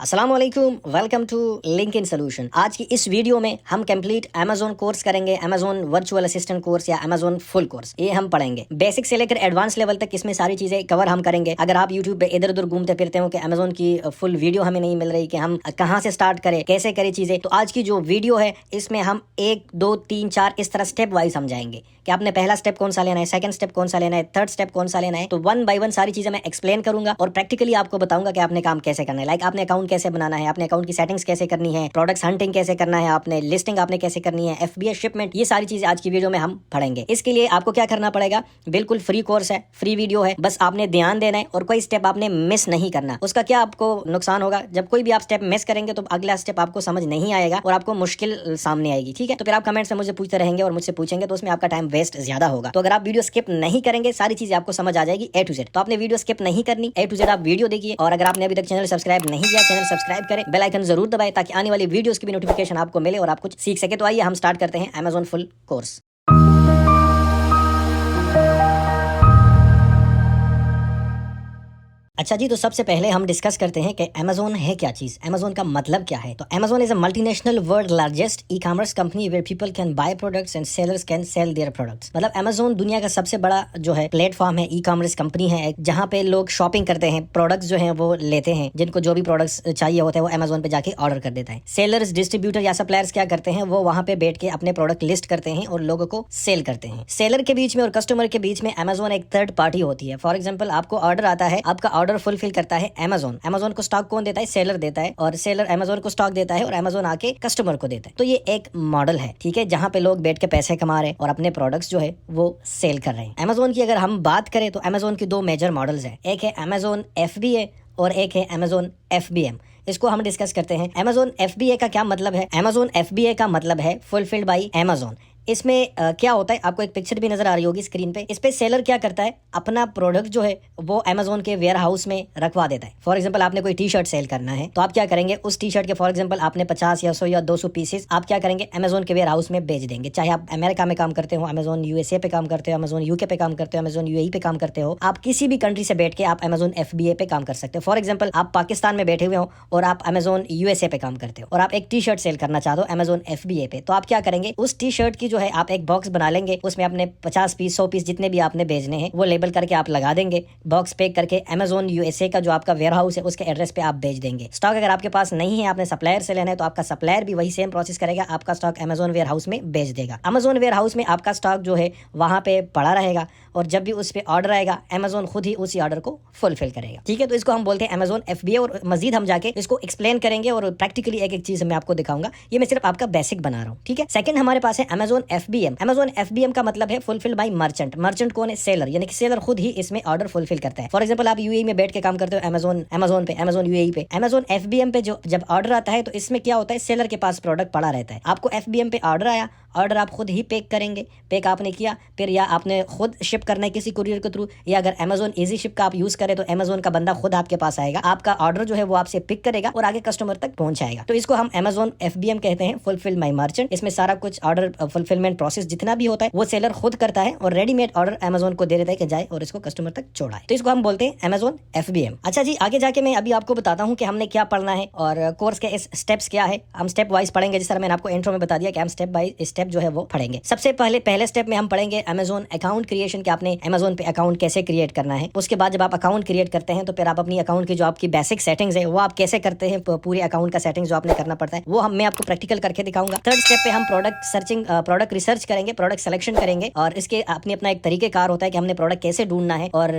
अस्सलाम वालेकुम, welcome to LinkedIn solution. आज की इस वीडियो में हम कंप्लीट अमेजोन कोर्स करेंगे, अमेजोन वर्चुअल असिस्टेंट कोर्स या अमेजोन फुल कोर्स। ये हम पढ़ेंगे बेसिक से लेकर एडवांस लेवल तक, इसमें सारी चीजें कवर हम करेंगे। अगर आप यूट्यूब पे इधर उधर घूमते फिरते हो कि अमेजोन की फुल वीडियो हमें नहीं मिल रही कि हम कहाँ से स्टार्ट करें, कैसे करें चीजें, तो आज की जो वीडियो है इसमें हम 1 2 3 4 इस तरह स्टेप वाइज समझाएंगे कि आपने पहला स्टेप कौन सा लेना है, सेकंड स्टेप कौन सा लेना है, थर्ड स्टेप कौन सा लेना है। तो वन बाय वन सारी चीजें मैं एक्सप्लेन करूंगा और प्रैक्टिकली आपको बताऊंगा कि आपने काम कैसे करना है। लाइक आपने अकाउंट कैसे बनाना है, आपने अकाउंट की सेटिंग्स कैसे करनी है, प्रोडक्ट्स हंटिंग कैसे करना है, आपने लिस्टिंग आपने कैसे करनी है, एफबीए शिपमेंट, ये सारी चीजें आज की वीडियो में हम पढ़ेंगे। इसके लिए आपको क्या करना पड़ेगा, बिल्कुल फ्री कोर्स है, फ्री वीडियो है, बस आपने ध्यान देना है और कोई स्टेप आपने मिस नहीं करना। उसका क्या आपको नुकसान होगा, जब कोई भी आप स्टेप मिस करेंगे तो अगला स्टेप आपको समझ नहीं आएगा और आपको मुश्किल सामने आएगी। ठीक है, तो फिर आप कमेंट से मुझे पूछते रहेंगे और मुझसे पूछेंगे तो उसमें आपका टाइम वेस्ट ज्यादा होगा। तो अगर आप वीडियो स्किप नहीं करेंगे सारी चीजें आपको समझ आ जाएगी A to Z। तो आपने वीडियो स्किप नहीं करनी, A to Z आप वीडियो देखिए। और अगर आपने अभी तक चैनल सब्सक्राइब नहीं किया, चैनल सब्सक्राइब करें, बेल आइकन जरूर दबाएं ताकि आने वाली वीडियोस की भी नोटिफिकेशन आपको मिले और आप कुछ सीख सके। तो आइए हम स्टार्ट करते हैं अमेजोन फुल कोर्स। अच्छा जी, तो सबसे पहले हम डिस्कस करते हैं कि अमेजोन है क्या चीज, अमेजोन का मतलब क्या है। तो Amazon is a multinational world largest e commerce company where people can buy products and sellers can sell their products. मतलब अमेजोन दुनिया का सबसे बड़ा जो है प्लेटफॉर्म है, ई कॉमर्स कंपनी है जहाँ पे लोग शॉपिंग करते हैं, प्रोडक्ट्स जो है वो लेते हैं, जिनको जो भी प्रोडक्ट्स चाहिए होते हैं वो अमेजोन पे जाके ऑर्डर कर देता है। सेलर्स, डिस्ट्रीब्यूटर या सप्लायर्स क्या करते हैं, वो वहाँ पे बैठ के अपने प्रोडक्ट लिस्ट करते हैं और लोगों को सेल करते हैं। सेलर के बीच में और कस्टमर के बीच में अमेजोन एक थर्ड पार्टी होती है। फॉर एग्जाम्पल आपको ऑर्डर आता है, आपका ऑर्डर फुलफिल करता है अमेजोन। अमेजोन को स्टॉक कौन देता है, सेलर देता है, और सेलर अमेजोन को स्टॉक देता है और अमेजोन आके कस्टमर को देता है। तो ये एक मॉडल है, ठीक है, जहां पे लोग बैठ के पैसे कमा रहे हैं और अपने प्रोडक्ट्स जो है वो सेल कर रहे हैं। अमेजोन की अगर हम बात करें तो अमेजोन की 2 मेजर मॉडल्स है, एक है अमेजोन FBA और एक है अमेजोन FBM। इसको हम डिस्कस करते हैं। अमेजोन FBA का क्या मतलब है, अमेजोन FBA का मतलब है फुलफिल्ड बाई अमेजोन। इसमें क्या होता है, आपको एक पिक्चर भी नजर आ रही होगी स्क्रीन पे। इस पे सेलर क्या करता है, अपना प्रोडक्ट जो है वो अमेजोन के वेयर हाउस में रखवा देता है। फॉर एग्जांपल आपने कोई टी शर्ट सेल करना है तो आप क्या करेंगे, उस टी शर्ट के फॉर एग्जांपल आपने 50 या 100 या 200 पीसेस आप क्या करेंगे, अमेजोन के वेयर हाउस में बेच देंगे। चाहे आप अमेरिका में काम करते हो, अमेजोन USA पे काम करते हो, अमेजोन UK पे काम करते हो, अमेजोन UAE पे काम करते हो, आप किसी भी कंट्री से बैठ के आप अमेजोन FBA पे काम कर सकते हो। फॉर एग्जाम्पल आप पाकिस्तान में बैठे हुए हो और आप अमेजोन USA पे काम करते हो और आप एक टी शर्ट सेल करना चाहते हो अमेजोन FBA पे, तो आप क्या करेंगे, उस टी शर्ट की जो है आप एक बॉक्स बना लेंगे, उसमें अपने 50 पीस 100 पीस जितने भी आपने भेजने हैं वो लेबल करके आप लगा देंगे, बॉक्स पैक करके अमेजोन USA का जो आपका वेयर हाउस है उसके एड्रेस पे आप भेज देंगे। स्टॉक अगर आपके पास नहीं है, आपने सप्लायर से लेना है, तो आपका सप्लायर भी वही सेम प्रोसेस करेगा, आपका स्टॉक अमेजोन वेयर हाउस में भेज देगा। अमेजोन वेयर हाउस में आपका स्टॉक जो है वहां पे पड़ा रहेगा और जब भी उस पे ऑर्डर आएगा अमेजोन खुद ही उसी ऑर्डर को फुलफिल करेगा। ठीक है, तो इसको हम बोलते हैं अमेजोन FBA और मजीद हम जाके इसको एक्सप्लेन करेंगे और प्रैक्टिकली एक एक चीज मैं आपको दिखाऊंगा। ये मैं सिर्फ आपका बेसिक बना रहा हूँ। ठीक है, सेकंड हमारे पास है अमेजोन FBM। अमेजोन FBM का मतलब है फुलफिल बाय मर्चेंट। मर्चेंट कौन है, सेलर, यानी कि सेलर खुद ही इसमें ऑर्डर फुलफिल करता है। फॉर एग्जांपल आप UAE में बैठ के काम करते हो, अमेजोन पे, अमेजोन UAE पे, अमेजोन FBM पे जो जब ऑर्डर आता है तो इसमें क्या होता है, सेलर के पास प्रोडक्ट पड़ा रहता है, आपको FBM पे ऑर्डर आया, ऑर्डर आप खुद ही पैक करेंगे, पैक आपने किया, फिर या आपने खुद शिप करना है किसी कुरियर के थ्रू, या अगर अमेजोन इजी शिप का आप यूज करें तो अमेजोन का बंदा खुद आपके पास आएगा, आपका ऑर्डर जो है वो आपसे पिक करेगा और आगे कस्टमर तक पहुंचाएगा। तो इसको हम अमेजोन FBM कहते हैं, फुलफिल बाय मर्चेंट। इसमें सारा कुछ ऑर्डर फुलफिलमेंट प्रोसेस जितना भी होता है वो सेलर खुद करता है और रेडीमेड ऑर्डर अमेजोन को दे देता है कि जाए और इसको कस्टमर तक छोड़ाए। तो इसको हम बोलते हैं अमेजोन FBM। अच्छा जी, आगे जाके मैं अभी आपको बताता हूँ कि हमने क्या पढ़ना है और कोर्स के इस स्टेप्स क्या है। हम स्टेप वाइज पढ़ेंगे, जिस तरह मैंने आपको इंट्रो में बता दिया कि हम स्टेप बाय स्टेप जो है वो पढ़ेंगे। सबसे पहले स्टेप में हम पढ़ेंगे अमेजोन अकाउंट क्रिएशन, कि आपने अमेजोन पे अकाउंट कैसे क्रिएट करना है। उसके बाद जब आप अकाउंट क्रिएट करते हैं तो फिर आप अपनी अकाउंट की जो आपकी बेसिक सेटिंग्स है वो आप कैसे करते हैं, पूरे अकाउंट का सेटिंग्स जो आपने करना पड़ता है वो मैं आपको प्रैक्टिकल करके दिखाऊंगा। थर्ड स्टेप पे हम प्रोडक्ट सर्चिंग, प्रोडक्ट रिसर्च करेंगे, प्रोडक्ट सिलेक्शन करेंगे और इसके अपना एक तरीकेकार होता है कि हमने प्रोडक्ट कैसे ढूंढना है और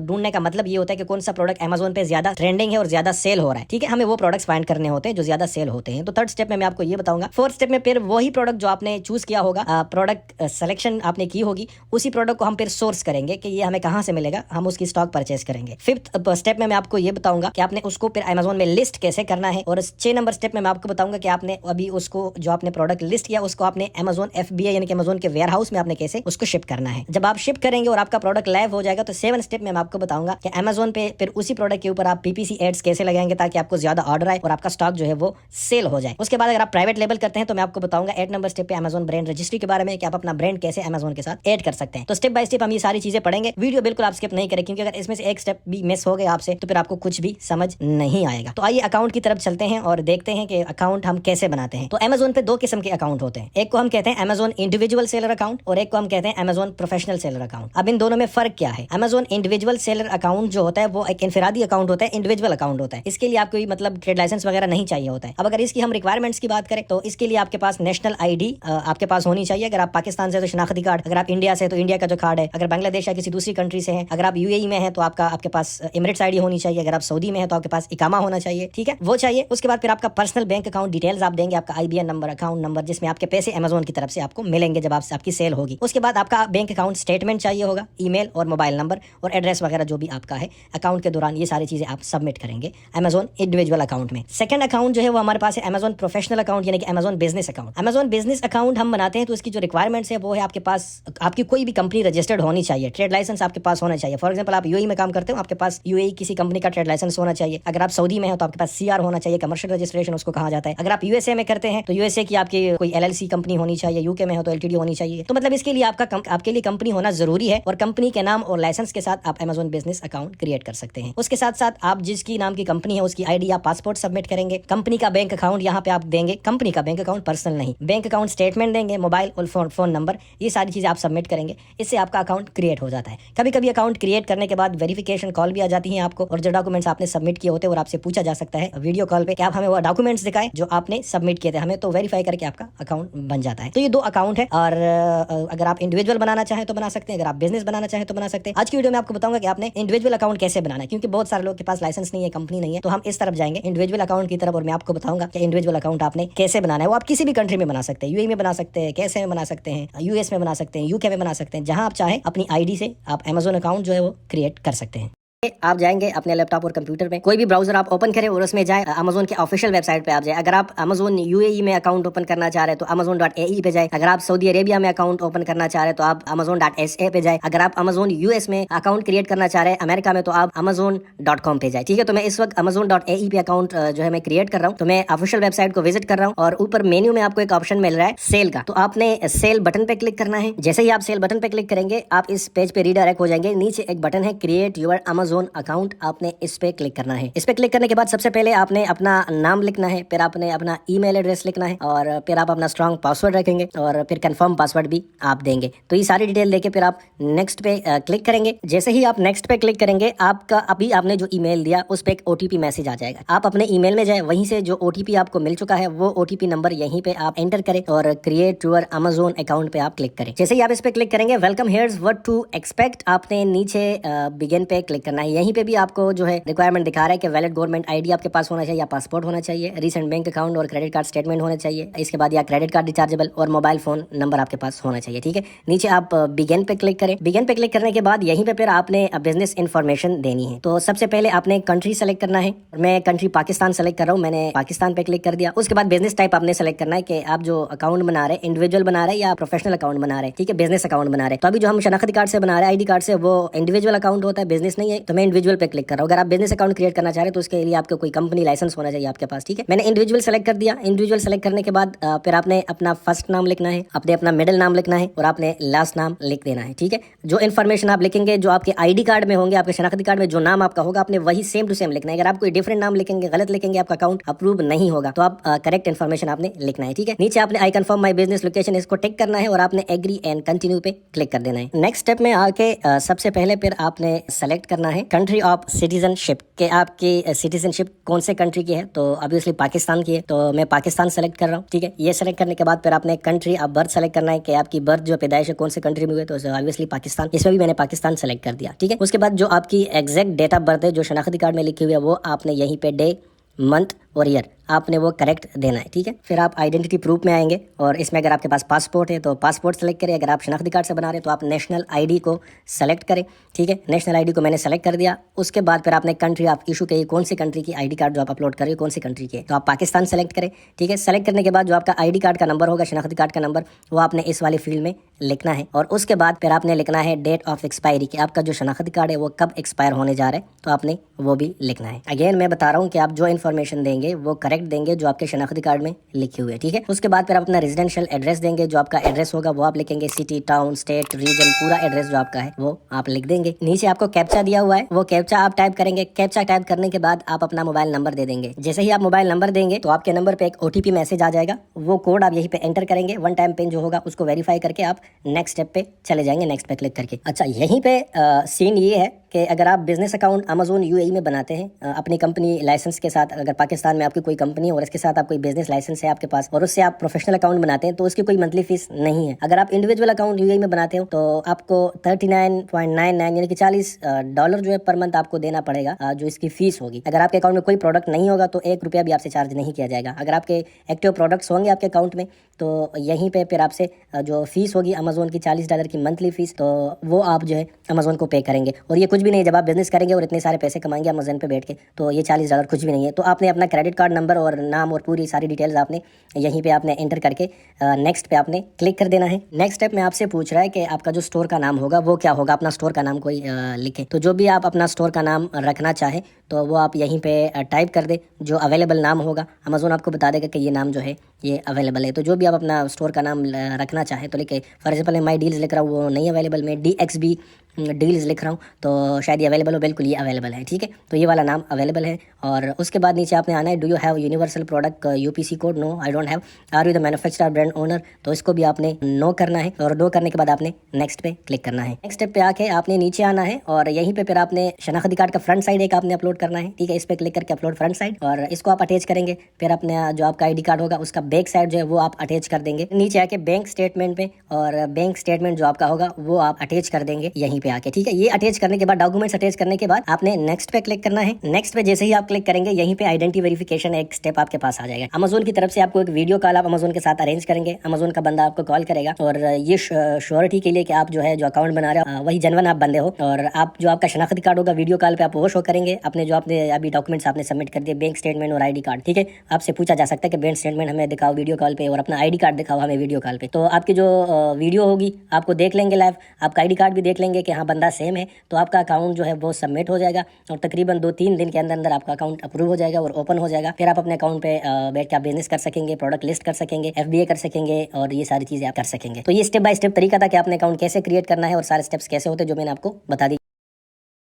ढूंढने का मतलब ये होता है कि कौन सा प्रोडक्ट अमेजोन पे ज्यादा ट्रेंडिंग है और ज्यादा सेल हो रहा है। ठीक है, हमें वो प्रोडक्ट्स फाइंड करने होते हैं जो ज्यादा सेल होते हैं। तो थर्ड स्टेप में मैं आपको ये बताऊंगा। फोर्थ स्टेप में फिर वही प्रोडक्ट जो आपने चूज किया होगा, प्रोडक्ट सिलेक्शन आपने की होगी, उसी प्रोडक्ट को हम फिर सोर्स करेंगे कि ये हमें कहां से मिलेगा, हम उसकी स्टॉक परचेस करेंगे। फिफ्थ स्टेप में मैं आपको ये बताऊंगा कि आपने उसको फिर अमेजोन में लिस्ट कैसे करना है और 6 नंबर स्टेप में मैं आपको बताऊंगा कि आपने अभी उसको जो आपने प्रोडक्ट लिस्ट किया उसको आपने अमेजोन FBA यानी कि अमेजोन के वेयर हाउस में आपने कैसे उसको शिप करना है। जब आप शिप करेंगे और आपका प्रोडक्ट लाइव हो जाएगा तो 7 स्टेप में मैं आपको बताऊंगा कि अमेजोन पे फिर उसी प्रोडक्ट के ऊपर आप PPC एड्स कैसे लगाएंगे ताकि आपको ज्यादा ऑर्डर आए और आपका स्टॉक जो है वो सेल हो जाए। उसके बाद अगर आप प्राइवेट लेबल करते हैं तो मैं आपको बताऊंगा 8 नंबर स्टेप पे अमेजोन ब्रांड रजिस्ट्री के बारे में कि आप अपना ब्रांड कैसे अमेजोन के साथ ऐड कर सकते हैं। तो स्टेप बाय स्टेप हम ये सारी चीजें पढ़ेंगे। वीडियो बिल्कुल आप स्किप नहीं करें क्योंकि अगर इसमें से एक स्टेप भी मिस हो गया आपसे तो फिर आपको कुछ भी समझ नहीं आएगा। तो आइए अकाउंट की तरफ चलते हैं और देखते हैं कि अकाउंट हम कैसे बनाते हैं। तो अमेजोन पे 2 किस्म के अकाउंट होते हैं, एक को हम कहते हैं अमेजोन इंडिविजुअल सेलर अकाउंट और एक को हम कहते हैं अमेजोन प्रोफेशनल सेलर अकाउंट। अब इन दोनों में फर्क क्या है? अमेजोन इंडिविजुअल सेलर अकाउंट जो होता है वो एक इनफरादी अकाउंट होता है, इंडिविजुअल अकाउंट होता है। इसके लिए आपको मतलब ट्रेड लाइसेंस वगैरह नहीं चाहिए होता है। अब अगर इसकी हम रिक्वायरमेंट्स की बात करें तो इसके लिए आपके पास नेशनल ID आपके पास होनी चाहिए। अगर आप पाकिस्तान से तो शनाख्ती कार्ड, अगर आप इंडिया से तो इंडिया का जो कार्ड है, अगर बांग्लादेश या किसी दूसरी कंट्री से है, अगर आप UAE में है तो आपके पास एमिरेट्स ID होनी चाहिए, अगर आप सऊदी में है तो आपके पास इकामा होना चाहिए, ठीक है, वो चाहिए। उसके बाद फिर आपका पर्सनल बैंक अकाउंट डिटेल्स आप देंगे, आपका IBN नंबर, अकाउंट नंबर, जिसमें आपके पैसे अमेजोन की तरफ से आपको मिलेंगे जब आपकी सेल होगी। उसके बाद आपका बैंक अकाउंट स्टेटमेंट चाहिए होगा, ईमेल और मोबाइल नंबर और एड्रेस वगैरह जो भी आपका है अकाउंट के दौरान, ये सारी चीजें आप सबमिट करेंगे अमेजोन इंडिविजुअल अकाउंट में। सेकंड अकाउंट जो है वो हमारे पास है अमेजोन प्रोफेशनल अकाउंट यानी कि Amazon business account. Amazon business account हम बनाते हैं तो इसकी जो रिक्वायरमेंट्स है वो है आपके पास आपकी कोई भी कंपनी रजिस्टर्ड होनी चाहिए, ट्रेड लाइसेंस आपके पास होना चाहिए। फॉर एग्जाम्पल आप UAE में काम करते हो, आपके पास UAE किसी कंपनी का ट्रेड लाइसेंस होना चाहिए। अगर आप सऊदी में हो तो आपके पास CR होना चाहिए, कमर्शियल रजिस्ट्रेशन उसको कहा जाता है। अगर आप USA में करते हैं तो USA की आपकी कोई LLC कंपनी होनी चाहिए, UK में हो तो LTD होनी चाहिए। तो मतलब इसके लिए आपके लिए कंपनी होना जरूरी है और कंपनी के नाम और लाइसेंस के साथ आप अमेजोन बिजनेस अकाउंट क्रिएट कर सकते हैं। उसके साथ साथ आप जिसकी नाम की कंपनी है उसकी ID या पासपोर्ट सबमिट करेंगे, कंपनी का बैंक अकाउंट यहाँ पे आप देंगे, कंपनी का बैंक अकाउंट पर्सनल नहीं, बैंक अकाउंट स्टेटमेंट देंगे, मोबाइल और फोन नंबर, ये सारी चीजें आप सबमिट करेंगे। इससे आपका अकाउंट क्रिएट हो जाता है। कभी कभी अकाउंट क्रिएट करने के बाद वेरिफिकेशन कॉल भी आ जाती है आपको और जो डॉक्यूमेंट्स आपने सबमिट किए होते हैं और आपसे पूछा जा सकता है वीडियो कॉल पे कि आप हमें वो डॉक्यूमेंट्स दिखाएं जो आपने सबमिट किए थे हमें, तो वेरीफाई करके आपका अकाउंट बन जाता है। तो ये 2 अकाउंट है और अगर आप इंडिविजुअल बनाना चाहें तो बना सकते हैं, अगर आप बिजनेस बनाना चाहें तो बना सकते हैं। आज की वीडियो में आपको बताऊंगा कि आपने इंडिविजुअल अकाउंट कैसे बनाना है, क्योंकि बहुत सारे लोग के पास लाइसेंस नहीं है, कंपनी नहीं है, तो हम इस तरफ जाएंगे इंडिविजुअल अकाउंट की तरफ और मैं आपको बताऊंगा कि इंडिविजुअल अकाउंट आपने कैसे बनाना है। वो आप किसी भी कंट्री में बना सकते हैं, UAE में बना सकते हैं, कैसे में बना सकते हैं, US में बना सकते हैं, UK में बना सकते हैं, जहां आप चाहें अपनी ID से आप अमेजोन अकाउंट जो है वो क्रिएट कर सकते हैं। आप जाएंगे अपने लैपटॉप और कंप्यूटर में, कोई भी ब्राउजर आप ओपन करें और उसमें जाए, अमेजोन के ऑफिशियल वेबसाइट पे आप जाए। अगर आप अमेजोन UAE में अकाउंट ओपन करना चाह रहे हैं तो amazon.ae पे जाए। अगर आप सऊदी अरेबिया में अकाउंट ओपन करना चाह रहे हैं तो आप amazon.sa पे जाए। अगर आप अमेजोन US में अकाउंट क्रिएट करना चाह रहे हैं अमेरिका में तो आप amazon.com पे जाए, ठीक है। तो मैं इस वक्त amazon.ae पे अकाउंट जो है मैं क्रिएट कर रहा हूँ, तो मैं ऑफिशियल वेबसाइट को विजिट कर रहा हूँ और ऊपर मेन्यू में आपको एक ऑप्शन मिल रहा है सेल का, तो आपने सेल बटन पे क्लिक करना है। जैसे ही आप सेल बटन पे क्लिक करेंगे आप इस पेज पे रीडायरेक्ट हो जाएंगे। नीचे एक बटन है क्रिएट योर अमेजोन अकाउंट, आपने इस पे क्लिक करना है। इस पे क्लिक करने के बाद सबसे पहले आपने अपना नाम लिखना है, फिर आपने अपना ईमेल एड्रेस लिखना है और फिर आप अपना स्ट्रॉन्ग पासवर्ड रखेंगे और फिर कंफर्म पासवर्ड भी आप देंगे। तो ये सारी डिटेल देके फिर आप नेक्स्ट पे क्लिक करेंगे। जैसे ही आप नेक्स्ट पे क्लिक करेंगे आपका अभी आपने जो ईमेल दिया उस पे एक OTP मैसेज आ जाएगा। आप अपने ईमेल में जाए, वहीं से जो OTP आपको मिल चुका है वो OTP नंबर यहीं पे आप एंटर करें और क्रिएट योर अमेजोन अकाउंट पे आप क्लिक करें। जैसे ही आप इस पे क्लिक करेंगे welcome here's what to expect, आपने नीचे बिगिन पे क्लिक करना है। यहीं पे भी आपको जो है रिक्वायरमेंट दिखा रहा है कि वैलिड गवर्नमेंट ID आपके पास होना चाहिए या पासपोर्ट होना चाहिए, रीसेंट बैंक अकाउंट और क्रेडिट कार्ड स्टेटमेंट होना चाहिए, इसके बाद या क्रेडिट कार्ड रिचार्जेबल और मोबाइल फोन नंबर आपके पास होना चाहिए, ठीक है। नीचे आप बिगिन पे क्लिक करें। बिगिन पे क्लिक करने के बाद यहीं पे फिर आपने बिजनेस इन्फॉर्मेशन देनी है। तो सबसे पहले आपने कंट्री सेलेक्ट करना है, मैं कंट्री पाकिस्तान सेलेक्ट कर रहा हूँ, मैंने पाकिस्तान पे क्लिक कर दिया। उसके बाद बिजनेस टाइप आपने सेलेक्ट करना है कि आप जो अकाउंट बना रहे हैं इंडिविजुअल बना रहे हैं या प्रोफेशनल अकाउंट बना रहे हैं, ठीक है, बिजनेस अकाउंट बना रहे हैं। तो अभी जो हम शनाख्ती कार्ड से बना रहे हैं ID कार्ड से वो इंडिविजुअल अकाउंट होता है, बिजनेस नहीं है, तो मैं इंडिविजुअल पे क्लिक कर रहा हूँ। अगर आप बिजनेस अकाउंट क्रिएट करना चाह रहे हैं तो उसके लिए आपको कोई कंपनी लाइसेंस होना चाहिए आपके पास, ठीक है। मैंने इंडिविजुअल सेलेक्ट कर दिया। इंडिविजुअल सेलेक्ट करने के बाद फिर आपने अपना फर्स्ट नाम लिखना है, आपने अपना मिडिल नाम लिखना है और आपने लास्ट नाम लिख देना है, ठीक है। जो इन्फॉर्मेशन आप लिखेंगे जो आपके ID कार्ड में होंगे, आपके शनाख्ती कार्ड में जो नाम आपका होगा आपने वही सेम टू सेम लिखना है। अगर आप कोई डिफरेंट नाम लिखेंगे, गलत लिखेंगे, आपका अकाउंट अप्रूव नहीं होगा, तो आप करेक्ट इन्फॉर्मेशन आपने लिखना है, ठीक है। नीचे आपने I confirm my business location इसको टिक करना है और आपने एग्री एंड कंटिन्यू पे क्लिक कर देना है। नेक्स्ट स्टेप में आके सबसे पहले फिर आपने सेलेक्ट करना है कंट्री ऑफ सिटीजनशिप के, आपकी सिटीजनशिप कौन से कंट्री की है, तो ऑब्वियसली पाकिस्तान की है, तो मैं पाकिस्तान सेलेक्ट कर रहा हूँ, ठीक है। ये सेलेक्ट करने के बाद फिर आपने कंट्री ऑफ बर्थ सेलेक्ट करना है कि आपकी बर्थ जो पैदाइश है कौन से कंट्री में हुई है, तो ऑब्वियसली पाकिस्तान, इसमें भी मैंने पाकिस्तान सेलेक्ट कर दिया, ठीक है। उसके बाद जो आपकी एग्जैक्ट डेट ऑफ बर्थ है जो शनाख्ती कार्ड में लिखी हुई है वो आपने यहीं पे डे, मंथ और ईयर आपने वो करेक्ट देना है, ठीक है। फिर आप आइडेंटिटी प्रूफ में आएंगे और इसमें अगर आपके पास पासपोर्ट है तो पासपोर्ट सेलेक्ट करें, अगर आप शनाख्ती कार्ड से बना रहे हैं तो आप नेशनल आईडी को सेलेक्ट करें, ठीक है। नेशनल आईडी को मैंने सेलेक्ट कर दिया। उसके बाद फिर आपने कंट्री आप इशू करिए, कौन सी कंट्री की आईडी कार्ड जो आप अपलोड करें कौन सी कंट्री के, तो आप पाकिस्तान सेलेक्ट करें, ठीक है। सेलेक्ट करने के बाद जो आपका आईडी कार्ड का नंबर होगा, शनाख्ती कार्ड का नंबर, वो आपने इस वाले फील्ड में लिखना है। और उसके बाद फिर आपने लिखना है डेट ऑफ एक्सपायरी कि आपका जो शनाख्ती कार्ड है वो कब एक्सपायर होने जा रहा है, तो आपने वो भी लिखना है। अगेन मैं बता रहा हूँ कि आप जो इन्फॉर्मेशन देंगे वो करेक्ट देंगे जो आपके शनाख्ती कार्ड में लिखी हुई है, ठीक है। उसके बाद फिर आप अपना रेजिडेंशियल एड्रेस देंगे, जो आपका एड्रेस होगा वो आप लिखेंगे, सिटी, टाउन, स्टेट, रीजन, पूरा एड्रेस जो आपका है वो आप लिख देंगे। नीचे आपको कैप्चा दिया हुआ है, वो कैप्चा आप टाइप करेंगे। कैप्चा टाइप करने के बाद आप अपना मोबाइल नंबर दे देंगे। जैसे ही आप मोबाइल नंबर देंगे तो आपके नंबर पे एक ओटीपी मैसेज आ जाएगा, वो कोड आप यहीं पे एंटर करेंगे। वन टाइम पिन जो होगा उसको वेरीफाई करके आप नेक्स्ट स्टेप पे चले जाएंगे, नेक्स्ट पे क्लिक करके। अच्छा, यहीं पे सीन ये है कि अगर आप बिजनेस अकाउंट अमेजोन यूएई में बनाते हैं अपनी कंपनी लाइसेंस के साथ, अगर पाकिस्तान में आपकी कोई कंपनी है और इसके साथ आप कोई बिजनेस लाइसेंस है आपके पास और उससे आप प्रोफेशनल अकाउंट बनाते हैं तो उसकी कोई मंथली फीस नहीं है। अगर आप इंडिविजुअल अकाउंट यूएई में बनाते हो तो आपको 39.99 यानी कि $40 जो है पर मंथ आपको देना पड़ेगा, जो इसकी फीस होगी। अगर आपके अकाउंट में कोई प्रोडक्ट नहीं होगा तो ₹1 भी आपसे चार्ज नहीं किया जाएगा। अगर आपके एक्टिव प्रोडक्ट्स होंगे आपके अकाउंट में तो यहीं पे फिर आपसे जो फीस होगी अमेजोन की $40 की मंथली फीस, तो वो आप जो है अमेजोन को पे करेंगे। और ये कुछ भी नहीं, जब आप बिजनेस करेंगे और इतने सारे पैसे कमाएंगे अमेजोन पे बैठ के, तो ये $40 कुछ भी नहीं है। तो आपने अपना क्रेडिट कार्ड नंबर और नाम और पूरी सारी डिटेल्स आपने यहीं पे आपने एंटर करके नेक्स्ट पे आपने क्लिक कर देना है। नेक्स्ट स्टेप में आपसे पूछ रहा है कि आपका जो स्टोर का नाम होगा वो क्या होगा, अपना स्टोर का नाम कोई लिखे। तो जो भी आप अपना स्टोर का नाम रखना चाहे तो वो आप यहीं पे टाइप कर दे, जो अवेलेबल नाम होगा अमेजोन आपको बता देगा कि ये नाम जो है ये अवेलेबल है। तो जो भी आप अपना स्टोर का नाम रखना चाहे तो लिखे। फॉर एग्जाम्पल माई डील्स लिख रहा हूँ, वो नहीं अवेलेबल, मैं DXB डील्स लिख रहा हूँ तो शायद ये अवेलेबल हो, बिल्कुल ये अवेलेबल है, ठीक है। तो ये वाला नाम अवेलेबल है। और उसके बाद नीचे आपने आना है, do you have universal product UPC code? No, I don't have. Are you the manufacturer brand owner? तो इसको भी आपने नो करना है। और नो करने के बाद आपने नेक्स्ट पे क्लिक करना है। नेक्स्ट स्टेप पे आके आपने नीचे आना है और यहीं पे फिर आपने शनाख्ती कार्ड का फ्रंट साइड एक आपने अपलोड करना है, ठीक है। इस पे क्लिक करके अपलोड फ्रंट साइड और इसको आप अटैच करेंगे। फिर अपने जो आपका ID कार्ड होगा उसका बैक साइड जो है वो आप अटैच कर देंगे। नीचे आके बैंक स्टेटमेंट पे, और बैंक स्टेटमेंट जो आपका होगा वो आप अटैच कर देंगे यहीं पे आके, ठीक है। ये अटैच करने के बाद, डॉक्यूमेंट्स अटैच करने के बाद आपने नेक्स्ट पे क्लिक करना है। नेक्स्ट पे जैसे ही आप क्लिक करेंगे यहीं पे आइडेंटिटी वेरिफिकेशन एक स्टेप आपके पास आ जाएगा। अमेजोन की तरफ से आपको एक वीडियो कॉल आप अमेजोन के साथ अरेंज करेंगे। अमेजोन का बंदा आपको कॉल करेगा और ये श्योरिटी के लिए कि आप जो है जो अकाउंट बना रहे हो वही जनवन आप बंदे हो, और आप जो आपका शनाख्ती कार्ड होगा वीडियो कॉल पे आप वो शो करेंगे, अपने जो आपने अभी डॉक्यूमेंट्स आपने सबमिट कर दिए, बैंक स्टेटमेंट और ID कार्ड, ठीक है। आपसे पूछा जा सकता है कि बैंक स्टेटमेंट हमें दिखाओ वीडियो कॉल पे और अपना ID कार्ड दिखाओ हमें वीडियो कॉल पे। तो आपकी जो वीडियो होगी आपको देख लेंगे लाइव, आपका ID कार्ड भी देख लेंगे कि हाँ बंदा सेम है, तो आपका अकाउंट जो है वो सबमिट हो जाएगा और तकरीबन 2-3 दिन के अंदर अंदर आपका अकाउंट अप्रूव हो जाएगा और ओपन हो जाएगा। फिर आप अपने अकाउंट पे बैठ के आप बिजनेस कर सकेंगे, प्रोडक्ट लिस्ट कर सकेंगे, FBA कर सकेंगे और ये सारी चीजें आप कर सकेंगे। तो ये स्टेप बाय स्टेप तरीका था कि आपने अकाउंट कैसे क्रिएट करना है और सारे स्टेप्स कैसे होते हैं जो मैंने आपको बता दी।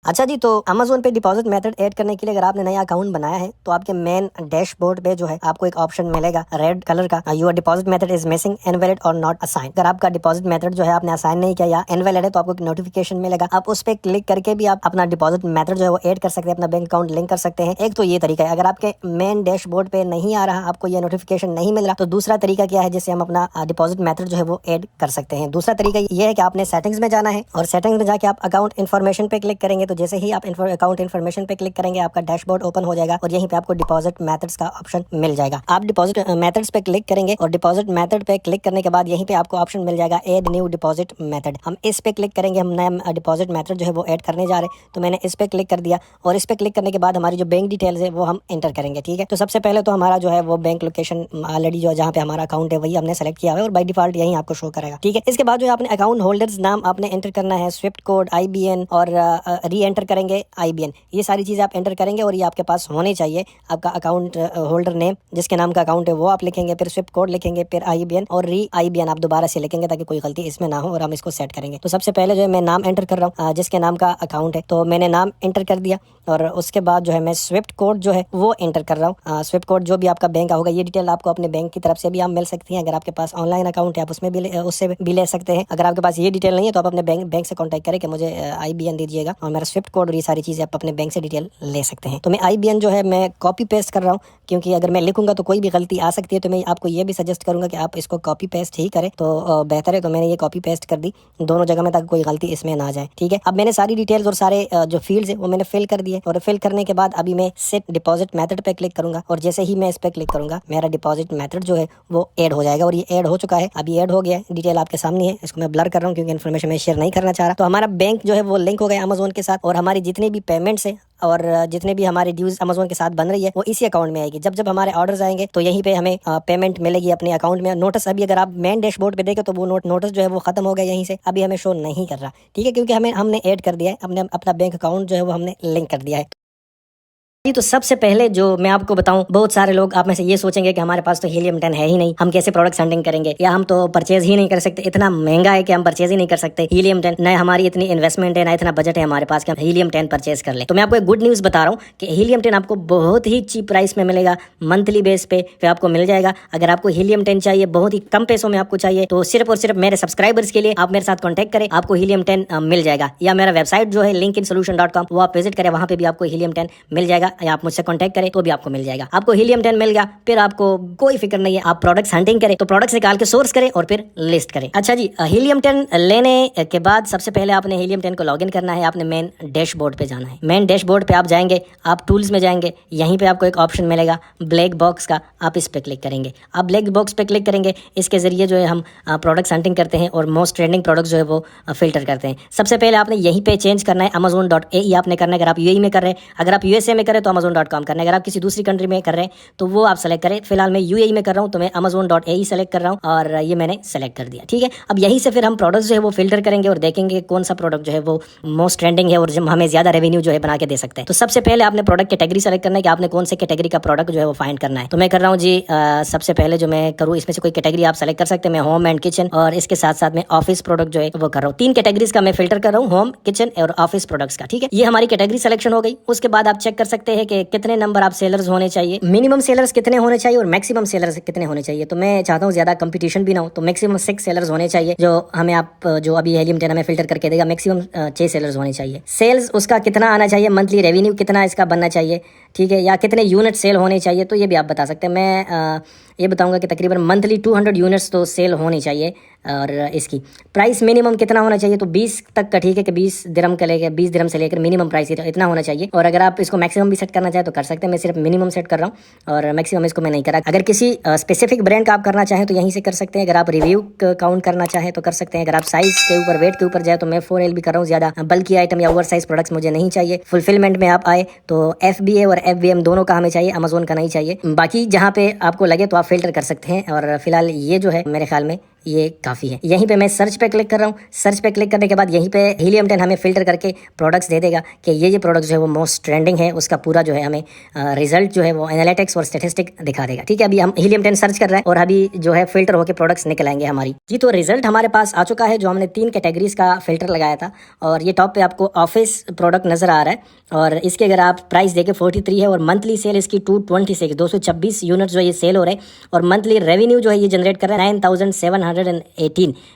अच्छा जी, तो अमेजोन पे डिपॉजिट मेथड ऐड करने के लिए अगर आपने नया अकाउंट बनाया है तो आपके मेन डैशबोर्ड पे जो है आपको एक ऑप्शन मिलेगा रेड कलर का, your deposit method is missing, invalid और नॉट असाइन। अगर आपका डिपॉजिट मेथड जो है आपने असाइन नहीं किया या इनवैलिड है तो आपको एक नोटिफिकेशन मिलेगा। आप उस पर क्लिक करके भी आप अपना डिपॉजिट मेथड जो है वो ऐड कर सकते हैं, अपना बैंक अकाउंट लिंक कर सकते हैं। एक तो ये तरीका है। अगर आपके मेन डैशबोर्ड पे नहीं आ रहा, आपको ये नोटिफिकेशन नहीं मिल रहा, तो दूसरा तरीका क्या है जिससे हम अपना डिपॉजिट मेथड जो है वो ऐड कर सकते हैं। दूसरा तरीका ये है कि आपने सेटिंग्स में जाना है और सेटिंग्स में जाके आप अकाउंट इन्फॉर्मेशन पे क्लिक करेंगे। तो जैसे ही आप अकाउंट इन्फॉर्मेशन पे क्लिक करेंगे आपका डैशबोर्ड ओपन हो जाएगा और यहीं पे आपको डिपॉजिट मेथड्स का ऑप्शन मिल जाएगा। आप डिपॉजिट मेथड्स पे क्लिक करेंगे और डिपॉजिट मेथड पे क्लिक करने के बाद यहीं पे आपको ऑप्शन मिल जाएगा ऐड न्यू डिपॉजिट मेथड। हम इस पे क्लिक करेंगे, हम नया डिपॉजिट मेथड जो है वो ऐड करने जा रहे हैं। तो मैंने इस पे क्लिक कर दिया और इस पे क्लिक करने के बाद हमारी जो बैंक डिटेल्स है वो हम एंटर करेंगे, ठीक है। तो सबसे पहले तो हमारा जो है वो बैंक लोकेशन ऑलरेडी जो जहाँ पे हमारा अकाउंट है वही हमने सेलेक्ट किया है और बाय डिफॉल्ट यहीं आपको शो करेगा, ठीक है। इसके बाद जो है आपने अकाउंट होल्डर्स नाम आपने एंटर करना है, स्विफ्ट कोड, IBN और री एंटर करेंगे IBN। ये सारी चीजें आप एंटर करेंगे और ये आपके पास होने चाहिए। आपका अकाउंट होल्डर नेम जिसके नाम का अकाउंट है वो आप लिखेंगे, फिर स्विफ्ट कोड लिखेंगे, फिर IBN और री IBN आप दोबारा से लिखेंगे ताकि कोई गलती इसमें ना हो और हम इसको सेट करेंगे। तो सबसे पहले जो है मैं नाम एंटर कर रहा हूँ जिसके नाम का अकाउंट है, तो मैंने नाम एंटर कर दिया और उसके बाद जो है मैं स्विफ्ट कोड जो है वो एंटर कर रहा हूँ। स्विफ्ट कोड जो भी आपका बैंक का होगा, ये डिटेल आपको अपने बैंक की तरफ से भी आप मिल सकती हैं। अगर आपके पास ऑनलाइन अकाउंट है आप उसमें भी उससे भी ले सकते हैं। अगर आपके पास ये डिटेल नहीं है तो आप अपने बैंक से कॉन्टैक्ट करें कि मुझे IBN दीजिएगा और मेरा स्विफ्ट कोड और ये सारी चीज़ें आप अपने बैंक से डिटेल ले सकते हैं। तो मैं IBN जो है मैं कॉपी पेस्ट कर रहा हूँ, क्योंकि अगर मैं लिखूंगा तो कोई भी गलती आ सकती है। तो मैं आपको ये भी सजेस्ट करूंगा कि आप इसको कॉपी पेस्ट ही करें तो बेहतर है। तो मैंने ये कॉपी पेस्ट कर दी दोनों जगह में, ताकि कोई गलती इसमें ना जाए। ठीक है, अब मैंने सारी डिटेल्स और सारे जो फील्ड्स है वो मैंने फिल कर दिए, और फिल करने के बाद अभी मैं सेट डिपॉजिट मेथड पे क्लिक करूंगा, और जैसे ही मैं इस पे क्लिक करूंगा मेरा डिपॉजिट मेथड जो है वो ऐड हो जाएगा, और ये ऐड हो चुका है, अभी ऐड हो गया है। डिटेल आपके सामने है, इसको मैं ब्लर कर रहा हूँ क्योंकि इन्फॉर्मेशन मैं शेयर नहीं करना चाह रहा। तो हमारा बैंक जो है वो लिंक हो गया अमेजोन के साथ, और हमारी जितनी भी पेमेंट्स है और जितने भी हमारे ड्यूज अमेजोन के साथ बन रही है वो इसी अकाउंट में आएगी। जब जब हमारे ऑर्डर्स आएंगे तो यहीं पे हमें पेमेंट मिलेगी अपने अकाउंट में। नोटिस अभी अगर आप मेन डैशबोर्ड पे देखें तो वो नोटिस जो है वो खत्म हो गया यहीं से, अभी हमें शो नहीं कर रहा। ठीक है, क्योंकि हमने ऐड कर दिया है, हमने अपना बैंक अकाउंट जो है वो हमने लिंक कर दिया है। जी, तो सबसे पहले जो मैं आपको बताऊं, बहुत सारे लोग आप में से ये सोचेंगे कि हमारे पास तो हीलियम 10 है ही नहीं, हम कैसे प्रोडक्ट हंटिंग करेंगे, या हम तो परचेज ही नहीं कर सकते, इतना महंगा है कि हम परचेज ही नहीं कर सकते हीलियम 10, न हमारी इतनी इन्वेस्टमेंट है, ना इतना बजट है हमारे पास कि हम हीलियम 10 परचेज कर ले। तो मैं आपको एक गुड न्यूज बता रहा हूँ कि हीलियम 10 आपको बहुत ही चीप प्राइस में मिलेगा, मंथली बेस पे आपको मिल जाएगा। अगर आपको हीलियम 10 चाहिए, बहुत ही कम पैसों में आपको चाहिए, तो सिर्फ और सिर्फ मेरे सब्सक्राइबर्स के लिए आप मेरे साथ कॉन्टैक्ट करें, आपको हीलियम 10 मिल जाएगा। या मेरा वेबसाइट जो है linkinsolution.com, वो आप विजिट करें, वहां पे भी आपको हीलियम 10 मिल जाएगा, या आप मुझसे कॉन्टैक्ट करें तो भी आपको मिल जाएगा। आपको हीलियम 10 मिल गया, फिर आपको कोई फिक्र नहीं है, आप प्रोडक्ट्स हंटिंग करें तो प्रोडक्ट्स निकाल के सोर्स करें और फिर लिस्ट करें। अच्छा जी, हीलियम 10 लेने के बाद सबसे पहले आपने हीलियम 10 को लॉगिन करना है, आपने मेन डैशबोर्ड पे जाना है। मेन डैशबोर्ड पे आप जाएंगे, आप टूल्स में जाएंगे, यहीं पे आपको एक ऑप्शन मिलेगा ब्लैक बॉक्स का, आप इस पे क्लिक करेंगे। आप ब्लैक बॉक्स पे क्लिक करेंगे, इसके जरिए जो है हम प्रोडक्ट्स हंटिंग करते हैं और मोस्ट ट्रेंडिंग प्रोडक्ट्स जो है वो फिल्टर करते हैं। सबसे पहले आपने यहीं पे चेंज करना है, amazon.ae आपने करना है। अगर आप यूएई में कर रहे हैं, अगर आप यूएसए में करें तो amazon.com करना है, अगर आप किसी दूसरी कंट्री में कर रहे हैं तो वो आप सेलेक्ट करें। फिलहाल मैं यूएई में कर रहा हूं तो मैं amazon.ae सेलेक्ट कर रहा हूं, और ये मैंने सेलेक्ट कर दिया। ठीक है, अब यहीं से फिर हम प्रोडक्ट्स जो है वो फिल्टर करेंगे और देखेंगे कौन सा प्रोडक्ट जो है वो मोस्ट ट्रेंडिंग है और जो हमें ज्यादा रेवेन्यू जो है बना के दे सकते हैं। तो सबसे पहले आपने प्रोडक्ट कैटेगरी सेलेक्ट करना है कि आपने कौन से कैटेगरी का प्रोडक्ट जो है वो फाइंड करना है। तो मैं कर रहा हूँ जी, सबसे पहले जो मैं करूँ, इसमें से कोई कैटेगरी आप सेलेक्ट कर सकते हैं। मैं होम एंड किचन, और इसके साथ साथ में ऑफिस प्रोडक्ट जो है वो कर रहा हूँ। 3 कैटेगरीज का मैं फिल्टर कर रहा हूँ, होम, किचन और ऑफिस प्रोडक्ट्स का। ठीक है, ये हमारी कैटेगरी सिलेक्शन हो गई। उसके बाद आप चेक कर सकते हैं कि कितने नंबर आप सेलर्स होने चाहिए, मिनिमम सेलर्स कितने होने चाहिए और मैक्सिमम सेलर्स कितने होने चाहिए। तो मैं चाहता हूँ ज्यादा कंपटीशन भी ना हो, तो मैक्सिमम 6 सेलर्स होने चाहिए, जो हमें आप जो अभी हीलियम 10 हमें फिल्टर करके देगा, मैक्सिमम 6 सेलर्स होने चाहिए। सेल्स उसका कितना आना चाहिए, मंथली रेवेन्यू कितना इसका बनना चाहिए, ठीक है, या कितने यूनिट सेल होने चाहिए, तो ये भी आप बता सकते हैं। मैं ये बताऊंगा कि तकरीबन मंथली 200 यूनिट्स तो सेल होनी चाहिए, और इसकी प्राइस मिनिमम कितना होना चाहिए, तो 20 तक का ठीक है कि 20 दिरहम का लेकर 20 दिरहम से लेकर मिनिमम प्राइस इतना होना चाहिए। और अगर आप इसको मैक्सिमम भी सेट करना चाहें तो कर सकते हैं, मैं सिर्फ मिनिमम सेट कर रहा हूँ और मैक्सिमम इसको मैं नहीं करा। अगर किसी स्पेसिफिक ब्रांड का आप करना चाहें तो यहीं से कर सकते हैं। अगर आप रिव्यू काउंट करना चाहें तो कर सकते हैं। अगर आप साइज के ऊपर, वेट के ऊपर जाए तो मैं 4L भी कर रहा हूँ, ज्यादा बल्कि आइटम या ओवर साइज प्रोडक्ट्स मुझे नहीं चाहिए। फुलफिलमेंट में आप आए तो FBA और FBM दोनों का हमें चाहिए, अमेजोन का नहीं चाहिए। बाकी जहाँ पे आपको लगे तो आप फिल्टर कर सकते हैं, और फिलहाल ये जो है मेरे ख्याल में ये काफ़ी है। यहीं पे मैं सर्च पे क्लिक कर रहा हूँ। सर्च पे क्लिक करने के बाद यहीं पे हीलियम 10 हमें फिल्टर करके प्रोडक्ट्स दे देगा कि ये प्रोडक्ट जो है वो मोस्ट ट्रेंडिंग है, उसका पूरा जो है हमें रिजल्ट जो है वो एनालिटिक्स और स्टैटिस्टिक दिखा देगा। ठीक है, अभी हम हीलियम 10 सर्च कर रहे हैं और अभी जो है फिल्टर होकर प्रोडक्ट्स निकल आएंगे हमारी। जी, तो रिजल्ट हमारे पास आ चुका है, जो हमने 3 कैटेगरीज का फिल्टर लगाया था, और ये टॉप पे आपको ऑफिस प्रोडक्ट नजर आ रहा है, और इसके अगर आप प्राइस देखें 43 है, और मंथली सेल इसकी 226 यूनिट जो ये सेल हो रहे हैं, और मंथली रेवेन्यू जो है ये जनरेट कर रहा है 9718।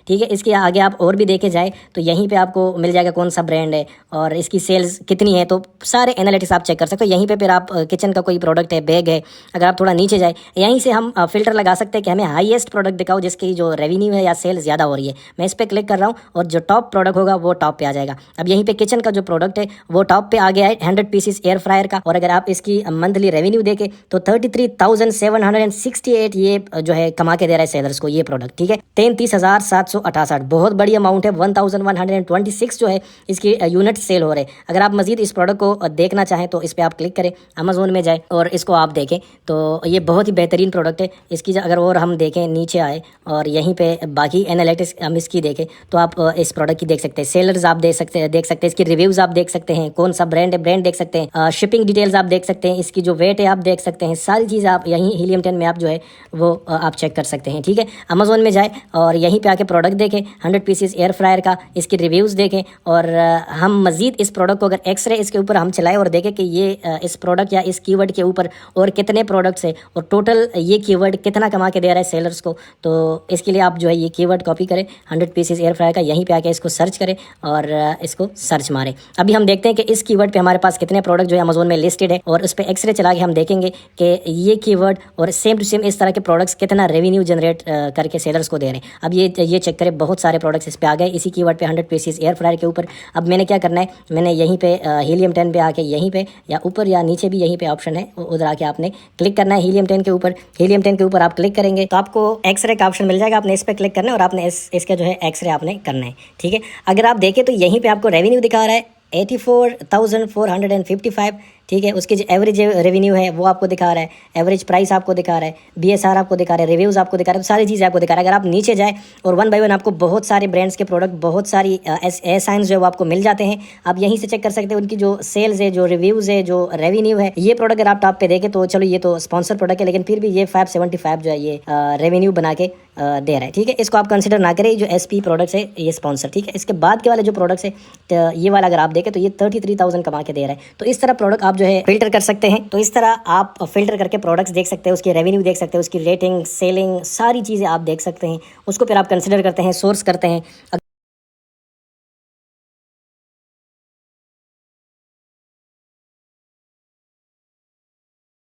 ठीक है, इसके आगे आप और भी देखे जाए तो यहीं पे आपको मिल जाएगा कौन सा ब्रांड है और इसकी सेल्स कितनी है, तो सारे एनालिटिक्स आप चेक कर सकते हो। यहीं पे फिर आप किचन का कोई प्रोडक्ट है, बैग है, अगर आप थोड़ा नीचे जाए यहीं से हम फिल्टर लगा सकते हैं कि हमें हाईएस्ट प्रोडक्ट दिखाओ जिसकी जो रेवेन्यू है या सेल्स ज़्यादा हो रही है। मैं इस पर क्लिक कर रहा हूँ और जो टॉप प्रोडक्ट होगा वो टॉप पे आ जाएगा। अब यहीं पे किचन का जो प्रोडक्ट है वो टॉप पे आ गया है, 100 पीसेस एयर फ्रायर का, और अगर आप इसकी मंथली रेवेन्यू देखें तो 33,768 ये जो है कमा के दे रहा है सेलर्स को ये प्रोडक्ट। ठीक है, 33,768 बहुत बड़ी अमाउंट है। 1,126 जो है इसकी यूनिट सेल हो रहे। अगर आप मजीद इस प्रोडक्ट को देखना चाहें तो इस पर आप क्लिक करें, अमेजोन में जाए और इसको आप देखें, तो ये बहुत ही बेहतरीन प्रोडक्ट है। इसकी अगर और हम देखें, नीचे आए और यहीं पे बाकी एनालिटिक्स हम इसकी देखें तो आप इस प्रोडक्ट की देख सकते हैं, सेलर्स आप देख सकते हैं, इसकी रिव्यूज आप देख सकते हैं, कौन सा ब्रांड है ब्रांड देख सकते हैं, शिपिंग डिटेल्स आप देख सकते हैं, इसकी जो वेट है आप देख सकते हैं, सारी चीज़ आप यहीं हीलियम 10 में आप जो है वो आप चेक कर सकते हैं। ठीक है, अमेजोन में जाए और यहीं पे आके प्रोडक्ट देखें 100 पीसेस एयर फ्रायर का, इसकी रिव्यूज़ देखें और हम मज़ीद इस प्रोडक्ट को अगर एक्सरे इसके ऊपर हम चलाएं और देखें कि ये इस प्रोडक्ट या इस कीवर्ड के ऊपर और कितने प्रोडक्ट्स है और टोटल ये कीवर्ड कितना कमा के दे रहा है सेलर्स को। तो इसके लिए आप जो है ये कीवर्ड कॉपी करें 100 पीसेस एयर फ्रायर का, यहीं पे आके इसको सर्च करें और इसको सर्च मारें। अभी हम देखते हैं कि इस कीवर्ड पे हमारे पास कितने प्रोडक्ट जो है अमेज़न में लिस्टेड है और उस पर एक्सरे चला के हम देखेंगे कि ये कीवर्ड और सेम टू सेम इस तरह के प्रोडक्ट्स कितना रेवेन्यू जनरेट करके सेलर्स को दे रहे हैं। अब ये चेक करें, बहुत सारे प्रोडक्ट्स इस पे आ गए इसी कीवर्ड पे 100 पीसेस एयर फ्रायर के ऊपर। अब मैंने क्या करना है, मैंने यहीं पे हीलियम 10 पे आके यहीं पे या ऊपर या नीचे भी यहीं पे ऑप्शन है, उधर आके आपने क्लिक करना है हीलियम 10 के ऊपर। हीलियम 10 के ऊपर आप क्लिक करेंगे तो आपको एक्सरे का ऑप्शन मिल जाएगा, आपने इस पर क्लिक करना है और आपने इसका जो है एक्सरे आपने करना है। ठीक है, अगर आप देखें तो यहीं पे आपको रेवेन्यू दिखा रहा है 84,455। ठीक है, उसकी जो एवरेज रेवेन्यू है वो आपको दिखा रहा है, एवरेज प्राइस आपको दिखा रहा है, बीएसआर आपको दिखा रहा है, रिव्यूज़ आपको दिखा रहा है, तो सारी चीज़ें आपको दिखा रहा है। अगर आप नीचे जाए और वन बाय वन आपको बहुत सारे ब्रांड्स के प्रोडक्ट, बहुत सारी साइंस जो है वो आपको मिल जाते हैं। आप यहीं से चेक कर सकते हैं उनकी जो सेल्स है, जो रिव्यूज़ है, जो रेवेन्यू है। ये प्रोडक्ट अगर आप टॉप पे देखें तो चलो ये तो स्पॉन्सर प्रोडक्ट है, लेकिन फिर भी ये 575 जो है ये रेवेन्यू बना के दे रहा है। ठीक है, इसको आप कंसिडर ना करें, जो एसपी प्रोडक्ट्स है ये स्पॉन्सर। ठीक है, इसके बाद के वाले जो प्रोडक्ट्स है तो ये वाला अगर आप देखें तो ये 33,000 कमा के दे रहा है। तो इस तरह प्रोडक्ट आप जो है फिल्टर कर सकते हैं। तो इस तरह आप फिल्टर करके प्रोडक्ट्स देख सकते हैं, उसकी रेवेन्यू देख सकते हैं, उसकी रेटिंग, सेलिंग, सारी चीज़ें आप देख सकते हैं। उसको फिर आप कंसिडर करते हैं, सोर्स करते हैं।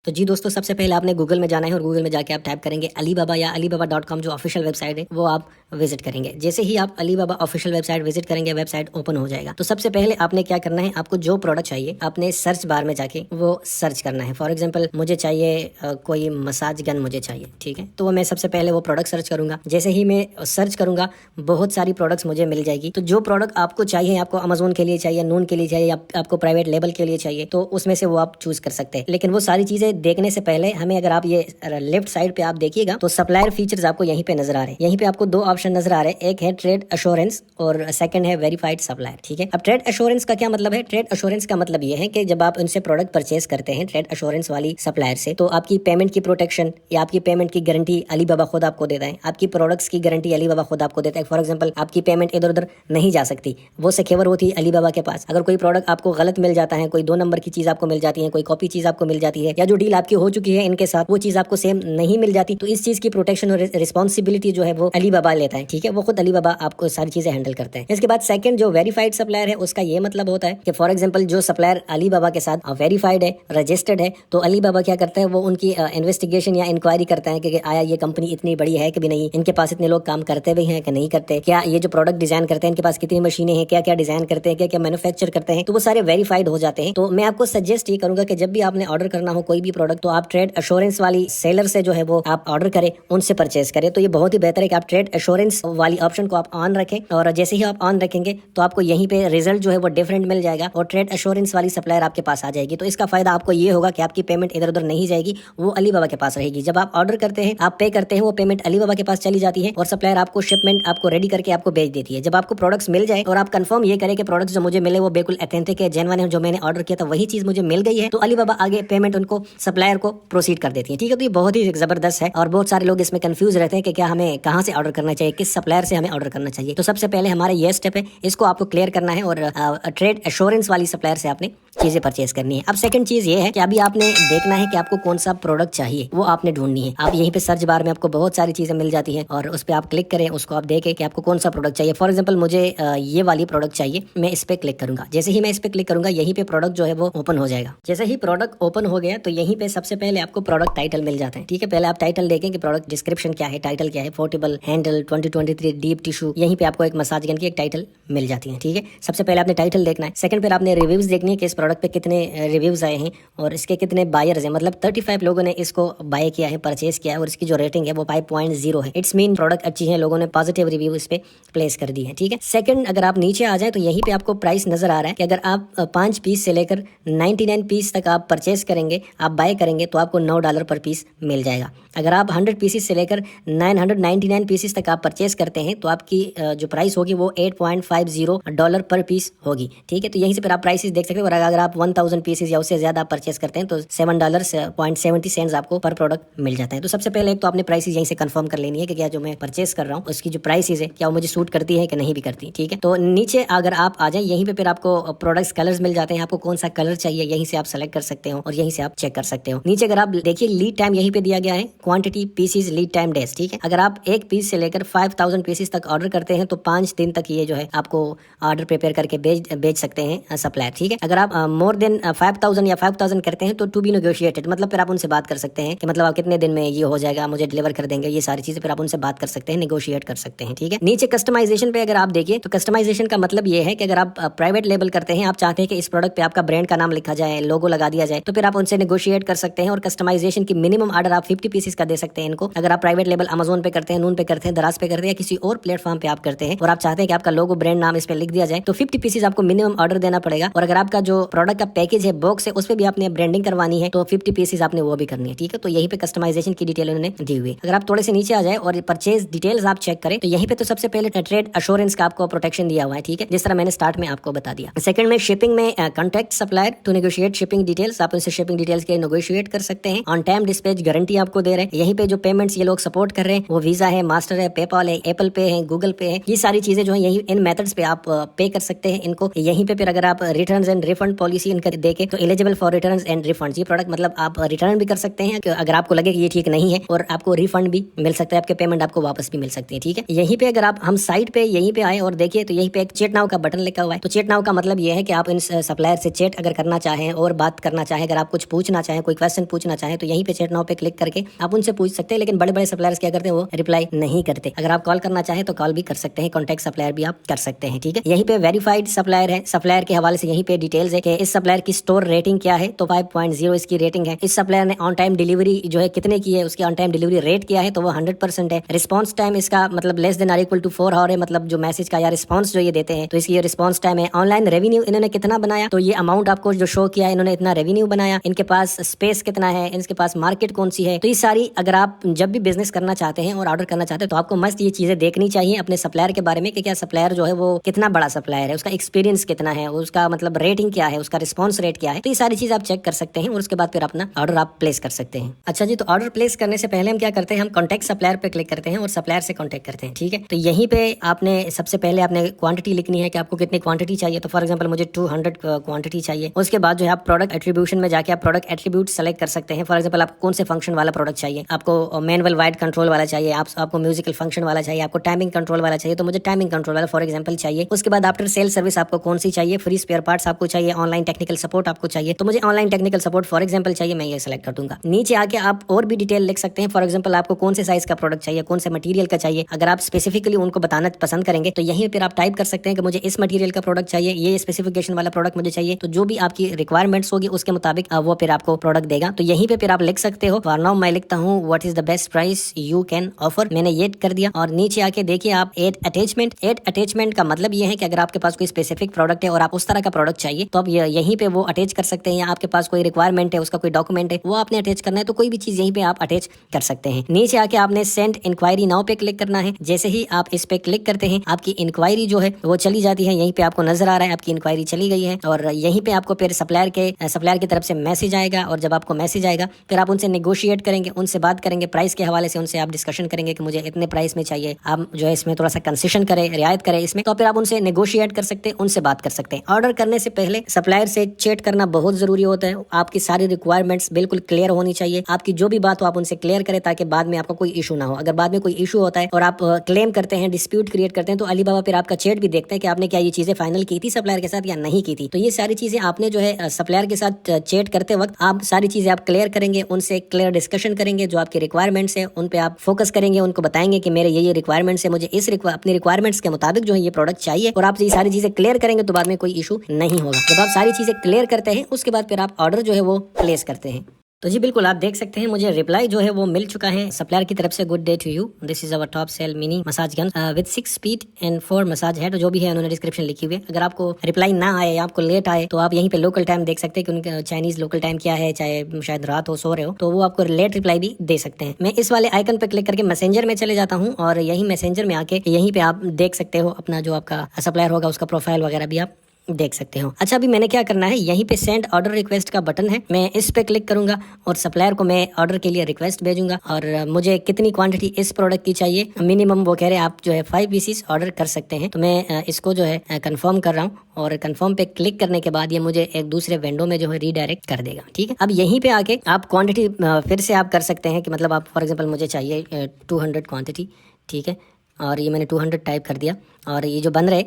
तो जी दोस्तों, सबसे पहले आपने गूगल में जाना है और गूगल में जाके आप टाइप करेंगे अलीबाबा या alibaba.com जो ऑफिशियल वेबसाइट है वो आप विजिट करेंगे। जैसे ही आप अलीबाबा ऑफिशियल वेबसाइट विजिट करेंगे, वेबसाइट ओपन हो जाएगा। तो सबसे पहले आपने क्या करना है, आपको जो प्रोडक्ट चाहिए आपने सर्च बार में जाके वो सर्च करना है। फॉर एग्जाम्पल मुझे चाहिए कोई मसाज गन मुझे चाहिए। ठीक है, तो मैं सबसे पहले वो प्रोडक्ट सर्च करूंगा। जैसे ही मैं सर्च करूंगा बहुत सारी प्रोडक्ट्स मुझे मिल जाएगी। तो जो प्रोडक्ट आपको चाहिए, आपको अमेज़न के लिए चाहिए, नून के लिए चाहिए, आपको प्राइवेट लेबल के लिए चाहिए, तो उसमें से वो आप चूज कर सकते हैं। लेकिन वो सारी चीजें देखने से पहले हमें, अगर आप ये लेफ्ट साइड पे आप देखिएगा तो सप्लायर फीचर्स आपको यहीं पे नजर आ रहे हैं। यहीं पे आपको दो ऑप्शन नजर आ रहे हैं, एक है ट्रेड एश्योरेंस और सेकंड है वेरीफाइड सप्लायर। ठीक है, अब ट्रेड एश्योरेंस का क्या मतलब है? ट्रेड एश्योरेंस का मतलब ये है कि जब आप उनसे प्रोडक्ट परचेज करते हैं ट्रेड एश्योरेंस वाली सप्लायर से, तो आपकी पेमेंट की प्रोटेक्शन या आपकी पेमेंट की गारंटी अलीबाबा खुद आपको देता है। आपकी प्रोडक्ट्स की गारंटी अलीबाबा खुद आपको देता है। फॉर एग्जाम्पल आपकी पेमेंट इधर उधर नहीं जा सकती, वो सिक्योर होती है अलीबाबा के पास। अगर कोई प्रोडक्ट आपको गलत मिल जाता है, कोई 2 नंबर की चीज आपको मिल जाती है, कोई कॉपी चीज आपको मिल जाती है, या जो डील आपकी हो चुकी है इनके साथ वो चीज आपको सेम नहीं मिल जाती, तो इस चीज की प्रोटेक्शन और रिस्पॉन्सिबिलिटी जो है वो अलीबाबा लेता है। ठीक है, वो खुद अलीबाबा आपको सारी चीजें हैंडल करते हैं। इसके बाद सेकंड जो वेरीफाइड सप्लायर है, उसका ये मतलब होता है कि फॉर एग्जांपल जो सप्लायर अलीबाबा के साथ वेरीफाइड है, रजिस्टर्ड है, तो अलीबाबा क्या करता है, वो उनकी इन्वेस्टिगेशन या इंक्वायरी करता है कि आया ये कंपनी इतनी बड़ी है कि भी नहीं, इनके पास इतने लोग काम करते भी हैं कि नहीं करते, क्या ये जो प्रोडक्ट डिजाइन करते हैं इनके पास कितनी मशीनें हैं, क्या क्या डिजाइन करते हैं, क्या क्या मैन्युफैक्चर करते हैं, तो वो सारे वेरीफाइड हो जाते हैं। तो मैं आपको सजेस्ट ये करूंगा कि जब भी आपने ऑर्डर करना हो कोई भी प्रोडक्ट, तो आप ट्रेड एश्योरेंस वाली सेलर से जो है वो आप ऑर्डर करें, उनसे परचेज करें। तो ये बहुत ही बेहतर है कि आप ट्रेड एश्योरेंस वाली ऑप्शन को आप ऑन रखें, और जैसे ही आप ऑन रखेंगे तो आपको यहीं पे रिजल्ट जो है वो डिफरेंट मिल जाएगा और ट्रेड एश्योरेंस वाली सप्लायर आपके पास आ जाएगी। तो इसका फायदा आपको ये होगा कि आपकी पेमेंट इधर उधर नहीं जाएगी, वो अलीबाबा के पास रहेगी। जब आप ऑर्डर करते हैं, आप पे करते हैं, वो पेमेंट अलीबाबा के पास चली जाती है और सप्लायर आपको शिपमेंट आपको रेडी करके आपको भेज देती है। जब आपको प्रोडक्ट्स मिल जाए और आप कंफर्म ये करें कि प्रोडक्ट्स जो मुझे मिले वो बिल्कुल ऑथेंटिक है, जेन्युइन है, जो मैंने ऑर्डर किया था वही चीज मुझे मिल गई है, तो अलीबाबा आगे पेमेंट उनको सप्लायर को प्रोसीड कर देती है। ठीक है, तो ये बहुत ही जबरदस्त है और बहुत सारे लोग इसमें कंफ्यूज रहते हैं कि क्या हमें कहां से ऑर्डर करना चाहिए, किस सप्लायर से हमें ऑर्डर करना चाहिए। तो सबसे पहले हमारा ये स्टेप है, इसको आपको क्लियर करना है और ट्रेड एश्योरेंस वाली सप्लायर से आपने चीजें परचेज करनी है। अब सेकंड चीज ये है कि अभी आपने देखना है कि आपको कौन सा प्रोडक्ट चाहिए, वो आपने ढूंढनी है। आप यहीं पे सर्च बार में आपको बहुत सारी चीजें मिल जाती हैं और उस पर आप क्लिक करें, उसको आप देखें कि आपको कौन सा प्रोडक्ट चाहिए। फॉर एग्जाम्पल मुझे ये वाली प्रोडक्ट चाहिए, मैं इस पे क्लिक करूंगा। जैसे ही मैं इस पे क्लिक करूंगा यहीं पे प्रोडक्ट जो है वो ओपन हो जाएगा। जैसे ही प्रोडक्ट ओपन हो गया तो यहीं पे सबसे पहले आपको प्रोडक्ट टाइटल मिल जाता है। ठीक है, पहले आप टाइटल देखें कि प्रोडक्ट डिस्क्रिप्शन क्या है, टाइटल क्या है, पोर्टेबल हैंडल 2023 डीप टिश्यू, यहीं पे आपको एक मसाज गन की एक टाइटल मिल जाती है। ठीक है, सबसे पहले आपने टाइटल देखना है। सेकंड पर आपने रिव्यूज देखनी है कि इस प्रोडक्ट पे कितने रिव्यूज आए हैं और इसके कितने बायर्स हैं, मतलब 35 लोगों ने इसको बाय किया है, परचेज किया है और इसकी जो रेटिंग है वो 5.0 है। इट्स मीन प्रोडक्ट अच्छी है, लोगों ने पॉजिटिव रिव्यू इस पे प्लेस कर दी है। ठीक है, सेकंड अगर आप नीचे आ जाए तो यहीं पे आपको प्राइस नजर आ रहा है कि अगर आप 5 पीस से लेकर 99 पीस तक आप परचेज करेंगे, आप बाय करेंगे तो आपको $9 पर पीस मिल जाएगा। अगर आप 100 पीसेस से लेकर 999 पीसेस तक आप परचेस करते हैं तो आपकी जो प्राइस होगी वो $8.50 पर पीस होगी। ठीक है, तो यहीं से फिर आप प्राइसेस देख सकते हो। और अगर आप 1000 पीसेस या उससे ज़्यादा परचेस करते हैं तो $7.70 आपको पर प्रोडक्ट मिल जाता है। तो सबसे पहले एक तो आपने प्राइसेस यहीं से कंफर्म कर लेनी है कि क्या जो मैं परचेस कर रहा हूँ उसकी जो प्राइसेस है क्या वो मुझे सूट करती है कि नहीं भी करती। ठीक है, तो नीचे अगर आप आ जाए यहीं पे फिर आपको प्रोडक्ट्स कलर्स मिल जाते हैं। आपको कौन सा कलर चाहिए यहीं से आप सेलेक्ट कर सकते हो और यहीं से आप चेक कर सकते हो। नीचे अगर आप देखिए लीड टाइम यहीं पे दिया गया है, quantity pieces lead time days. ठीक है, अगर आप एक पीस से लेकर 5000 पीसेस तक ऑर्डर करते हैं तो 5 दिन तक ये जो है आपको ऑर्डर प्रिपेयर करके बेच सकते हैं सप्लायर। ठीक है, अगर आप मोर देन 5000 या 5000 करते हैं तो टू बी नेगोशिएटेड, मतलब फिर आप उनसे बात कर सकते हैं कि मतलब आप कितने दिन में ये हो जाएगा, मुझे डिलीवर कर देंगे, ये सारी चीजें फिर आप उनसे बात कर सकते हैं, नेगोशिएट कर सकते हैं। ठीक है, नीचे कस्टमाइजेशन पे अगर आप देखिए तो कस्टमाइजेशन का मतलब ये है कि अगर आप प्राइवेट लेबल करते हैं, आप चाहते हैं कि इस प्रोडक्ट पे आपका ब्रांड का नाम लिखा जाए, लोगो लगा दिया जाए, तो फिर आप उनसे नेगोशिएट कर सकते हैं। और कस्टमाइजेशन की मिनिमम ऑर्डर आप 50 पीसेस का दे सकते हैं इनको। अगर आप प्राइवेट लेबल अमेज़न पे करते हैं, नून पे करते हैं, दराज पे करते हैं या किसी और प्लेटफॉर्म पे आप करते हैं और आप चाहते हैं कि आपका लोगो ब्रांड नाम इस पे लिख दिया जाए तो 50 पीसेस आपको मिनिमम ऑर्डर देना पड़ेगा। और अगर आपका जो प्रोडक्ट का पैकेज है बॉक्स है उस पे भी आपने ब्रांडिंग करवानी है तो 50 पीसेस आपने वो भी करनी है। ठीक है, तो यहीं पे कस्टमाइजेशन की डिटेल उन्होंने दी हुई है। अगर आप थोड़े से नीचे आ जाए और परचेज डिटेल्स आप चेक करें तो यहीं पे तो सबसे पहले ट्रेड अश्योरेंस का आपको प्रोटेक्शन दिया हुआ है। ठीक है, जिस तरह मैंने स्टार्ट में आपको बता दिया। सेकंड में शिपिंग में contact supplier to negotiate shipping details, आप उनसे शिपिंग डिटेल्स के नेगोशिएट कर सकते हैं। ऑन टाइम डिस्पैच गारंटी आपको दे रहे हैं। यहीं पे जो पेमेंट्स ये लोग सपोर्ट कर रहे हैं वो वीजा है, मास्टर है, पेपाल है, एप्पल पे है, गूगल पे है, ये सारी चीजें जो है यही इन मेथड्स पे आप पे कर सकते हैं इनको। यहीं पे फिर अगर आप रिटर्न्स एंड रिफंड पॉलिसी इनका देखे तो eligible for returns and refund, ये प्रोडक्ट मतलब आप रिटर्न भी कर सकते हैं अगर आपको लगे कि ये ठीक नहीं है, और आपको रिफंड भी मिल सकता है, आपके पेमेंट आपको वापस भी मिल सकती है। ठीक है, यहीं पे अगर आप हम साइट पे यहीं पे आए और देखिए तो यहीं पे एक चैट नाउ का बटन लिखा हुआ है। तो चैट नाउ का मतलब ये है कि आप इन सप्लायर से चैट अगर करना चाहें और बात करना चाहें, अगर आप कुछ पूछना चाहें, कोई क्वेश्चन पूछना चाहें तो यहीं पे चैट नाउ पे क्लिक करके आप उनसे पूछ सकते हैं। लेकिन बड़े बड़े सप्लायर्स क्या करते हैं, वो रिप्लाई नहीं करते। अगर आप कॉल करना चाहें तो कॉल भी कर सकते हैं, कॉन्टैक्ट सप्लायर भी आप कर सकते हैं। ठीक है, यहीं पे वेरीफाइड सप्लायर है, सप्लायर के हवाले से यहीं पे डिटेल्स है कि इस सप्लायर की स्टोर रेटिंग क्या है, तो 5.0 इसकी रेटिंग है। इस सप्लायर ने ऑन टाइम डिलीवरी जो है कितने की है, उसकी ऑन टाइम डिलीवरी रेट क्या है, तो वो 100% है। रिस्पॉन्स टाइम इसका मतलब less than or equal to 4 hour है, मतलब जो मैसेज का या रिस्पॉन्स जो ये देते हैं तो इसकी ये रिस्पॉन्स टाइम है। ऑनलाइन रेवेन्यू इन्होंने कितना बनाया, तो ये अमाउंट आपको जो शो किया है इन्होंने इतना रेवेन्यू बनाया। इनके पास स्पेस कितना है, इनके पास मार्केट कौन सी है, तो ये सारी अगर आप जब भी बिजनेस करना चाहते हैं और ऑर्डर करना चाहते हैं तो आपको मस्त ये चीजें देखनी चाहिए अपने सप्लायर के बारे में कि क्या सप्लायर जो है वो कितना बड़ा सप्लायर है, उसका एक्सपीरियंस कितना है, उसका मतलब रेटिंग क्या है, उसका रिस्पॉन्स रेट क्या है। तो ये सारी चीज आप चेक कर सकते हैं और उसके बाद फिर अपना ऑर्डर आप प्लेस कर सकते हैं। अच्छा जी, तो ऑर्डर प्लेस करने से पहले हम क्या करते हैं, हम कॉन्टैक्ट सप्लायर पे क्लिक करते हैं और सप्लायर से कॉन्टैक्ट करते हैं। ठीक है, तो यहीं पे आपने सबसे पहले आपने क्वांटिटी लिखनी है कि आपको कितनी क्वांटिटी चाहिए। तो फॉर एग्जांपल मुझे 200 क्वांटिटी चाहिए। उसके बाद जो है आप प्रोडक्ट एट्रीब्यूशन में जाके आप प्रोडक्ट एट्रीब्यूट सेलेक्ट कर सकते हैं। फॉर एग्जांपल आपको कौन से फंक्शन वाला प्रोडक्ट चाहिए, आपको मैनुअल वाइड कंट्रोल वाला चाहिए, आपको म्यूजिकल फंक्शन वाला चाहिए, आपको टाइमिंग कंट्रोल वाला चाहिए, तो मुझे टाइमिंग कंट्रोल वाला फॉर एग्जांपल चाहिए। उसके बाद आफ्टर सेल सर्विस आपको कौन सी चाहिए, फ्री स्पेयर पार्ट्स आपको चाहिए, ऑनलाइन टेक्निकल सपोर्ट आपको चाहिए, तो मुझे online technical support for example चाहिए, मैं ये सेलेक्ट कर दूंगा। नीचे आके आप और भी डिटेल लिख सकते हैं। फॉर एग्जांपल आपको कौन से साइज का प्रोडक्ट चाहिए, कौन से मटेरियल का चाहिए, अगर आप स्पेसिफिकली उनको बताना पसंद करेंगे तो यहीं पर आप टाइप कर सकते हैं कि मुझे इस मटेरियल का प्रोडक्ट चाहिए, ये स्पेसिफिकेशन वाला प्रोडक्ट मुझे चाहिए। तो जो भी आपकी रिक्वायरमेंट्स होगी उसके मुताबिक वो फिर आपको प्रोडक्ट देगा। तो यहीं पे फिर आप लिख सकते हो। फॉर नाउ मैं लिखता हूँ what is the best price you can offer, मैंने ये कर दिया। और नीचे आके देखिए आप एड अटैचमेंट। एड अटैचमेंट का मतलब ये है कि अगर आपके पास कोई स्पेसिफिक प्रोडक्ट है और आप उस तरह का प्रोडक्ट चाहिए तो आप यहीं पे वो अटैच कर सकते हैं, या आपके पास कोई रिक्वायरमेंट है, उसका कोई डॉक्यूमेंट है वो आपने अटैच करना है तो कोई भी चीज यहीं पे आप अटैच कर सकते हैं। नीचे आके आपने सेंड इंक्वायरी नाउ पे क्लिक करना है। जैसे ही आप इस पे क्लिक करते हैं आपकी इंक्वायरी जो है वो चली जाती है, यहीं पे आपको नजर आ रहा है आपकी इंक्वायरी चली गई है। और यहीं पे आपको फिर सप्लायर की तरफ से मैसेज आएगा, और जब आपको मैसेज आएगा फिर आप उनसे नेगोशिएट करेंगे, उनसे बात करेंगे, प्राइस के हवाले से उनसे आप डिस्कशन करेंगे कि मुझे इतने प्राइस में चाहिए, आप जो है इसमें थोड़ा सा कंसेशन करें, रियायत करें इसमें, तो फिर आप उनसे नेगोशिएट कर सकते हैं, उनसे बात कर सकते हैं। ऑर्डर करने से पहले सप्लायर से चैट करना बहुत जरूरी होता है। आपकी सारी रिक्वायरमेंट्स बिल्कुल क्लियर होनी चाहिए, आपकी जो भी बात हो आप उनसे क्लियर करें ताकि बाद में आपको कोई इशू ना हो। अगर बाद में कोई इशू होता है और आप क्लेम करते हैं, डिस्प्यूट क्रिएट करते हैं, तो अलीबाबा फिर आपका चैट भी देखता है कि आपने क्या ये चीजें फाइनल की थी सप्लायर के साथ या नहीं की थी। तो ये सारी चीजें आपने जो है सप्लायर के साथ चैट करते वक्त आप सारी चीजें आप क्लियर करेंगे, उनसे क्लियर डिस्कशन करेंगे, जो आपकी रिक्वायरमेंट्स है उन पे आप फोकस करेंगे, उनको बताएंगे कि मेरे ये रिक्वायरमेंट्स है, मुझे अपनी रिक्वायरमेंट्स के मुताबिक जो है ये प्रोडक्ट चाहिए, और आप ये सारी चीजें क्लियर करेंगे तो बाद में कोई इशू नहीं होगा। जब आप सारी चीजें क्लियर करते हैं उसके बाद फिर आप ऑर्डर जो है वो प्लेस करते हैं। तो जी बिल्कुल आप देख सकते हैं मुझे रिप्लाई जो है वो मिल चुका है सप्लायर की तरफ से। Good day to you, this is our top sell mini massage gun with 6 speed and 4 massage head. जो भी है उन्होंने डिस्क्रिप्शन लिखी हुई है। अगर आपको रिप्लाई ना आए या आपको लेट आए तो आप यहीं पे लोकल टाइम देख सकते हैं कि उनका चाइनीज लोकल टाइम क्या है, चाहे शायद रात हो, सो रहे हो, तो वो आपको लेट रिप्लाई भी दे सकते हैं। मैं इस वाले आइकन पे क्लिक करके मैसेंजर में चले जाता हूँ और यही मैसेंजर में आके यहीं पे आप देख सकते हो अपना जो आपका सप्लायर होगा उसका प्रोफाइल वगैरह भी आप देख सकते हो। अच्छा, अभी मैंने क्या करना है, यहीं पे सेंड ऑर्डर रिक्वेस्ट का बटन है, मैं इस पे क्लिक करूंगा और सप्लायर को मैं ऑर्डर के लिए रिक्वेस्ट भेजूंगा और मुझे कितनी क्वांटिटी इस प्रोडक्ट की चाहिए। मिनिमम वो कह रहे हैं आप जो है 5 पीसीस ऑर्डर कर सकते हैं। तो मैं इसको जो है कंफर्म कर रहा हूँ और कंफर्म पे क्लिक करने के बाद ये मुझे एक दूसरे विंडो में जो है रीडायरेक्ट कर देगा। ठीक है, अब यहीं पे आके आप क्वांटिटी फिर से आप कर सकते हैं कि मतलब आप फॉर एग्जाम्पल मुझे चाहिए 200 क्वांटिटी। ठीक है, और ये मैंने 200 टाइप कर दिया और ये जो बन रहे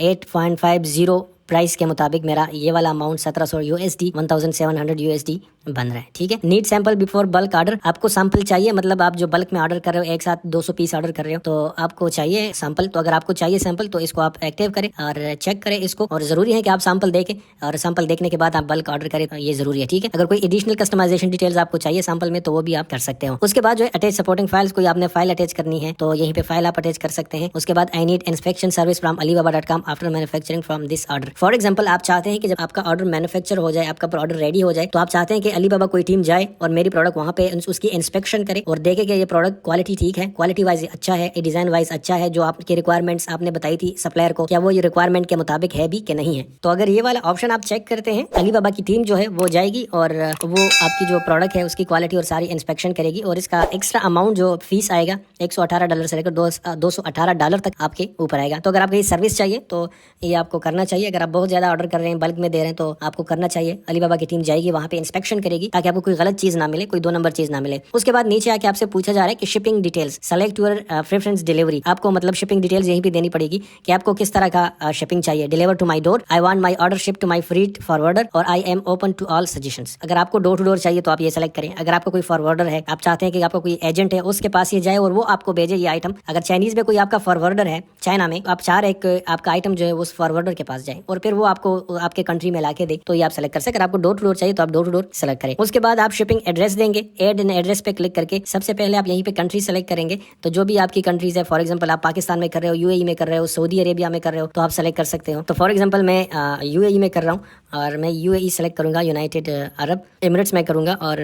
8.50 प्राइस के मुताबिक मेरा ये वाला अमाउंट 1700 USD 1700 USD बन रहा है। ठीक है, need sample before bulk order. आपको सैंपल चाहिए, मतलब आप जो बल्क में ऑर्डर कर रहे हो, एक साथ 200 पीस ऑर्डर कर रहे हो तो आपको चाहिए सैंपल। तो अगर आपको चाहिए सैंपल तो इसको आप एक्टिव करें और चेक करें इसको, और जरूरी है कि आप सैंपल देखें और सैंपल देखने के बाद आप बल्क ऑर्डर करें, तो ये जरूरी है। ठीक है, अगर कोई एडिशनल कस्टमाइजेशन डिटेल्स आपको चाहिए सैंपल में तो वो भी आप कर सकते हो। उसके बाद जो है अटैच सपोर्टिंग फाइल्स, कोई आपने फाइल अटैच करनी है तो यहीं पे फाइल आप अटैच कर सकते हैं। उसके बाद I need inspection service from alibaba.com after manufacturing from this order. For example आप चाहते हैं कि जब आपका ऑर्डर मैन्युफैक्चर हो जाए, आपका ऑर्डर रेडी हो जाए, तो आप चाहते हैं कि अलीबाबा कोई टीम जाए और मेरी प्रोडक्ट वहां पे उसकी इंस्पेक्शन करे और देखे कि ये प्रोडक्ट क्वालिटी ठीक है, क्वालिटी वाइज अच्छा है, डिजाइन वाइज अच्छा है, जो आपकी रिक्वायरमेंट्स आपने बताई थी सप्लायर को, क्या वो ये रिक्वायरमेंट के मुताबिक है भी कि नहीं है। तो अगर ये वाला ऑप्शन आप चेक करते हैं, अलीबाबा की टीम जो है वो जाएगी और वो आपकी जो प्रोडक्ट है उसकी क्वालिटी और सारी इंस्पेक्शन करेगी और इसका एक्स्ट्रा अमाउंट जो फीस आएगा $118 से लेकर $218 तक आपके ऊपर आएगा। तो अगर आपको ये सर्विस चाहिए तो ये आपको करना चाहिए। अगर आप बहुत ज्यादा ऑर्डर कर रहे हैं, बल्क में दे रहे हैं, तो आपको करना चाहिए। अलीबाबा की टीम जाएगी वहां पे इंस्पेक्शन करेगी ताकि आपको कोई गलत चीज ना मिले, कोई 2 नंबर चीज ना मिले। उसके बाद नीचे आके आपसे पूछा जा रहा है कि shipping details, select your preference delivery. आपको मतलब शिपिंग डिटेल्स यहीं पे देनी पड़ेगी कि आपको किस तरह का शिपिंग चाहिए। Deliver to my door, I want my order ship to my freight forwarder और I am open to all suggestions. अगर आपको डोर टू डोर चाहिए तो आप ये सेलेक्ट करें। अगर आपको कोई फॉरवर्डर है, आप चाहते हैं कि आपका कोई एजेंट है उसके पास ये जाए और वो आपको भेजे ये आइटम। अगर चाइनीज में कोई आपका फॉरवर्डर है चाइना में, आप चाह रहे हैं आपका आइटम जो है उस फॉरवर्डर के पास जाए और फिर वो आपको आपके कंट्री में लाके दे, तो ये आप सेलेक्ट कर सकते हैं। अगर आपको डोर टू डोर चाहिए तो आप डोर टू डोर सेलेक्ट करें। उसके बाद आप शिपिंग एड्रेस देंगे, एड इन एड्रेस पे क्लिक करके सबसे पहले आप यहीं पे कंट्री सेलेक्ट करेंगे। तो जो भी आपकी कंट्रीज है, फॉर एग्जांपल आप पाकिस्तान में कर रहे हो, यूएई में कर रहे हो, सऊदी अरेबिया में कर रहे हो, तो आप सेलेक्ट कर सकते हो। तो फॉर एग्जांपल मैं यूएई में कर रहा हूँ और मैं यूएई सेलेक्ट करूंगा, यूनाइटेड अरब एमिरेट्स में करूंगा और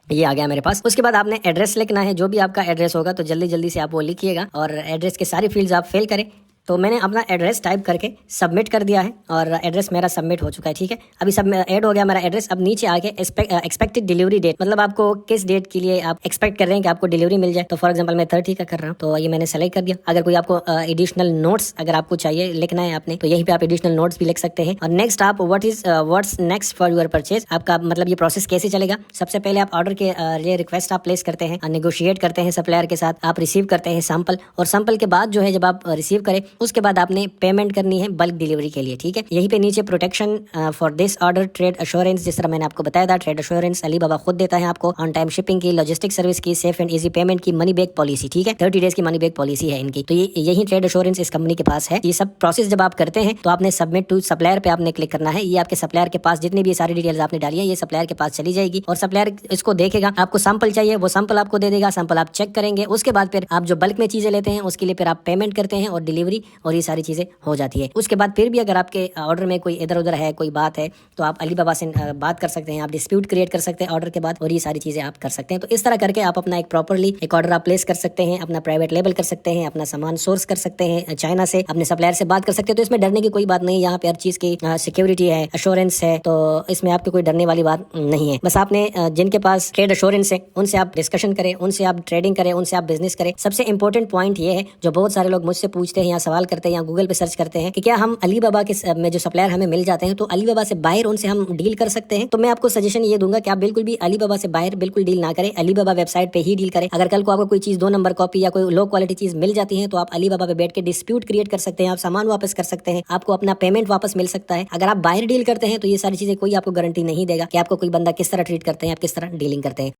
ये आ गया मेरे पास। उसके बाद आपने एड्रेस लिखना है, जो भी आपका एड्रेस होगा तो जल्दी जल्दी से आप वो लिखिएगा और एड्रेस के सारी फील्ड्स आप फिल करें। तो मैंने अपना एड्रेस टाइप करके सबमिट कर दिया है और एड्रेस मेरा सबमिट हो चुका है। ठीक है, अभी सब ऐड हो गया मेरा एड्रेस। अब नीचे आके एक्सपेक्टेड डिलीवरी डेट, मतलब आपको किस डेट के लिए आप एक्सपेक्ट कर रहे हैं कि आपको डिलीवरी मिल जाए। तो फॉर एग्जांपल मैं 30 का कर रहा हूँ, तो ये मैंने सेलेक्ट कर दिया। अगर कोई आपको एडिशनल नोट्स अगर आपको चाहिए लिखना है आपने, तो यहीं पे आप एडिशनल नोट्स भी लिख सकते हैं। और नेक्स्ट आप what's next for your purchase, आपका मतलब ये प्रोसेस कैसे चलेगा। सबसे पहले आप ऑर्डर के लिए रिक्वेस्ट आप प्लेस करते हैं, नेगोशिएट करते हैं सप्लायर के साथ, आप रिसीव करते हैं सैंपल और सैंपल के बाद जो है जब आप रिसीव करें उसके बाद आपने पेमेंट करनी है बल्क डिलीवरी के लिए। ठीक है, यहीं पे नीचे protection for this order, trade assurance, जिस तरह मैंने आपको बताया था, ट्रेड अश्योरेंस अलीबाबा खुद देता है आपको, ऑन टाइम शिपिंग की, लॉजिस्टिक सर्विस की, सेफ एंड इजी पेमेंट की, मनी बैक पॉलिसी। ठीक है, 30 डेज की मनी बैक पॉलिसी है इनकी। तो ये यही ट्रेड अश्योरेंस इस कंपनी के पास है। ये सब प्रोसेस जब आप करते हैं तो आपने सबमिट टू सप्लायर पे आपने क्लिक करना है। ये आपके सप्लायर के पास जितनी भी सारी डिटेल्स आपने डाली है ये सप्लायर के पास चली जाएगी और सप्लायर इसको देखेगा। आपको सैंपल चाहिए, वो सैंपल आपको दे देगा, सैंपल आप चेक करेंगे। उसके बाद फिर आप जो बल्क में चीजें लेते हैं उसके लिए फिर आप पेमेंट करते हैं और डिलीवरी और ये सारी चीजें हो जाती है। उसके बाद फिर भी अगर आपके ऑर्डर में कोई इधर उधर है, कोई बात है, तो आप अलीबाबा से बात कर सकते हैं, आप डिस्प्यूट क्रिएट कर सकते हैं ऑर्डर के बाद और ये सारी चीजें आप कर सकते हैं। तो इस तरह करके आप अपना एक प्रॉपरली एक ऑर्डर आप प्लेस कर सकते हैं, अपना प्राइवेट लेबल कर सकते हैं, अपना सामान सोर्स कर सकते हैं चाइना से, अपने सप्लायर से बात कर सकते हैं। तो इसमें डरने की कोई बात नहीं है, यहाँ पे हर चीज की सिक्योरिटी है, अश्योरेंस है, तो इसमें आपको कोई डरने वाली बात नहीं है। बस आपने जिनके पास ट्रेड अश्योरेंस है उनसे आप डिस्कशन करें, उनसे आप ट्रेडिंग करें, उनसे आप बिजनेस करें। सबसे इंपॉर्टेंट पॉइंट ये है जो बहुत सारे लोग मुझसे पूछते हैं या सवाल करते हैं या गूगल पे सर्च करते हैं कि क्या हम अलीबाबा के में जो सप्लायर हमें मिल जाते हैं तो अलीबाबा से बाहर उनसे हम डील कर सकते हैं। तो मैं आपको सजेशन ये दूंगा कि आप बिल्कुल भी अलीबाबा से बाहर बिल्कुल डील ना करें, अलीबाबा वेबसाइट पे ही डील करें। अगर कल को आपको कोई चीज 2 नंबर कॉपी या कोई लो क्वालिटी चीज मिल जाती है तो आप अलीबाबा पे बैठ के डिस्प्यूट क्रिएट कर सकते हैं, आप सामान वापस कर सकते हैं, आपको अपना पेमेंट वापस मिल सकता है। अगर आप बाहर डील करते हैं तो ये सारी चीजें कोई आपको गारंटी नहीं देगा कि आपको कोई बंदा किस तरह ट्रीट करते हैं, आप किस तरह डीलिंग करते हैं।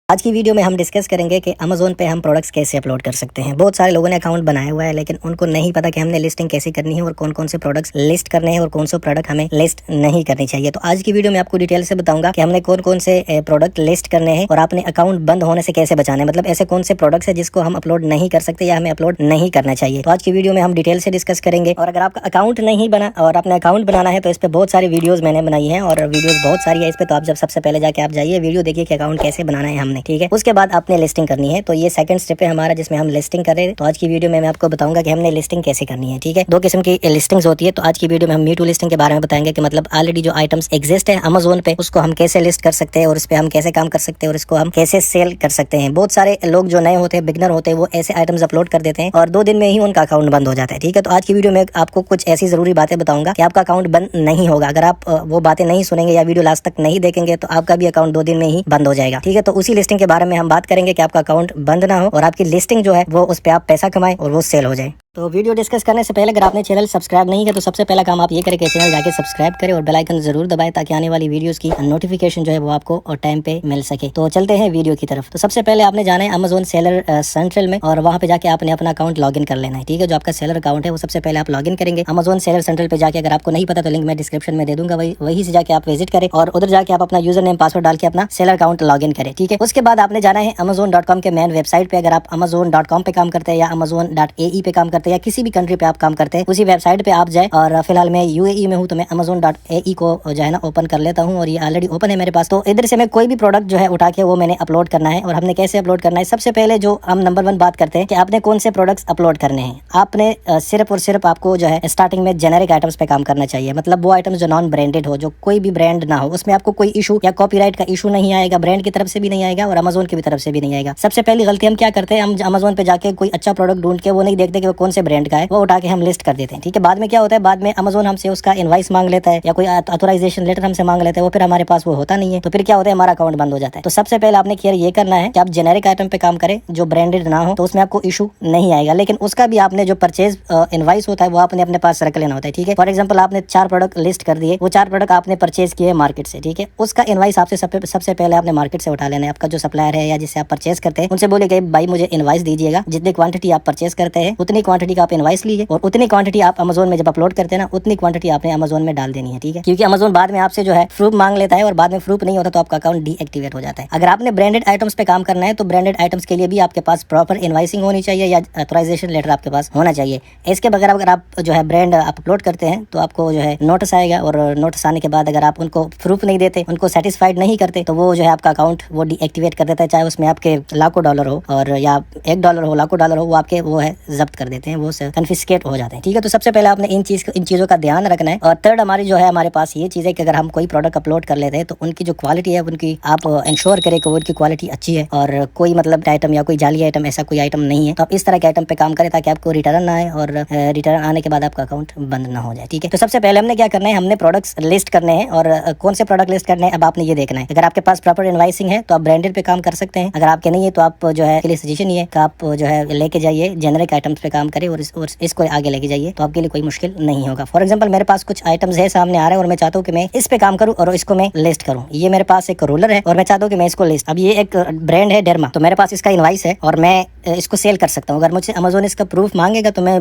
आज की वीडियो में हम डिस्कस करेंगे कि अमेज़ोन पे हम प्रोडक्ट्स कैसे अपलोड कर सकते हैं। बहुत सारे लोगों ने अकाउंट बनाया हुआ है लेकिन उनको नहीं पता कि हमने लिस्टिंग कैसे करनी है और कौन कौन से प्रोडक्ट्स लिस्ट करने हैं और कौन से प्रोडक्ट हमें लिस्ट नहीं करनी चाहिए। तो आज की वीडियो में आपको डिटेल से बताऊंगा कि हमने कौन कौन से प्रोडक्ट लिस्ट करने हैं और आपने अकाउंट बंद होने से कैसे बचाना है। मतलब ऐसे कौन से प्रोडक्ट्स है जिसको हम अपलोड नहीं कर सकते या हमें अपलोड नहीं करना चाहिए। तो आज की वीडियो में हम डिटेल से डिस्कस करेंगे। और अगर आपका अकाउंट नहीं बना और आपने अकाउंट बनाना है तो इस पर बहुत सारी वीडियोज मैंने बनाई है और वीडियोज बहुत सारी है इस पे। तो आप जब सबसे पहले जाके आप जाइए वीडियो देखिए कि अकाउंट कैसे बनाना है हमने, ठीक है। उसके बाद आपने लिस्टिंग करनी है। तो ये सेकंड स्टेप है हमारा जिसमें हम लिस्टिंग कर रहे हैं। तो आज की वीडियो में मैं आपको बताऊंगा कि हमने लिस्टिंग कैसे करनी है, ठीक है। दो किस्म की लिस्टिंग्स होती है। तो आज की वीडियो में हम मी टू लिस्टिंग के बारे में बताएंगे कि मतलब ऑलरेडी जो आइटम्स एग्जिस्ट है अमेज़न पे उसको हम कैसे लिस्ट कर सकते हैं और उस पर हम कैसे काम कर सकते हैं और इसको हम कैसे सेल कर सकते हैं। बहुत सारे लोग जो नए होते हैं, बिगनर होते हैं, वो ऐसे आइटम्स अपलोड कर देते हैं और 2 दिन में ही उनका अकाउंट बंद हो जाता है, ठीक है। तो आज की वीडियो में आपको कुछ ऐसी जरूरी बातें बताऊंगा कि आपका अकाउंट बंद नहीं होगा। अगर आप वो बातें नहीं सुनेंगे या वीडियो लास्ट तक नहीं देखेंगे तो आपका भी अकाउंट 2 दिन में ही बंद हो जाएगा, ठीक है। तो उसी लिस्टिंग के बारे में हम बात करेंगे कि आपका अकाउंट बंद ना हो और आपकी लिस्टिंग जो है वो उस पर आप पैसा कमाएं और वो सेल हो जाए। तो वीडियो डिस्कस करने से पहले अगर आपने चैनल सब्सक्राइब नहीं किया तो सबसे पहला काम आप ये करें कि चैनल जाके सब्सक्राइब करें और बेल आइकन जरूर दबाएं ताकि आने वाली वीडियोस की नोटिफिकेशन जो है वो आपको और टाइम पे मिल सके। तो चलते हैं वीडियो की तरफ। तो सबसे पहले आपने जाना है अमेज़न सेलर सेंट्रल में और वहाँ पे जाके आपने अपना अकाउंट लॉगिन कर लेना है, ठीक है। जो आपका सेलर अकाउंट है वो सबसे पहले आप लॉगिन करेंगे अमेज़न सेलर सेंट्रल पे जाके। अगर आपको नहीं पता तो लिंक मैं डिस्क्रिप्शन में दे दूंगा, वहीं से जाके आप विजिट करें और उधर जाके आप अपना यूजर नेम पासवर्ड डाल के अपना सेलर अकाउंट लॉगिन करें, ठीक है। उसके बाद आपने जाना है amazon.com के मेन वेबसाइट पे। अगर आप amazon.com पे काम करते हैं या amazon.ae पे काम करते हैं या किसी भी कंट्री आप काम करते हैं उसी वेबसाइट पे आप जाए। और फिलहाल मैं यूएई में हूं तो मैं amazon.ae को जो है ना ओपन कर लेता हूं और ये ऑलरेडी ओपन है मेरे पास। तो इधर से मैं कोई भी प्रोडक्ट जो है उठा के वो मैंने अपलोड करना है। और हमने कैसे अपलोड करना है, सबसे पहले जो हम नंबर 1 बात करते हैं कि आपने कौन से प्रोडक्ट्स अपलोड करने हैं। आपने सिर्फ और सिर्फ आपको जो है स्टार्टिंग में जेनेरिक आइटम्स पे काम करना चाहिए। मतलब वो आइटम्स जो नॉन ब्रांडेड हो, जो कोई भी ब्रांड ना हो, उसमें आपको कोई इशू या कॉपीराइट का इशू नहीं आएगा, ब्रांड की तरफ से भी नहीं आएगा और अमेज़न की भी तरफ से भी नहीं आएगा। सबसे पहली गलती हम क्या करते हैं, हम अमेज़न पे जाके कोई अच्छा प्रोडक्ट ढूंढ के वो नहीं देखते कि वो कौन से ब्रांड का है, वो उठा के हम लिस्ट कर देते हैं, ठीक है। बाद में क्या होता है, बाद में अमेज़न हमसे उसका इनवाइस मांग लेता है या कोई ऑथराइजेशन लेटर हमसे मांग लेता है, वो फिर हमारे पास वो होता नहीं है। तो फिर क्या होता है, हमारा अकाउंट बंद हो जाता है। तो सबसे पहले आपने केयर ये करना है कि आप जेनेरिक आइटम पे काम करें जो ब्रांडेड ना हो, तो उसमें आपको इशू नहीं आएगा। लेकिन उसका भी आपने जो परचेज इनवाइस होता है वो आपने अपने पास रख लेना होता है, ठीक है। फॉर एग्जाम्पल आपने 4 प्रोडक्ट लिस्ट कर दिए, वो 4 प्रोडक्ट आपने परचेज किए मार्केट से, ठीक है। उसका इनवाइस आपसे सबसे पहले आपने मार्केट से उठा लेना है। आपका जो सप्लायर है या जिससे आप परचेज करते हैं उनसे बोले कि भाई मुझे इनवाइस दीजिएगा, जितनी क्वांटिटी आप परचेज करते हैं उतनी क्वांटिटी का आप इनवाइस लीजिए और उतनी क्वांटिटी आप अमेज़न में जब अपलोड करते हैं ना उतनी क्वांटिटी आपने अमेज़न में डाल देनी है, ठीक है। क्योंकि अमेज़न बाद में आपसे जो है प्रूफ मांग लेता है और बाद में प्रूफ नहीं होता तो आपका अकाउंट डीएक्टिवेट हो जाता है। अगर आपने ब्रांडेड आइटम्स पे काम करना है तो ब्रांडेड आइटम्स के लिए भी आपके पास प्रॉपर इनवाइसिंग होनी चाहिए या ऑथराइजेशन लेटर आपके पास होना चाहिए। इसके बगैर अगर आप जो है ब्रांड अपलोड करते हैं तो आपको जो है नोटिस आएगा और नोटिस आने के बाद अगर आप उनको प्रूफ नहीं देते, उनको सेटिस्फाइड नहीं करते तो वो जो है आपका अकाउंट वो डीएक्टिवेट कर देता है। चाहे उसमें आपके लाखों डॉलर हो और या $1 हो, लाखों डॉलर हो, वो आपके वो है जब्त कर देते हैं, वो कन्फिस्केट हो जाते हैं, ठीक है। तो सबसे पहले आपने इन चीज़ों का ध्यान रखना है। और थर्ड हमारी जो है हमारे पास ये चीज़ है कि अगर हम कोई प्रोडक्ट अपलोड कर लेते हैं तो उनकी जो क्वालिटी है उनकी आप इंश्योर करें कि वो उनकी क्वालिटी अच्छी है और कोई मतलब आइटम या कोई जाली आइटम ऐसा कोई आइटम नहीं है। तो आप इस तरह के आइटम पे काम करें ताकि आपको रिटर्न ना आए और रिटर्न आने के बाद आपका अकाउंट बंद ना हो जाए, ठीक है। तो सबसे पहले हमने क्या करना है, हमने प्रोडक्ट्स लिस्ट करने हैं और कौन से प्रोडक्ट लिस्ट करने हैं अब आपने ये देखना है। अगर आपके पास प्रॉपर इनवाइसिंग है तो आप ब्रांडेड पे काम कर सकते हैं। अगर आपके नहीं है तो आप जो है सजेशन ये है कि आप जो है लेके जाइए जेनेरिक आइटम्स पे काम करें और इसको आगे लेके जाइए तो आपके लिए कोई मुश्किल नहीं होगा। फॉर एग्जाम्पल मेरे पास कुछ आइटम्स है सामने आ रहा है और मैं चाहता हूँ कि मैं इस पे काम करूँ और इसको मैं लिस्ट करूँ। ये मेरे पास एक रोलर है और मैं चाहता हूँ कि मैं इसको लिस्ट, अब ये एक ब्रांड है डर्मा, तो मेरे पास इसका इनवाइस है और मैं इसको सेल कर सकता हूँ। अगर मुझे अमेज़न इसका प्रूफ मांगेगा तो मैं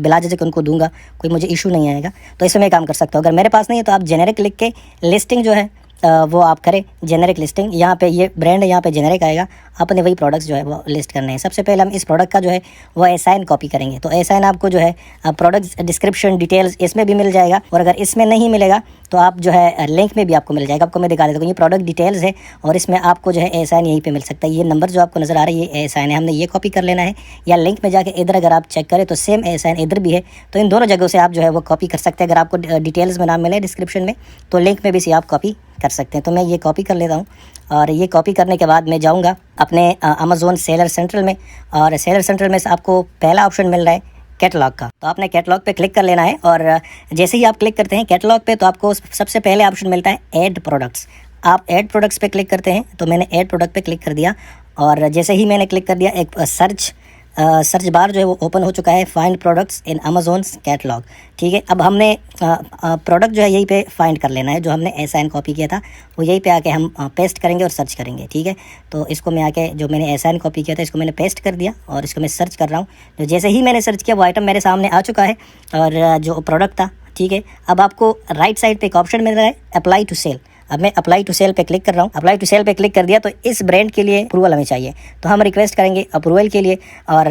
बिला झिझक उनको दूंगा, कोई मुझे इशू नहीं आएगा। तो इसमें मैं काम कर सकता हूँ। अगर मेरे पास नहीं है तो आप जेनेरिक लिख के लिस्टिंग जो है वो आप करें, जेनेरिक लिस्टिंग। यहाँ पे ये ब्रांड है, यहाँ पे जेनेरिक आएगा, आपने वही प्रोडक्ट्स जो है वो लिस्ट करने हैं। सबसे पहले हम इस प्रोडक्ट का जो है वो एसाइन कॉपी करेंगे। तो एसाइन आपको जो है प्रोडक्ट डिस्क्रिप्शन डिटेल्स इसमें भी मिल जाएगा और अगर इसमें नहीं मिलेगा तो आप जो है लिंक में भी आपको मिल जाएगा। आपको मैं दिखा देता हूँ, ये प्रोडक्ट डिटेल्स है और इसमें आपको जो है एसाइन यहीं पे मिल सकता है। ये नंबर जो आपको नजर आ रहा है ये एसाइन है, हमने ये कॉपी कर लेना है या लिंक में जाके इधर अगर आप चेक करें तो सेम एसाइन इधर भी है। तो इन दोनों जगहों से आप जो है वो कॉपी कर सकते हैं। अगर आपको डिटेल्स में नाम मिले डिस्क्रिप्शन में तो लिंक में भी से आप कॉपी कर सकते हैं। तो मैं ये कॉपी कर लेता हूँ और ये कॉपी करने के बाद मैं जाऊँगा अपने अमेज़न सेलर सेंट्रल में और सेलर सेंट्रल में से आपको पहला ऑप्शन मिल रहा है कैटलॉग का। तो आपने कैटलॉग पे क्लिक कर लेना है और जैसे ही आप क्लिक करते हैं कैटलॉग पे तो आपको सबसे पहले ऑप्शन मिलता है ऐड प्रोडक्ट्स। आप ऐड प्रोडक्ट्स पे क्लिक करते हैं तो मैंने ऐड प्रोडक्ट पे क्लिक कर दिया और जैसे ही मैंने क्लिक कर दिया एक सर्च सर्च बार जो है वो ओपन हो चुका है, find products in Amazon catalogue. ठीक है, अब हमने प्रोडक्ट जो है यहीं पे फाइंड कर लेना है, जो हमने एसआईएन कॉपी किया था वो यहीं पे आके हम पेस्ट करेंगे और सर्च करेंगे। ठीक है, तो इसको मैं आके जो मैंने एसआईएन कॉपी किया था इसको मैंने पेस्ट कर दिया और इसको मैं सर्च कर रहा हूँ। तो जैसे ही मैंने सर्च किया वो आइटम मेरे सामने आ चुका है और जो प्रोडक्ट था। ठीक है, अब आपको राइट साइड पे एक ऑप्शन मिल रहा है अप्लाई टू सेल। अब मैं अप्लाई टू सेल पे क्लिक कर रहा हूँ। अप्लाई टू सेल पे क्लिक कर दिया तो इस ब्रांड के लिए अप्रूवल हमें चाहिए, तो हम रिक्वेस्ट करेंगे अप्रूवल के लिए। और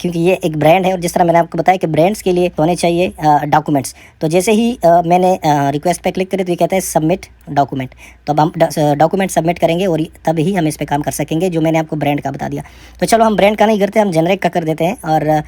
क्योंकि ये एक ब्रांड है और जिस तरह मैंने आपको बताया कि ब्रांड्स के लिए होने चाहिए डॉक्यूमेंट्स, तो जैसे ही मैंने रिक्वेस्ट पे क्लिक करी तो ये कहता है सबमिट डॉक्यूमेंट। तो अब हम डॉक्यूमेंट सबमिट करेंगे और तभी हम इस पर काम कर सकेंगे, जो मैंने आपको ब्रांड का बता दिया। तो चलो हम ब्रांड का नहीं करते, हम जेनरिक का कर देते हैं और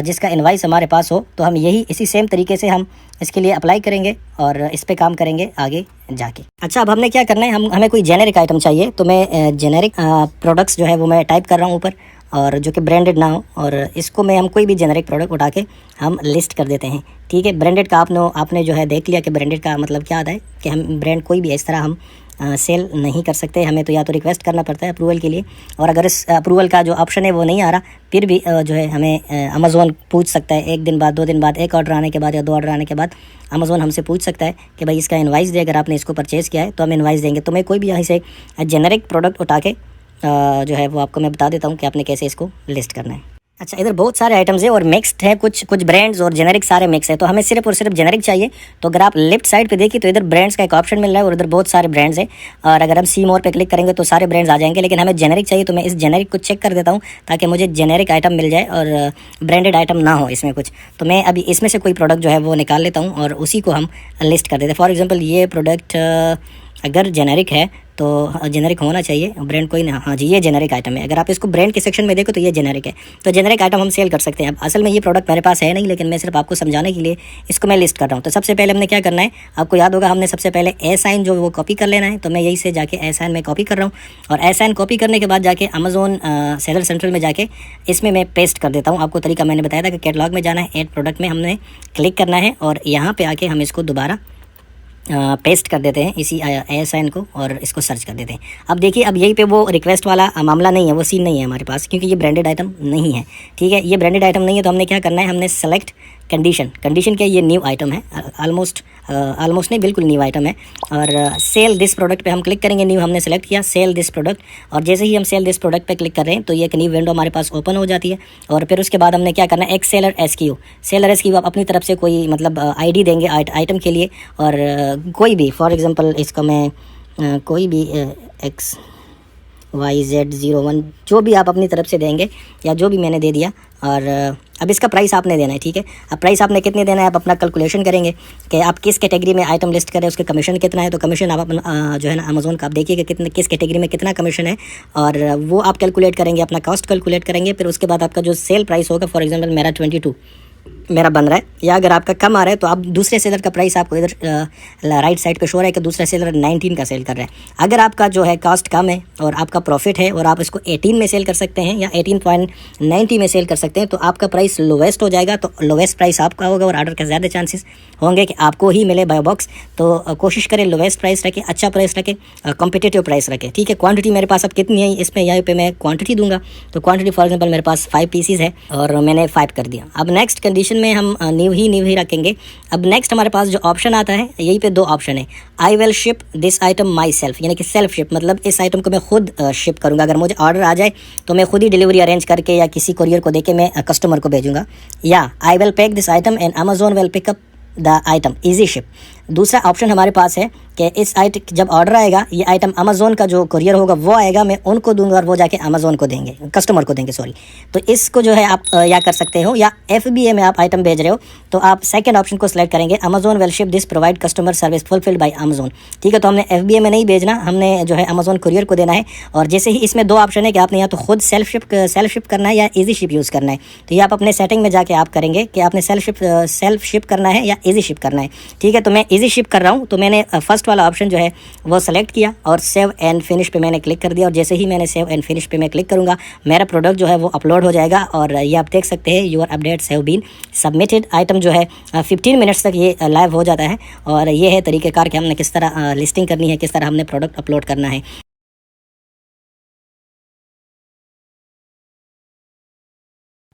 जिसका इनवाइस हमारे पास हो तो हम यही इसी सेम तरीके से हम इसके लिए अप्लाई करेंगे और इस पे काम करेंगे आगे जाके। अच्छा, अब हमने क्या करना है, हमें कोई जेनेरिक आइटम चाहिए, तो मैं जेनेरिक प्रोडक्ट्स जो है वो मैं टाइप कर रहा हूँ ऊपर, और जो कि ब्रांडेड ना हो, और इसको मैं हम कोई भी जेनेरिक प्रोडक्ट उठा के हम लिस्ट कर देते हैं। ठीक है, ब्रांडेड का आपने जो है देख लिया कि ब्रांडेड का मतलब क्या आता है कि हम ब्रांड कोई भी इस तरह हम सेल नहीं कर सकते, हमें तो या तो रिक्वेस्ट करना पड़ता है अप्रूवल के लिए, और अगर इस अप्रूवल का जो ऑप्शन है वो नहीं आ रहा फिर भी जो है हमें अमेज़ोन पूछ सकता है 1 दिन बाद 2 दिन बाद, एक ऑर्डर आने के बाद या 2 ऑर्डर आने के बाद अमेज़ोन हमसे पूछ सकता है कि भाई इसका इनवाइस दे, अगर आपने इसको परचेज़ किया है तो हम इनवाइस देंगे। तो मैं कोई भी यहाँ से जेनेरिक प्रोडक्ट उठा के जो है वो आपको मैं बता देता हूँ कि आपने कैसे इसको लिस्ट करना है। अच्छा, इधर बहुत सारे आइटम्स है और मिक्स्ड है, कुछ ब्रांड्स और जेनेरिक सारे मिक्स है, तो हमें सिर्फ और सिर्फ जेनेरिक चाहिए। तो अगर आप लेफ्ट साइड पे देखिए तो इधर ब्रांड्स का एक ऑप्शन मिल रहा है और इधर बहुत सारे ब्रांड्स है, और अगर हम सी मोर पे क्लिक करेंगे तो सारे ब्रांड्स आ जाएंगे, लेकिन हमें जेनेरिक चाहिए तो मैं इस जेनेरिक को चेक कर देता हूँ ताकि मुझे जेनेरिक आइटम मिल जाए और ब्रांडेड आइटम ना हो इसमें कुछ। तो मैं अभी इसमें से कोई प्रोडक्ट जो है वो निकाल लेता हूँ और उसी को हम लिस्ट कर देते हैं। फॉर एग्जाम्पल ये प्रोडक्ट अगर जेनेरिक है तो जेनेरिक होना चाहिए, ब्रांड कोई ना, हाँ जी ये जेनेरिक आइटम है। अगर आप इसको ब्रांड के सेक्शन में देखो तो ये जेनेरिक है, तो जेनेरिक आइटम हम सेल कर सकते हैं। अब असल में ये प्रोडक्ट मेरे पास है नहीं, लेकिन मैं सिर्फ आपको समझाने के लिए इसको मैं लिस्ट कर रहा हूँ। तो सबसे पहले हमने क्या करना है, आपको याद होगा हमने सबसे पहले एसाइन जो वो कॉपी कर लेना है, तो मैं यही से जाके एसाइन में कॉपी कर रहा हूँ, और एसाइन कॉपी करने के बाद जाके अमेज़ोन सेलर सेंट्रल में जाके इसमें मैं पेस्ट कर देता हूँ। आपको तरीका मैंने बताया था कि कैटलॉग में जाना है, ऐड प्रोडक्ट में हमने क्लिक करना है और यहाँ पे आके हम इसको दोबारा पेस्ट कर देते हैं इसी एएसआईएन को और इसको सर्च कर देते हैं। अब देखिए, अब यहीं पे वो रिक्वेस्ट वाला मामला नहीं है, वो सीन नहीं है हमारे पास, क्योंकि ये ब्रांडेड आइटम नहीं है। ठीक है, ये ब्रांडेड आइटम नहीं है, तो हमने क्या करना है, हमने सेलेक्ट कंडीशन क्या, ये न्यू आइटम है, ऑलमोस्ट नहीं बिल्कुल न्यू आइटम है, और सेल दिस प्रोडक्ट पे हम क्लिक करेंगे। न्यू हमने सेलेक्ट किया, सेल दिस प्रोडक्ट, और जैसे ही हम सेल दिस प्रोडक्ट पे क्लिक कर रहे हैं तो ये एक न्यू विंडो हमारे पास ओपन हो जाती है। और फिर उसके बाद हमने क्या करना है, एक सेलर एसक्यू आप अपनी तरफ से कोई मतलब आईडी देंगे आइटम के लिए, और कोई भी, फॉर एग्जांपल इसका मैं कोई भी XYZ01 जो भी आप अपनी तरफ से देंगे, या जो भी मैंने दे दिया। और अब इसका प्राइस आपने देना है। ठीक है, अब प्राइस आपने कितने देना है, आप अपना कैलकुलेशन करेंगे कि आप किस कैटेगरी में आइटम लिस्ट करें, उसके कमीशन कितना है। तो कमीशन आप अपना जो है ना अमेज़ोन का आप देखिएगा कितने किस कैटेगरी में कितना कमीशन है, और वो आप कैलकुलेट करेंगे, अपना कॉस्ट कैलकुलेट करेंगे। फिर उसके बाद आपका जो सेल प्राइस होगा, फॉर एग्जाम्पल मेरा 22 मेरा बन रहा है, या अगर आपका कम आ रहा है तो आप दूसरे सेलर का प्राइस आपको इधर राइट साइड पे शो रहा है कि दूसरा सेलर 19 का सेल कर रहा है। अगर आपका जो है कॉस्ट कम है और आपका प्रॉफिट है और आप इसको 18 में सेल कर सकते हैं या 18.90 में सेल कर सकते हैं, तो आपका प्राइस लोवेस्ट हो जाएगा। तो लोवेस्ट प्राइस आपका होगा और ऑर्डर के ज़्यादा चांसेस होंगे कि आपको ही मिले बाय बॉक्स। तो कोशिश करें लोवेस्ट प्राइस रखें, अच्छा प्राइस रखें, कॉम्पिटिटिव प्राइस रखें। ठीक है, क्वांटिटी मेरे पास अब कितनी है, इसमें यहाँ पे मैं क्वांटिटी दूंगा। तो क्वांटिटी फॉर एग्जाम्पल मेरे पास 5 पीसीज है और मैंने 5 कर दिया। अब नेक्स्ट कंडीशन में हम न्यू ही रखेंगे। अब नेक्स्ट हमारे पास जो ऑप्शन आता है, यहीं पे 2 ऑप्शन है, I will ship this item my self, यानी कि सेल्फ शिप, मतलब इस आइटम को मैं खुद शिप करूंगा। अगर मुझे ऑर्डर आ जाए तो मैं खुद ही डिलीवरी अरेंज करके या किसी कोरियर को देके मैं कस्टमर को भेजूंगा, या I will pack this item and Amazon will pick up the item easy ship. दूसरा ऑप्शन हमारे पास है कि इस आइटम जब ऑर्डर आएगा, ये आइटम अमेज़ोन का जो कुरियर होगा वो आएगा, मैं उनको दूंगा और वो जाके अमेज़ोन को देंगे, कस्टमर को देंगे सॉरी। तो इसको जो है आप या कर सकते हो, या FBA में आप आइटम भेज रहे हो तो आप सेकंड ऑप्शन को सिलेक्ट करेंगे, Amazon will ship this provide customer service fulfilled by Amazon. ठीक है, तो हमने FBA में नहीं भेजना, हमने जो है अमेज़ोन कुरियर को देना है। और जैसे ही इसमें 2 ऑप्शन है कि आपने या तो खुद सेल्फ शिप करना है या ईजी शिप यूज़ करना है। तो ये आप अपने सेटिंग में जाके आप करेंगे कि आपने सेल्फ शिप करना है या ईजी शिप करना है। ठीक है, तो मैं ईजी शिप कर रहा हूँ, तो मैंने फर्स्ट वाला ऑप्शन जो है वो सेलेक्ट किया और सेव एंड फिनिश पे मैंने क्लिक कर दिया। और जैसे ही मैंने सेव एंड फिनिश पे मैं क्लिक करूँगा, मेरा प्रोडक्ट जो है वो अपलोड हो जाएगा। और ये आप देख सकते हैं, your updates have been submitted. Item जो है 15 मिनट्स तक ये लाइव हो जाता है। और ये है तरीक़ेकार कि हमने किस तरह लिस्टिंग करनी है, किस तरह हमने प्रोडक्ट अपलोड करना है।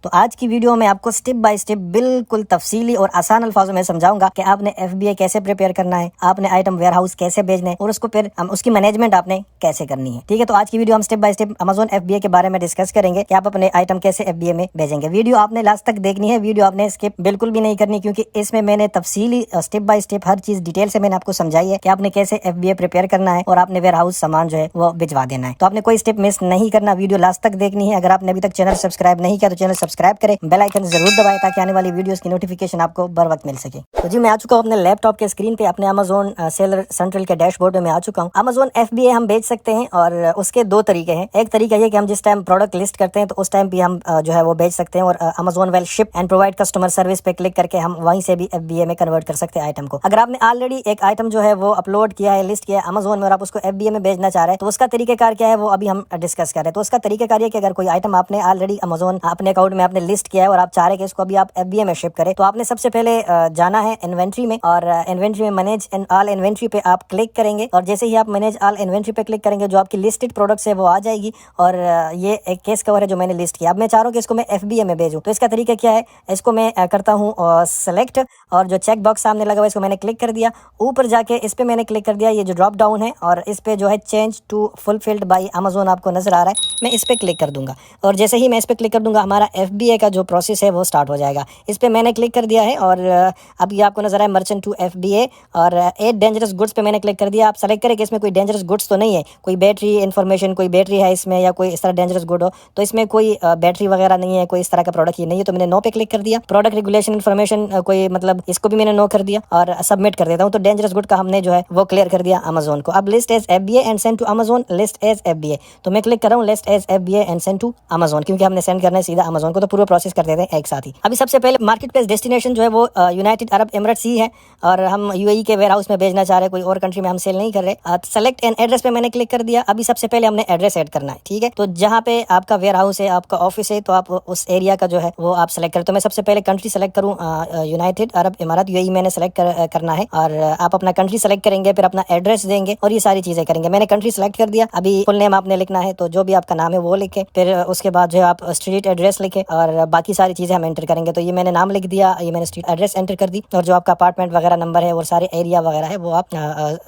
तो आज की वीडियो में आपको स्टेप बाय स्टेप बिल्कुल तफसीली और आसान अल्फाजों में समझाऊंगा कि आपने FBA कैसे प्रिपेयर करना है, आपने आइटम वेयरहाउस कैसे भेजने हैं और उसको फिर उसकी मैनेजमेंट आपने कैसे करनी है। ठीक है, तो आज की वीडियो हम step by step Amazon FBA के बारे में डिस्कस करेंगे कि आप अपने आइटम कैसे FBA में भेजेंगे। वीडियो आपने लास्ट तक देखनी है, वीडियो आपने स्किप बिल्कुल भी नहीं करनी, क्योंकि इसमें मैंने तफसीली स्टेप बाय स्टेप हर चीज डिटेल से मैंने आपको समझाई है कि आपने कैसे FBA प्रिपेयर करना है और आपने वेयरहाउस सामान जो है वो भिजवा देना है। तो आपने कोई स्टेप मिस नहीं करना, वीडियो लास्ट तक देखनी है। अगर आपने अभी तक चैनल सब्सक्राइब नहीं किया तो चैनल सब्सक्राइब करें, बेल आइकन जरूर दबाएं ताकि आने वाली वीडियोस की नोटिफिकेशन आपको बर वक्त मिल सके। तो जी मैं आ चुका हूँ अपने लैपटॉप के स्क्रीन पे, अपने Amazon सेलर सेंट्रल के डैशबोर्ड में मैं आ चुका हूँ। Amazon FBA हम भेज सकते हैं और उसके दो तरीके हैं। एक तरीका ये कि हम जिस टाइम प्रोडक्ट लिस्ट करते हैं तो उस टाइम भी हम जो है वो भेज सकते हैं और Amazon well ship and provide customer service पे क्लिक करके हम वहीं से भी FBA में कन्वर्ट कर सकते हैं आइटम को। अगर आपने ऑलरेडी एक आइटम जो है वो अपलोड किया है, लिस्ट किया है Amazon में और आप उसको FBA में भेजना चाह रहे हैं तो उसका तरीकेकार क्या है वो अभी हम डिस्कस कर रहे हैं। तो उसका तरीकेकार ये कि अगर कोई आइटम आपने ऑलरेडी Amazon अपने अकाउंट में आपने लिस्ट किया है और आप चाह रहे हैं कि इसको अभी आप FBA में शिप करें, तो आपने सबसे पहले जाना है इन्वेंट्री में और इन्वेंट्री में मैनेज ऑल इन्वेंट्री पे आप क्लिक करेंगे और जैसे ही आप मैनेज ऑल इन्वेंट्री पे क्लिक करेंगे जो आपकी लिस्टेड प्रोडक्ट्स है वो आ जाएगी और ये एक केस कवर है जो मैंने लिस्ट किया। अब मैं चाह रहा हूँ कि इसको मैं FBA में भेजूँ, तो इसका तरीका क्या है, इसको मैं करता हूँ सेलेक्ट और जो चेक बॉक्स सामने लगा हुआ है इसको मैंने क्लिक कर दिया। ऊपर जाके इस पे मैंने क्लिक कर दिया, ये जो ड्रॉप डाउन है और इस पे जो है change to fulfilled by Amazon आपको नजर आ रहा है, मैं इस पे क्लिक कर दूंगा और जैसे ही मैं इस पे क्लिक कर दूंगा हमारा FBA का जो प्रोसेस है वो स्टार्ट हो जाएगा। इस पे मैंने क्लिक कर दिया है और अब ये आपको नजर आए मर्चेंट टू FBA और 8 डेंजरस गुड्स पे मैंने क्लिक कर दिया। आप सेलेक्ट करें कि इसमें कोई डेंजरस गुड्स तो नहीं है, कोई बैटरी इन्फॉर्मेशन, कोई बैटरी है इसमें या कोई इस तरह डेंजरस गुड हो, तो इसमें कोई बैटरी वगैरह नहीं है, कोई इस तरह का प्रोडक्ट ही नहीं है, तो मैंने नो पे क्लिक कर दिया। प्रोडक्ट रेगुलेशन इन्फॉर्मेशन कोई मतलब इसको भी मैंने नो कर दिया और सबमिट कर देता हूँ। तो डेंजरस गुड का हमने जो है वो क्लियर कर दिया Amazon को। अब list as FBA and send to Amazon, list as FBA, तो मैं क्लिक कर रहा हूँ list as FBA and send to Amazon, क्योंकि हमने सेंड करना है सीधा Amazon को, तो पूरा प्रोसेस कर देते हैं एक साथ ही। अभी सबसे पहले मार्केट प्लेस डेस्टिनेशन जो है वो यूनाइटेड अरब एमिरेट्स ही है और हम UAE के वेयर हाउस में भेजना चाह रहे हैं, कोई और कंट्री में हम सेल नहीं कर रहे। सेलेक्ट एन एड्रेस पे मैंने क्लिक कर दिया। अभी सबसे पहले हमने एड्रेस ऐड करना है, ठीक है, तो जहाँ पे आपका वेयर हाउस है, आपका ऑफिस है, तो आप उस एरिया का जो है वो आप सेलेक्ट करें। तो मैं सबसे पहले कंट्री सेलेक्ट करूँ यूनाइटेड अरब इमारात UAE मैंने सेलेक्ट करना है और आप अपना कंट्री सेलेक्ट करेंगे, फिर अपना एड्रेस देंगे और ये सारी चीजें करेंगे। मैंने कंट्री सेलेक्ट कर दिया। अभी फुल नेम आपने लिखना है, तो जो भी आपका नाम है वो लिखे, फिर उसके बाद जो है आप स्ट्रीट एड्रेस लिखे और बाकी सारी चीजें हम एंटर करेंगे। तो ये मैंने नाम लिख दिया, ये मैंने स्ट्रीट एड्रेस एंटर कर दी और जो आपका अपार्टमेंट वगैरह नंबर है और सारे एरिया वगैरह है वो आप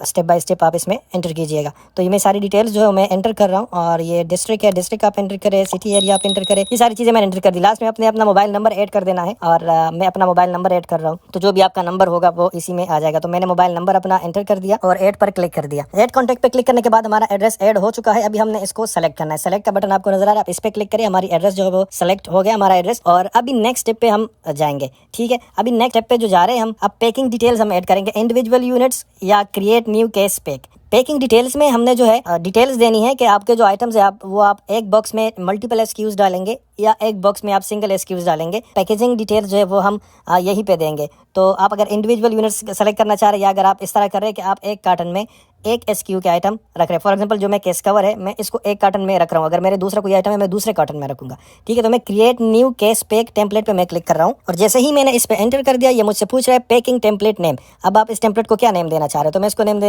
स्टेप बाय स्टेप आप इसमें एंटर कीजिएगा। तो ये मैं सारी डिटेल्स जो है मैं एंटर कर रहा हूँ और ये डिस्ट्रिक्ट है, डिस्ट्रिक्ट आप एंटर करें, सिटी एरिया आप एंटर करें, ये सारी चीजें मैंने एंटर कर दी। लास्ट में अपने अपना मोबाइल नंबर ऐड कर देना है और मैं अपना मोबाइल नंबर ऐड कर रहा हूँ, तो जो भी आपका नंबर होगा वो इसी में आ जाएगा। तो मैंने मोबाइल नंबर अपना एंटर कर दिया और ऐड पर क्लिक कर दिया। ऐड कॉन्टैक्ट पे क्लिक करने के बाद हमारा एड्रेस ऐड हो चुका है। अभी हमने इसको सेलेक्ट करना है, सेलेक्ट का बटन आपको नजर आ रहा है, आप इस पे क्लिक करें, हमारी एड्रेस जो है वो सेलेक्ट हो गया हमारा एड्रेस। और अभी नेक्स्ट स्टेप पे हम जाएंगे, ठीक है। अभी नेक्स्ट स्टेप पे जो जा रहे हैं हम, अब पैकिंग डिटेल्स हम ऐड करेंगे, इंडिविजुअल यूनिट्स या create new case pack. Packing details में हमने जो है डिटेल्स देनी है कि आपके जो आइटम्स है आप एक बॉक्स में मल्टीपल SKUs डालेंगे या एक बॉक्स में आप सिंगल SKUs डालेंगे। पैकेजिंग डिटेल्स जो है वो हम यहीं पे देंगे। तो आप अगर इंडिविजुअल यूनिट्स सेलेक्ट करना चाह रहे हैं या अगर आप इस तरह कर रहे हैं कि आप एक कार्टन में एक SKU के आइटम रख रहे हैं, फॉर एग्जांपल जो मैं केस कवर है मैं इसको एक कार्टन में रख रहा हूँ, अगर मेरे दूसरा कोई आइटम है मैं दूसरे कार्टन में रखूंगा, ठीक है। तो मैं create new case pack template पे मैं क्लिक कर रहा हूँ और जैसे ही मैंने इस पे एंटर कर दिया ये मुझसे पूछ रहा है पैकिंग टेम्पलेट नेम। अब आप इस टेम्पलेट को क्या नेम देना चाह रहे हो, तो मैं इसको नेम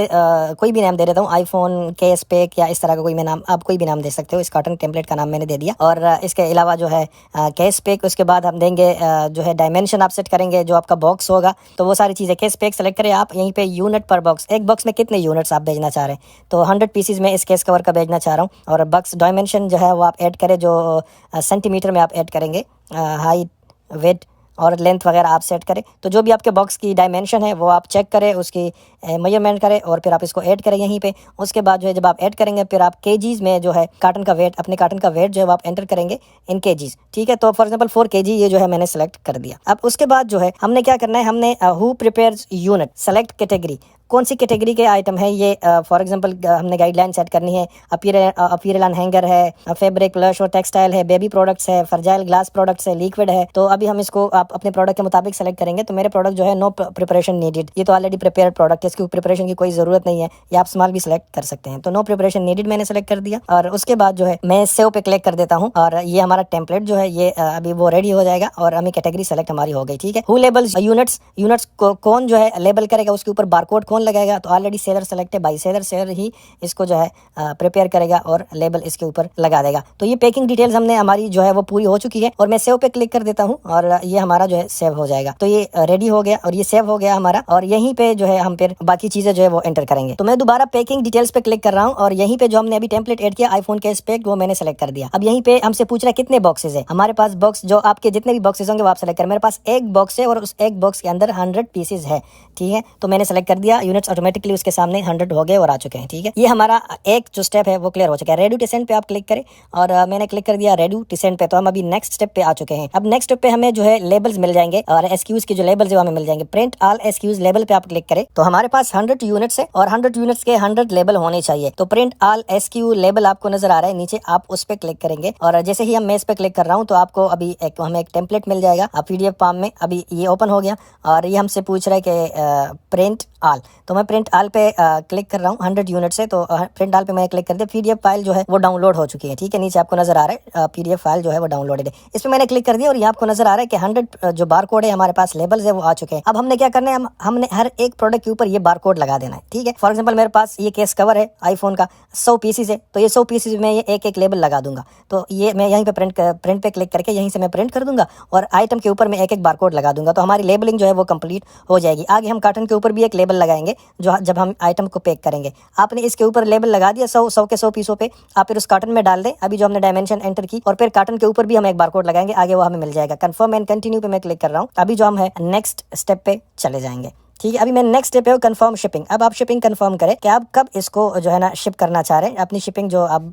कोई भी नाम दे देता हूँ, आईफोन केस पैक या इस तरह का कोई मैं नाम, आप कोई भी नाम दे सकते हो। इस कार्टन टेम्पलेट का नाम मैंने दे दिया और इसके अलावा जो है केस पैक, उसके बाद हम देंगे जो है डायमेंशन आप सेट करेंगे, जो आपका बॉक्स होगा तो वो सारी चीज़ें। केस पैक सेलेक्ट करें आप, यहीं पे यूनिट पर बॉक्स, एक बॉक्स में कितने यूनिट्स आप भेजना चाह रहे हैं, तो 100 पीसीज में इस केस कवर का भेजना चाह रहा हूँ। और बॉक्स डायमेंशन जो है वो आप ऐड करें, जो सेंटीमीटर में आप ऐड करेंगे, हाइट वेट और लेंथ वगैरह आप सेट करें। तो जो भी आपके बॉक्स की डायमेंशन है वो आप चेक करें, उसकी मेजरमेंट करें और फिर आप इसको ऐड करें यहीं पे। उसके बाद जो है जब आप ऐड करेंगे फिर आप केजीज में जो है कार्टन का वेट, अपने कार्टन का वेट जो है वो आप एंटर करेंगे इन केजीज, ठीक है। तो फॉर एग्जांपल 4 kg ये जो है मैंने सेलेक्ट कर दिया। अब उसके बाद जो है हमने क्या करना है, हमने who prepares unit, select category, कौन सी कैटेगरी के आइटम है ये, फॉर एग्जांपल हमने गाइडलाइन सेट करनी है, अपीयरल ऑन हैंगर है, फैब्रिक प्लश और टेक्सटाइल है, बेबी प्रोडक्ट्स है, फ्रजाइल ग्लास प्रोडक्ट्स है, लिक्विड है। तो अभी हम इसको आप अपने प्रोडक्ट के मुताबिक सेलेक्ट करेंगे। तो मेरे प्रोडक्ट जो है नो प्रिपरेशन नीडेड, ये तो ऑलरेडी प्रिपेयर्ड प्रोडक्ट है, इसकी प्रिपरेशन की कोई ज़रूरत नहीं है, या आप स्मॉल भी सिलेक्ट कर सकते हैं। तो नो प्रिपरेशन नीडेड मैंने सेलेक्ट कर दिया और उसके बाद जो है मैं सेव पे क्लिक कर देता हूँ और ये हमारा टेम्पलेट जो है ये अभी वो रेडी हो जाएगा और हमें कैटेगरी सेलेक्ट हमारी हो गई। ठीक है, हु लेबल्स यूनिट्स को कौन जो है लेबल करेगा, उसके ऊपर बारकोड कौन लगाएगा, तो ऑलरेडी सेलर सेलेक्ट है, बाई सेलर ही इसको जो है प्रिपेयर करेगा और लेबल इसके ऊपर लगा देगा। तो ये पैकिंग डिटेल्स हमने हमारी जो है वो पूरी हो चुकी है और मैं सेव पे क्लिक कर देता हूँ और ये हमारा जो है सेव हो जाएगा। तो ये रेडी हो गया और ये सेव हो गया हमारा, और यहीं पे जो है हम फिर बाकी चीजें जो है वो एंटर करेंगे। तो मैं दोबारा पैकिंग डिटेल्स पे क्लिक कर रहा हूँ और यहीं पे जो हमने अभी टेम्पलेट ऐड किया आईफोन केस पैक, वो मैंने सेलेक्ट कर दिया। अब यहीं पे हमसे पूछ रहा है कितने बॉक्सेस है। हमारे पास बॉक्स जो आपके जितने भी बॉक्सेस होंगे वो आप सेलेक्ट करें। मेरे पास एक बॉक्स है और उस एक बॉक्स के अंदर 100 पीसेज है। ठीक है, तो मैंने सेलेक्ट कर दिया, यूनिट्स ऑटोमेटिकली उसके सामने 100 हो गए और आ चुके हैं। ठीक है, ये हमारा एक जो स्टेप है वो क्लियर हो चुका है। रेडी टू सेंड पे आप क्लिक करें और मैंने क्लिक कर दिया रेडी टू सेंड पे। तो हम अभी नेक्स्ट स्टेप पे आ चुके हैं। अब नेक्स्ट स्टेप पे हमें जो है लेबल्स मिल जाएंगे और एसक्यूज के जो लेबल्स है वो हमें मिल जाएंगे। प्रिंट ऑल एसक्यूज लेबल पे आप क्लिक करें तो हमारे पास 100 यूनिट्स है और 100 यूनिट्स के 100 लेबल होने चाहिए। तो प्रिंट ऑल एसक्यू लेबल आपको नजर आ रहा है नीचे, आप उस पे क्लिक करेंगे और जैसे ही मैं इस पे क्लिक कर रहा हूँ तो आपको अभी हमें एक टेम्पलेट मिल जाएगा पीडीएफ फॉर्म में। अभी ये ओपन हो गया और ये हमसे पूछ रहा है कि प्रिंट ऑल, तो मैं प्रिंट ऑल पे क्लिक कर रहा हूँ। 100 यूनिट से तो प्रिंट ऑल पे मैं क्लिक कर दिया। पीडीएफ फाइल जो है वो डाउनलोड हो चुकी है। ठीक है, नीचे आपको नजर आ रहा है पीडीएफ फाइल जो है वो डाउनलोडेड है। इस पे मैंने क्लिक कर दिया और ये आपको नजर आ रहा है कि 100 जो बारकोड है हमारे पास लेबल्स है वो आ चुके हैं। अब हमने क्या करना है, हमने हर एक प्रोडक्ट के ऊपर ये बारकोड लगा देना है। ठीक है, फॉर एग्जांपल मेरे पास ये केस कवर है आईफोन का 100 पीसेज है, तो ये 100 पीसेज में ये एक एक लेबल लगा दूंगा। तो ये मैं यहीं पे प्रिंट पे क्लिक करके यहीं से मैं प्रिंट कर दूंगा और आइटम के ऊपर मैं एक एक बारकोड लगा दूंगा। तो हमारी लेबलिंग जो है वो कंप्लीट हो जाएगी। आगे हम कार्टन के ऊपर भी एक लेबल लगाएंगे जो जब हम आइटम को पैक करेंगे। आपने इसके ऊपर लेबल लगा दिया 100 के 100 पीसों पे, आप फिर उस कार्टन में डाल दें अभी जो हमने डायमेंशन एंटर की, और फिर कार्टन के ऊपर भी हम एक बारकोड लगाएंगे, आगे वो हमें मिल जाएगा। कंफर्म एंड कंटिन्यू पे मैं क्लिक कर रहा हूँ। अभी जो हम है नेक्स्ट स्टेप पे चले जाएंगे। ठीक है, अभी मैं नेक्स्ट स्टेप है कंफर्म शिपिंग। अब आप शिपिंग कंफर्म करें कि आप कब इसको जो है ना शिप करना चाह रहे हैं। अपनी शिपिंग जो आप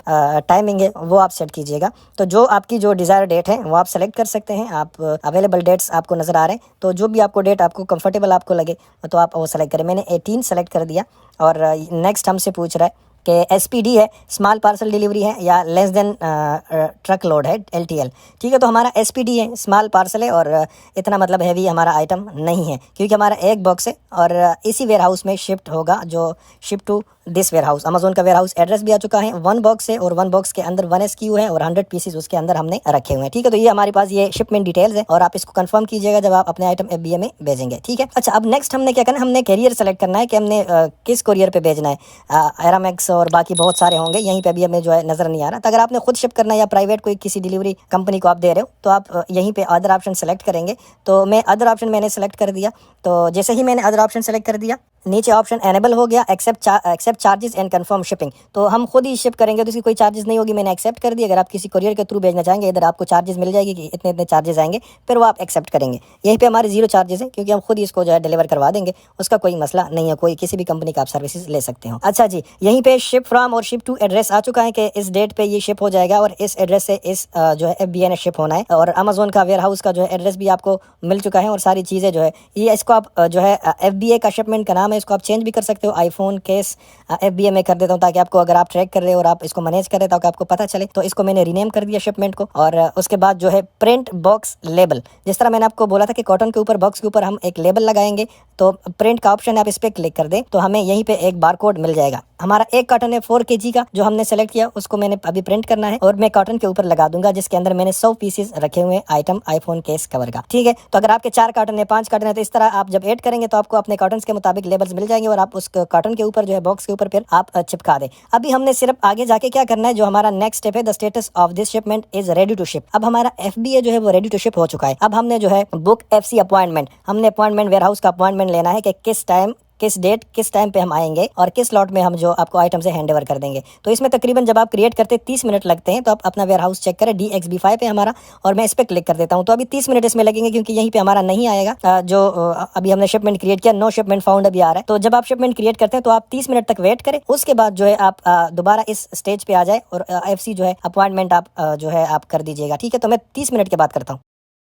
टाइमिंग है वो आप सेट कीजिएगा। तो जो आपकी जो डिजायर डेट है वो आप सेलेक्ट कर सकते हैं। आप अवेलेबल डेट्स आपको नजर आ रहे हैं, तो जो भी आपको डेट आपको कंफर्टेबल आपको लगे तो आप वो सेलेक्ट करें। मैंने 18 सेलेक्ट कर दिया और नेक्स्ट हमसे पूछ रहा है कि एसपीडी है, स्मॉल पार्सल डिलीवरी है, या लेस देन ट्रक लोड है, एलटीएल। ठीक है, तो हमारा एसपीडी है, स्मॉल पार्सल है और इतना मतलब हैवी हमारा आइटम नहीं है क्योंकि हमारा एक बॉक्स है और इसी वेयर हाउस में शिफ्ट होगा, जो shift to this warehouse. Amazon का वेयर हाउस एड्रेस भी आ चुका है। 1 बॉक्स है और 1 बॉक्स के अंदर 1 SKU है और 100 पीसेस उसके अंदर हमने रखे हुए हैं। ठीक है, तो ये हमारे पास ये शिपमेंट डिटेल्स है और आप इसको कंफर्म कीजिएगा जब आप अपने आइटम FBA में भेजेंगे। ठीक है, अच्छा अब नेक्स्ट हमने क्या करना है, हमने कैरियर सेलेक्ट करना है कि हमने किस कोरियर पे भेजना है। एरामेक्स और बाकी बहुत सारे होंगे, यहीं पे अभी हमें जो है नजर नहीं आ रहा। तो अगर आपने खुद शिप करना है या प्राइवेट कोई किसी डिलीवरी कंपनी को आप दे रहे हो तो आप यहीं पे अदर ऑप्शन सेलेक्ट करेंगे। तो मैं अदर ऑप्शन मैंने सेलेक्ट कर दिया। तो जैसे ही मैंने अदर ऑप्शन सेलेक्ट कर दिया नीचे ऑप्शन एनेबल हो गया, accept charges and confirm shipping. तो हम खुद ही शिप करेंगे तो इसकी कोई चार्जेस नहीं होगी, मैंने एक्सेप्ट कर दिया। अगर आप किसी कोरियर के थ्रू भेजना चाहेंगे इधर आपको चार्जेस मिल जाएगी कि इतने इतने चार्जेस आएंगे, फिर वो आप एक्सेप्ट करेंगे। यहीं पे हमारे 0 चार्जेस है क्योंकि हम खुद ही इसको जो है डिलीवर करवा देंगे, उसका कोई मसला नहीं है। कोई किसी भी कंपनी का आप सर्विसेज ले सकते हो। अच्छा जी, यहीं पे शिप फ्रॉम और शिप टू एड्रेस आ चुका है कि इस डेट पे ये शिप हो जाएगा और इस एड्रेस से इस जो है FBA ने शिप होना है। और अमेजोन का वेयर हाउस का जो है एड्रेस भी आपको मिल चुका है और सारी चीज़ें जो है ये इसको आप जो है FBA का शिपमेंट का नाम है, इसको आप चेंज भी कर सकते हो। आईफोन केस FBA में कर देता हूँ ताकि आपको अगर आप ट्रैक कर रहे हो और आप इसको मैनेज कर रहे हो तो आपको पता चले। तो इसको मैंने रीनेम कर दिया शिपमेंट को। और उसके बाद जो है प्रिंट बॉक्स लेबल, जिस तरह मैंने आपको बोला था कि कॉटन के ऊपर बॉक्स के ऊपर हम एक लेबल लगाएंगे, तो प्रिंट का ऑप्शन आप इस पर क्लिक कर दें तो हमें यहीं पे एक बारकोड मिल जाएगा। हमारा एक कार्टन है 4 kg का जो हमने सेलेक्ट किया, उसको मैंने अभी प्रिंट करना है और मैं कॉटन के ऊपर लगा दूंगा जिसके अंदर मैंने 100 पीसेस रखे हुए हैं आइटम आईफोन केस कवर का। ठीक है, तो अगर आपके 4 कार्टन है 5 कार्टन है तो इस तरह आप जब ऐड करेंगे तो आपको अपने कार्टन के मुताबिक लेबल्स मिल जाएंगे और आप उस कार्टन के ऊपर जो है बॉक्स के ऊपर फिर आप चिपका दें। अभी हमने सिर्फ आगे जाके क्या करना है, जो हमारा नेक्स्ट स्टेप है, the status of this shipment is ready to ship. अब हमारा FBA जो है वो रेडी टू शिप हो चुका है। अब हमने जो है बुक FC अपॉइंटमेंट, हमने अपॉइंटमेंट वेयर हाउस का अपॉइंटमेंट लेना है कि किस टाइम किस डेट किस टाइम पे हम आएंगे और किस स्लॉट में हम जो आपको आइटम से हैंड ओवर कर देंगे। तो इसमें तकरीबन जब आप क्रिएट करते 30 मिनट लगते हैं। तो आप अपना वेयर हाउस चेक करें, DXB5 पे हमारा, और मैं इस पर क्लिक कर देता हूँ। तो अभी 30 मिनट इसमें लगेंगे क्योंकि यहीं पे हमारा नहीं आएगा जो अभी हमने शिपमेंट क्रिएट किया। नो शिपमेंट फाउंड अभी आ रहा है। तो जब आप शिपमेंट क्रिएट करते हैं तो आप 30 मिनट तक वेट करें, उसके बाद जो है आप दोबारा इस स्टेज पे आ जाए और FC जो है अपॉइंटमेंट आप जो है आप कर दीजिएगा। ठीक है, तो मैं 30 मिनट के बाद करता हूँ।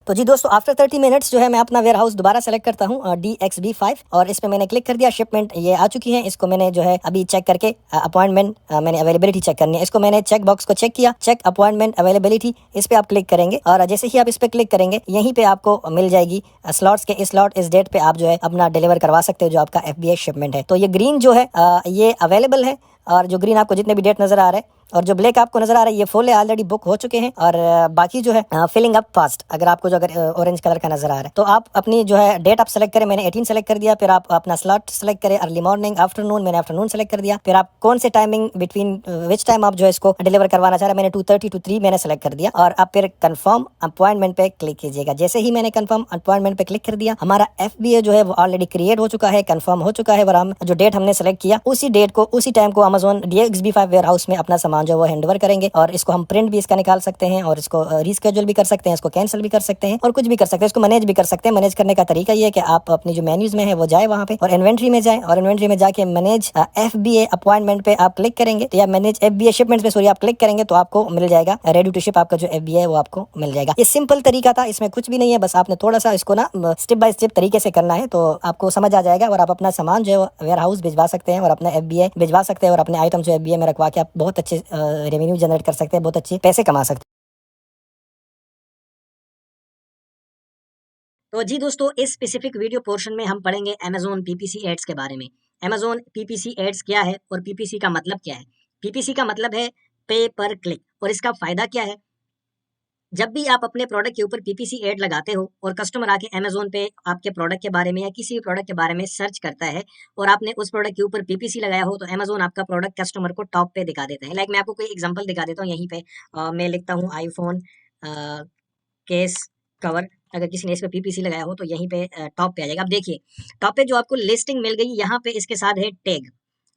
तो जी दोस्तों, आफ्टर 30 मिनट्स जो है मैं अपना वेयर हाउस दोबारा सेलेक्ट करता हूँ DXB5, और इस पे मैंने क्लिक कर दिया। शिपमेंट ये आ चुकी है, इसको मैंने जो है अभी चेक करके अपॉइंटमेंट मैंने अवेलेबिलिटी चेक करनी है, इसको मैंने चेक बॉक्स को चेक किया, चेक अपॉइंटमेंट अवेलेबिलिटी, इस पे आप क्लिक करेंगे और जैसे ही आप इस पे क्लिक करेंगे यहीं पे आपको मिल जाएगी स्लॉट्स के इस स्लॉट इस डेट पे आप जो है अपना डिलीवर करवा सकते हो जो आपका FBA शिपमेंट है। तो ये ग्रीन जो है ये अवेलेबल है, और जो ग्रीन आपको जितने भी डेट नजर आ रहे हैं और जो ब्लैक आपको नजर आ रहा है ये फुल है, ऑलरेडी बुक हो चुके हैं, और बाकी जो है फिलिंग अप फास्ट। अगर आपको जो अगर ऑरेंज कलर का नजर आ रहा है तो आप अपनी जो है डेट आप सेलेक्ट करें, मैंने 18 सेलेक्ट कर दिया, फिर आप अपना स्लॉट सेलेक्ट करें, अर्ली मॉर्निंग, आफ्टरनून, मैंने आफ्टरनून सेलेक्ट कर दिया, फिर आप कौन से टाइमिंग बिटवीन विच टाइम आप जो है इसको डिलीवर करवाना चाह रहे हैं, मैंने 2:30 to 3 मैंने सेलेक्ट कर दिया, और आप फिर कंफर्म अपॉइंटमेंट पे क्लिक कीजिएगा। जैसे ही मैंने कंफर्म अपॉइंटमेंट पे क्लिक कर दिया, हमारा FBA जो है वो ऑलरेडी क्रिएट हो चुका है, कंफर्म हो चुका है, और हम जो डेट हमने सेलेक्ट किया उसी डेट को उसी टाइम को अमेज़न DXB5 वेयर हाउस में अपना सामान जो है वो हैंडओवर करेंगे, और इसको हम प्रिंट भी इसका निकाल सकते हैं, और इसको रीस्केड्यूल भी कर सकते हैं, इसको कैंसिल भी कर सकते हैं, और कुछ भी कर सकते हैं, इसको मैनेज भी कर सकते हैं। मैनेज करने का तरीका ये है कि आप अपनी जो मेन्यूज में है वो जाए वहां पे और इन्वेंट्री में जाए, और इन्वेंट्री में जाके मैनेज FBA अपॉइंटमेंट पे आप क्लिक करेंगे, तो या मैनेज FBA शिपमेंट पे सॉरी आप क्लिक करेंगे तो आपको मिल जाएगा रेडी टू शिप, आपका जो FBA है वो आपको मिल जाएगा। ये सिंपल तरीका था, इसमें कुछ भी नहीं है, बस आपने थोड़ा सा इसको ना स्टेप बाय स्टेप तरीके से करना है तो आपको समझ आ जाएगा, और आप अपना सामान जो है वेयर हाउस भिजवा सकते हैं और अपना FBA भिजवा सकते हैं, और अपने आइटम जो FBA में रखवा के आप बहुत अच्छे रेवेन्यू जनरेट कर सकते हैं, बहुत अच्छे पैसे कमा सकते हैं। तो जी दोस्तों, इस स्पेसिफिक वीडियो पोर्शन में हम पढ़ेंगे Amazon PPC एड्स के बारे में। Amazon PPC एड्स क्या है और PPC का मतलब क्या है? PPC का मतलब है पे पर क्लिक, और इसका फायदा क्या है? जब भी आप अपने प्रोडक्ट के ऊपर PPC एड लगाते हो और कस्टमर आके Amazon पे आपके प्रोडक्ट के बारे में या किसी भी प्रोडक्ट के बारे में सर्च करता है और आपने उस प्रोडक्ट के ऊपर PPC लगाया हो, तो Amazon आपका प्रोडक्ट कस्टमर को टॉप पे दिखा देता है। लाइक मैं आपको कोई एग्जांपल दिखा देता हूँ यहीं पे। मैं लिखता हूँ आईफोन केस कवर। अगर किसी ने इस पे PPC लगाया हो तो यहीं पे टॉप पे आ जाएगा। अब देखिए टॉप पे जो आपको लिस्टिंग मिल गई, यहाँ पे इसके साथ है टैग,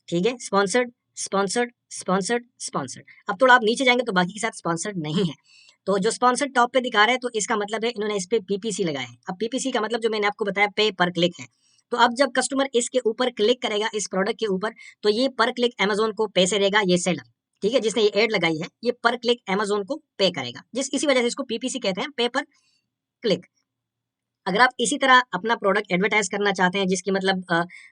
ठीक है, स्पॉन्सर्ड स्पॉन्सर्ड स्पॉन्सर्ड स्पॉन्सर्ड। अब थोड़ा आप नीचे जाएंगे तो बाकी के साथ स्पॉन्सर्ड नहीं है। तो जो स्पॉन्सर्ड टॉप पे दिखा रहा है तो इसका मतलब है इन्होंने इस पे PPC लगाया है। अब PPC का मतलब जो मैंने आपको बताया पे पर क्लिक है। तो अब जब कस्टमर इसके ऊपर क्लिक करेगा इस प्रोडक्ट के ऊपर, तो ये पर क्लिक Amazon को पैसे देगा, ये सेलर, ठीक है, जिसने ये एड लगाई है, ये पर क्लिक Amazon को पे करेगा, जिस इसी वजह से इसको PPC कहते हैं, पे पर क्लिक। अगर आप इसी तरह अपना प्रोडक्ट एडवर्टाइज करना चाहते हैं जिसकी मतलब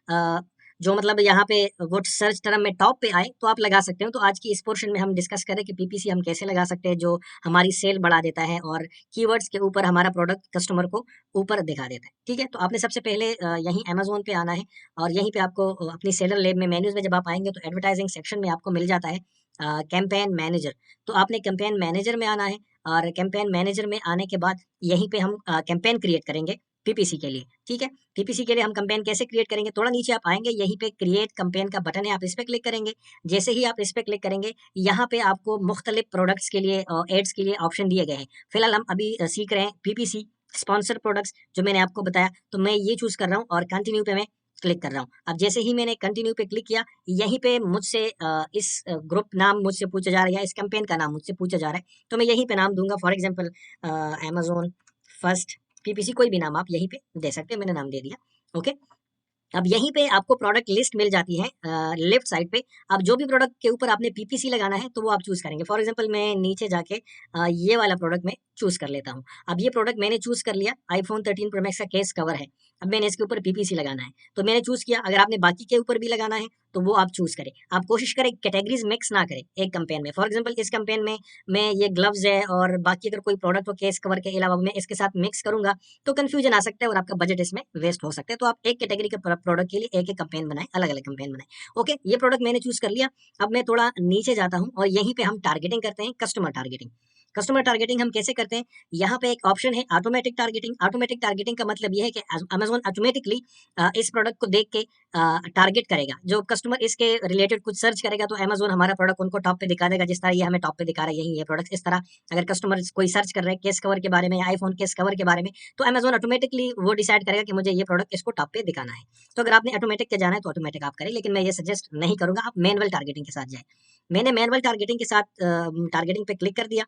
अ, जो मतलब यहाँ पे वो सर्च टर्म में टॉप पे आए, तो आप लगा सकते हो। तो आज की इस पोर्शन में हम डिस्कस करें कि PPC हम कैसे लगा सकते हैं जो हमारी सेल बढ़ा देता है और कीवर्ड्स के ऊपर हमारा प्रोडक्ट कस्टमर को ऊपर दिखा देता है, ठीक है। तो आपने सबसे पहले यहीं Amazon पे आना है, और यहीं पे आपको अपनी सेलर लैब में मेन्यूज में जब आप आएंगे तो एडवर्टाइजिंग सेक्शन में आपको मिल जाता है कैंपेन मैनेजर। तो आपने कैंपेन मैनेजर में आना है, और कैंपेन मैनेजर में आने के बाद यहीं पे हम कैंपेन क्रिएट करेंगे PPC के लिए, ठीक है। PPC के लिए हम कैंपेन कैसे क्रिएट करेंगे, थोड़ा नीचे आप आएंगे, यहीं पे क्रिएट कैंपेन का बटन है, आप इस पे क्लिक करेंगे। जैसे ही आप इस पे क्लिक करेंगे, यहाँ पे आपको मुख्तलिफ प्रोडक्ट्स के लिए एड्स के लिए ऑप्शन दिए गए हैं। फिलहाल हम अभी सीख रहे हैं PPC स्पॉन्सर प्रोडक्ट्स, जो मैंने आपको बताया, तो मैं ये चूज कर रहा हूँ और कंटिन्यू पे मैं क्लिक कर रहा हूँ। अब जैसे ही मैंने कंटिन्यू पे क्लिक किया, यहीं पे मुझसे इस ग्रुप नाम मुझसे पूछा जा रहा है या इस कैंपेन का नाम मुझसे पूछा जा रहा है, तो मैं यहीं पे नाम दूंगा, for example Amazon first PPC, कोई भी नाम आप यहीं पे दे सकते हैं, मैंने नाम दे दिया, ओके। अब यहीं पे आपको प्रोडक्ट लिस्ट मिल जाती है लेफ्ट साइड पे। अब जो भी प्रोडक्ट के ऊपर आपने PPC लगाना है तो वो आप चूज करेंगे। फॉर एग्जांपल मैं नीचे जाके ये वाला प्रोडक्ट मैं चूज कर लेता हूँ। अब ये प्रोडक्ट मैंने चूज कर लिया, आईफोन 13 प्रो मैक्स का केस कवर है। अब मैंने इसके ऊपर PPC लगाना है तो मैंने चूज किया। अगर आपने बाकी के ऊपर भी लगाना है तो वो आप चूज करें। आप कोशिश करें कैटेगरीज मिक्स ना करें एक कैंपेन में। फॉर एग्जाम्पल इस कैंपेन में मैं ये ग्लव्स है और बाकी अगर कोई प्रोडक्ट हो केस कवर के अलावा मैं इसके साथ मिक्स करूंगा तो कंफ्यूजन आ सकता है और आपका बजट इसमें वेस्ट हो सकता है। तो आप एक कैटेगरी के प्रोडक्ट के लिए एक एक कैंपेन बनाएं, अलग अलग कैंपेन बनाएं, ओके। ये प्रोडक्ट मैंने चूज कर लिया। अब मैं थोड़ा नीचे जाता हूं और यहीं पे हम टारगेटिंग करते हैं, कस्टमर टारगेटिंग। कस्टमर टारगेटिंग हम कैसे करते हैं, यहाँ पे एक ऑप्शन है ऑटोमेटिक टारगेटिंग। ऑटोमेटिक टारगेटिंग का मतलब यह है कि Amazon ऑटोमेटिकली इस प्रोडक्ट को देख के टारगेट करेगा। जो कस्टमर इसके रिलेटेड कुछ सर्च करेगा तो Amazon हमारा प्रोडक्ट उनको टॉप पे दिखा देगा, जिस तरह ये हमें टॉप पे दिखा रहा है यही ये प्रोडक्ट। इस तरह अगर कस्टमर कोई सर्च कर रहे हैं केस कवर के बारे में या आईफोन केस कवर के बारे में, तो Amazon ऑटोमेटिकली वो डिसाइड करेगा कि मुझे ये प्रोडक्ट इसको टॉप पे दिखाना है। तो अगर आपने ऑटोमेटिक के जाना है तो ऑटोमेटिक आप करें, लेकिन मैं ये सजेस्ट नहीं करूंगा, आप मैनुअल टारगेटिंग के साथ जाए। मैंने मैनुअल टारगेटिंग के साथ टारगेटिंग पे क्लिक कर दिया।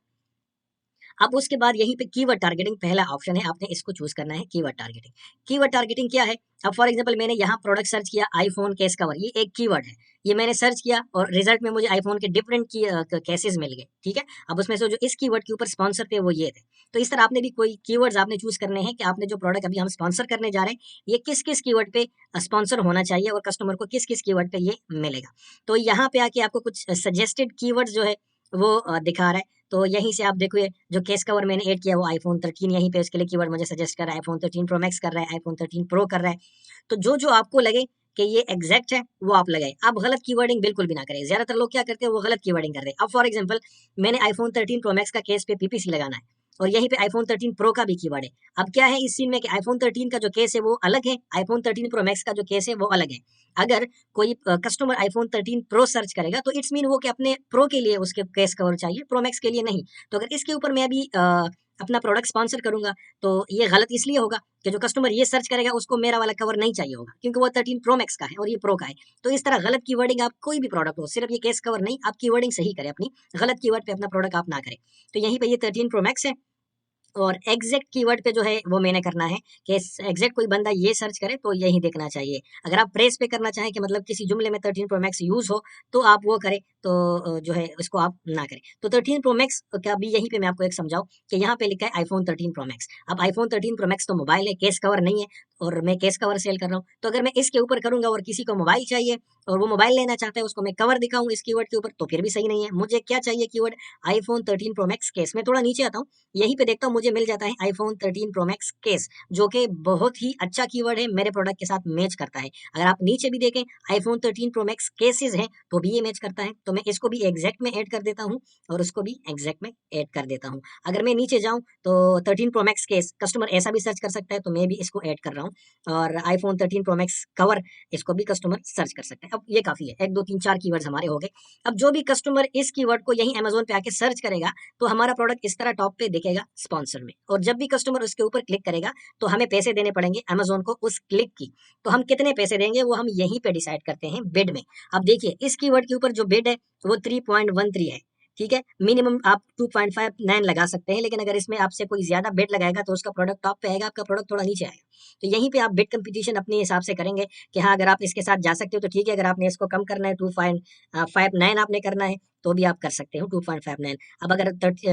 अब उसके बाद यहीं पे कीवर्ड टारगेटिंग पहला ऑप्शन है, आपने इसको चूज करना है कीवर्ड टारगेटिंग। कीवर्ड टारगेटिंग क्या है? अब फॉर एग्जांपल मैंने यहाँ प्रोडक्ट सर्च किया आईफोन केस कवर, ये एक कीवर्ड है, ये मैंने सर्च किया और रिजल्ट में मुझे आईफोन के डिफरेंट की केसेस मिल गए, ठीक है। अब उसमें से जो इस कीवर्ड के ऊपर स्पॉन्सर थे वो ये थे। तो इस तरह आपने भी कोई कीवर्ड्स आपने चूज करने हैं कि आपने जो प्रोडक्ट अभी हम स्पॉन्सर करने जा रहे हैं ये किस किस कीवर्ड पे स्पॉन्सर होना चाहिए और कस्टमर को किस किस कीवर्ड पे ये मिलेगा। तो यहाँ पे आके आपको कुछ सजेस्टेड कीवर्ड्स जो है वो दिखा रहा है। तो यहीं से आप देखिए जो केस कवर मैंने ऐड किया वो आईफोन 13, यहीं पे उसके लिए कीवर्ड मुझे सजेस्ट कर रहा है, आईफोन 13 प्रो मैक्स कर रहा है, आईफोन 13 प्रो कर रहा है। तो जो जो आपको लगे कि ये एग्जैक्ट है वो आप लगाए। आप गलत कीवर्डिंग बिल्कुल भी ना करें। ज्यादातर लोग क्या करते हैं, वो गलत कीवर्डिंग करते हैं। अब फॉर एग्जांपल मैंने आईफोन 13 प्रो मैक्स का केस पे पीपीसी लगाना है और यहीं पे आईफोन 13 प्रो का भी कीवर्ड है। अब क्या है इस सीन में कि आईफोन 13 का जो केस है वो अलग है, आईफोन 13 प्रो मैक्स का जो केस है वो अलग है। अगर कोई कस्टमर आईफोन 13 प्रो सर्च करेगा तो इट्स मीन वो कि अपने प्रो के लिए उसके केस कवर चाहिए, प्रो मैक्स के लिए नहीं। तो अगर इसके ऊपर मैं अभी अपना प्रोडक्ट स्पॉन्सर करूंगा तो ये गलत इसलिए होगा कि जो कस्टमर ये सर्च करेगा उसको मेरा वाला कवर नहीं चाहिए होगा, क्योंकि वो 13 प्रो मैक्स का है और ये प्रो का है। तो इस तरह गलत कीवर्डिंग आप कोई भी प्रोडक्ट हो, सिर्फ ये केस कवर नहीं, आप कीवर्डिंग सही करें अपनी, गलत कीवर्ड पे अपना प्रोडक्ट आप ना करें। तो यहीं पे ये 13 प्रो मैक्स है और एग्जैक्ट कीवर्ड पे जो है वो मैंने करना है कि एग्जैक्ट कोई बंदा ये सर्च करे तो यही देखना चाहिए। अगर आप प्रेस पे करना चाहें कि मतलब किसी जुमले में 13 प्रो मैक्स यूज हो तो आप वो करें, तो जो है उसको आप ना करें। तो 13 प्रो मैक्स का भी यहीं पे मैं आपको एक समझाऊं कि यहाँ पे लिखा है आईफोन 13 प्रो मैक्स। अब आईफोन 13 प्रो मैक्स तो मोबाइल है, केस कवर नहीं है, और मैं केस कवर सेल कर रहा हूँ। तो अगर मैं इसके ऊपर करूंगा और किसी को मोबाइल चाहिए और वो मोबाइल लेना चाहता है, उसको मैं कवर दिखाऊं इस कीवर्ड के ऊपर, तो फिर भी सही नहीं है। मुझे क्या चाहिए keyword? IPhone 13 pro max case. मैं थोड़ा नीचे आता हूँ, यहीं पे देखता हूँ मुझे मिल जाता है आईफोन 13 प्रो मैक्स केस, जो कि बहुत ही अच्छा कीवर्ड है, मेरे प्रोडक्ट के साथ मैच करता है। अगर आप नीचे भी देखें आईफोन 13 प्रो मैक्स केसेस हैं तो भी ये मैच करता है। तो मैं इसको भी एग्जैक्ट में ऐड कर देता हूँ और उसको भी एग्जैक्ट में ऐड कर देता हूँ। अगर मैं नीचे जाऊँ तो 13 प्रो मैक्स केस कस्टमर ऐसा भी सर्च कर सकता है, तो मैं भी इसको ऐड कर रहा हूँ। और आईफोन 13 प्रो मैक्स कवर, इसको भी कस्टमर सर्च कर सकते हैं। अब ये काफी है, 1 2 3 4 कीवर्ड्स हमारे हो गए। अब जो भी कस्टमर इस कीवर्ड को यहीं अमेजोन पे आके सर्च करेगा तो हमारा प्रोडक्ट इस तरह टॉप पे दिखेगा स्पॉन्सर में, और जब भी कस्टमर उसके ऊपर क्लिक करेगा तो हमें पैसे देने पड़ेंगे अमेजोन को उस क्लिक की। तो हम कितने पैसे देंगे वो हम यहीं पे डिसाइड करते हैं बिड में। अब देखिए इस कीवर्ड के ऊपर जो बिड है वो 3.13 है, ठीक है। मिनिमम आप 2.59 लगा सकते हैं, लेकिन अगर इसमें आपसे कोई ज्यादा बिड लगाएगा तो उसका प्रोडक्ट टॉप पे आएगा, आपका प्रोडक्ट थोड़ा नीचे आएगा। तो यहीं पे आप बिड कंपटीशन अपने हिसाब से करेंगे कि हाँ अगर आप इसके साथ जा सकते हो तो ठीक है, अगर आपने इसको कम करना है 2.59 आपने करना है तो भी आप कर सकते हो 2.59। अब अगर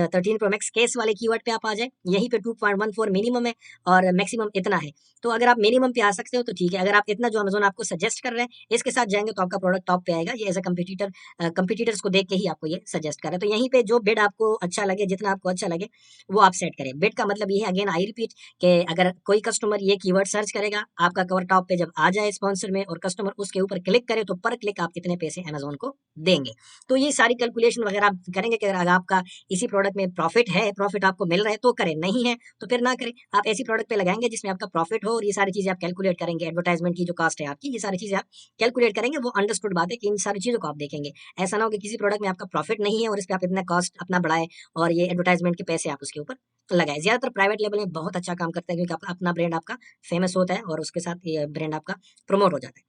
13 प्रो मैक्स केस वाले कीवर्ड पे आप आ जाए, यहीं पे 2.14 मिनिमम है और मैक्सिमम इतना है। तो अगर आप मिनिमम पे आ सकते हो तो ठीक है, अगर आप इतना जो अमेजोन आपको सजेस्ट कर रहे हैं इसके साथ जाएंगे तो आपका प्रोडक्ट टॉप पे आएगा। ये एज अ कंपटीटर्स को देख के ही आपको ये सजेस्ट कर रहे हैं। तो यहीं पे जो बिड आपको अच्छा लगे, जितना आपको अच्छा लगे वो आप सेट करें। बिड का मतलब ये है, अगेन आई रिपीट, कि अगर कोई कस्टमर ये कीवर्ड सर्च करेगा, आपका कवर टॉप पे जब आ जाए स्पॉन्सर में और कस्टमर उसके ऊपर क्लिक करे तो पर क्लिक आप कितने पैसे अमेजोन को देंगे। तो ये सारी कैलकुलेशन वगैरह आप करेंगे कि अगर आपका इसी प्रोडक्ट में प्रॉफिट है, प्रॉफिट आपको मिल रहा है तो करें, नहीं है तो फिर ना करें। आप ऐसी प्रोडक्ट पे लगाएंगे जिसमें आपका प्रॉफिट हो और ये सारी चीजें आप कैलकुलेट करेंगे। एडवर्टाइजमेंट की जो कास्ट है आपकी, ये सारी चीजें आप कैलकुलेट करेंगे। वो अंडरस्टूड बात है कि इन सारी चीजों को आप देखेंगे। ऐसा ना हो कि किसी प्रोडक्ट में आपका प्रॉफिट नहीं है और इस पर आप इतना कॉस्ट अपना बढ़ाए और ये एडवर्टाइजमेंट के पैसे आप उसके ऊपर लगाए। ज्यादातर प्राइवेट लेवल में बहुत अच्छा काम करता है, क्योंकि अपना ब्रांड आपका फेमस होता है और उसके साथ ये ब्रांड आपका प्रमोट हो जाता है।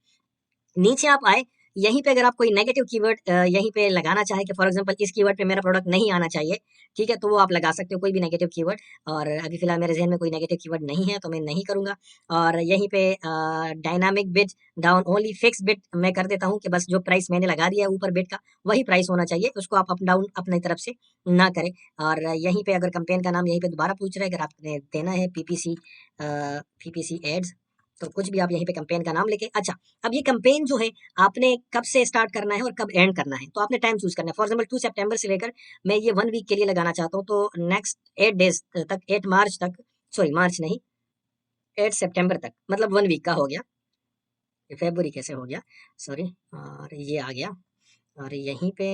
नीचे आप आए, यहीं पे अगर आप कोई नेगेटिव कीवर्ड यहीं पे लगाना चाहे कि फॉर एग्जांपल इस कीवर्ड पे मेरा प्रोडक्ट नहीं आना चाहिए, ठीक है, तो वो आप लगा सकते हो कोई भी नेगेटिव कीवर्ड। और अभी फिलहाल मेरे जहन में कोई नेगेटिव कीवर्ड नहीं है तो मैं नहीं करूंगा। और यहीं पे dynamic bid down only fix bid मैं कर देता हूँ कि बस जो प्राइस मैंने लगा दिया है ऊपर बिड का वही प्राइस होना चाहिए, उसको आप अप डाउन अपनी तरफ से ना करें। और यहीं पे अगर कंपेन का नाम यहीं पे दोबारा पूछ रहा है, अगर आपने देना है पीपीसी एड्स, तो कुछ भी आप यहीं पे कंपेन का नाम लेके। अच्छा, अब ये कंपेन जो है आपने कब से स्टार्ट करना है और कब एंड करना है, तो आपने टाइम चूज करना है। फॉर एग्जाम्पल 2 सितंबर से लेकर मैं ये 1 वीक के लिए लगाना चाहता हूँ, तो नेक्स्ट 8 डेज तक, 8 मार्च तक, सॉरी मार्च नहीं, 8 सितंबर तक, मतलब 1 वीक का हो गया। फेब्रुवरी कैसे हो गया, सॉरी, और ये आ गया। और यहीं पे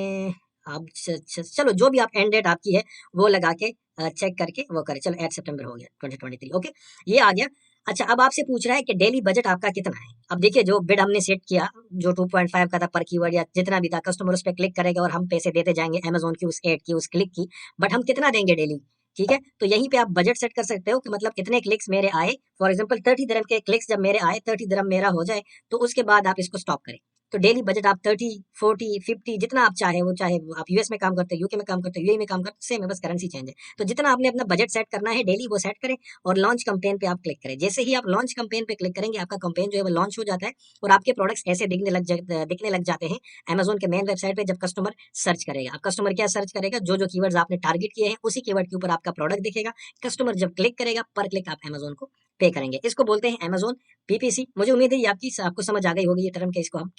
आप चलो जो भी आप एंड डेट आपकी है वो लगा के चेक करके वो करें। चलो 8 सितंबर हो गया 2023, ओके, ये आ गया। अच्छा, अब आपसे पूछ रहा है कि डेली बजट आपका कितना है। अब देखिए जो बिड हमने सेट किया, जो 2.5 का था पर कीवर्ड या जितना भी था, कस्टमर उस पर क्लिक करेगा और हम पैसे देते जाएंगे अमेजोन की उस एड की, उस क्लिक की, बट हम कितना देंगे डेली, ठीक है। तो यहीं पे आप बजट सेट कर सकते हो कि मतलब इतने क्लिक्स मेरे आए, फॉर एग्जाम्पल 30 दिरहम के क्लिक्स जब मेरे आए, 30 दिरहम मेरा हो जाए तो उसके बाद आप इसको स्टॉप करें। तो डेली बजट आप 30, 40, 50 जितना आप चाहे, वो चाहे आप यूएस में काम करते हो, यूके में काम करते हो, यूएई में काम करते हो, सेम है, बस करेंसी चेंज है। तो जितना आपने अपना बजट सेट करना है डेली वो सेट करें और लॉन्च कैंपेन पे आप क्लिक करें। जैसे ही आप लॉन्च कैंपेन पे क्लिक करेंगे आपका कैंपेन जो है वो लॉन्च हो जाता है और आपके प्रोडक्ट्स ऐसे दिखने लग जाते हैं अमेजोन के मेन वेबसाइट पे। जब कस्टमर सर्च करेगा, अब कस्टमर क्या सर्च करेगा, जो जो कीवर्ड्स आपने टारगेट किए हैं उसी कीवर्ड के ऊपर आपका प्रोडक्ट दिखेगा। कस्टमर जब क्लिक करेगा पर क्लिक आप अमेजोन को पे करेंगे। इसको बोलते हैं अमेजोन पीपीसी। मुझे उम्मीद है ये आपको समझ आ गई होगी ये टर्म के, इसको हम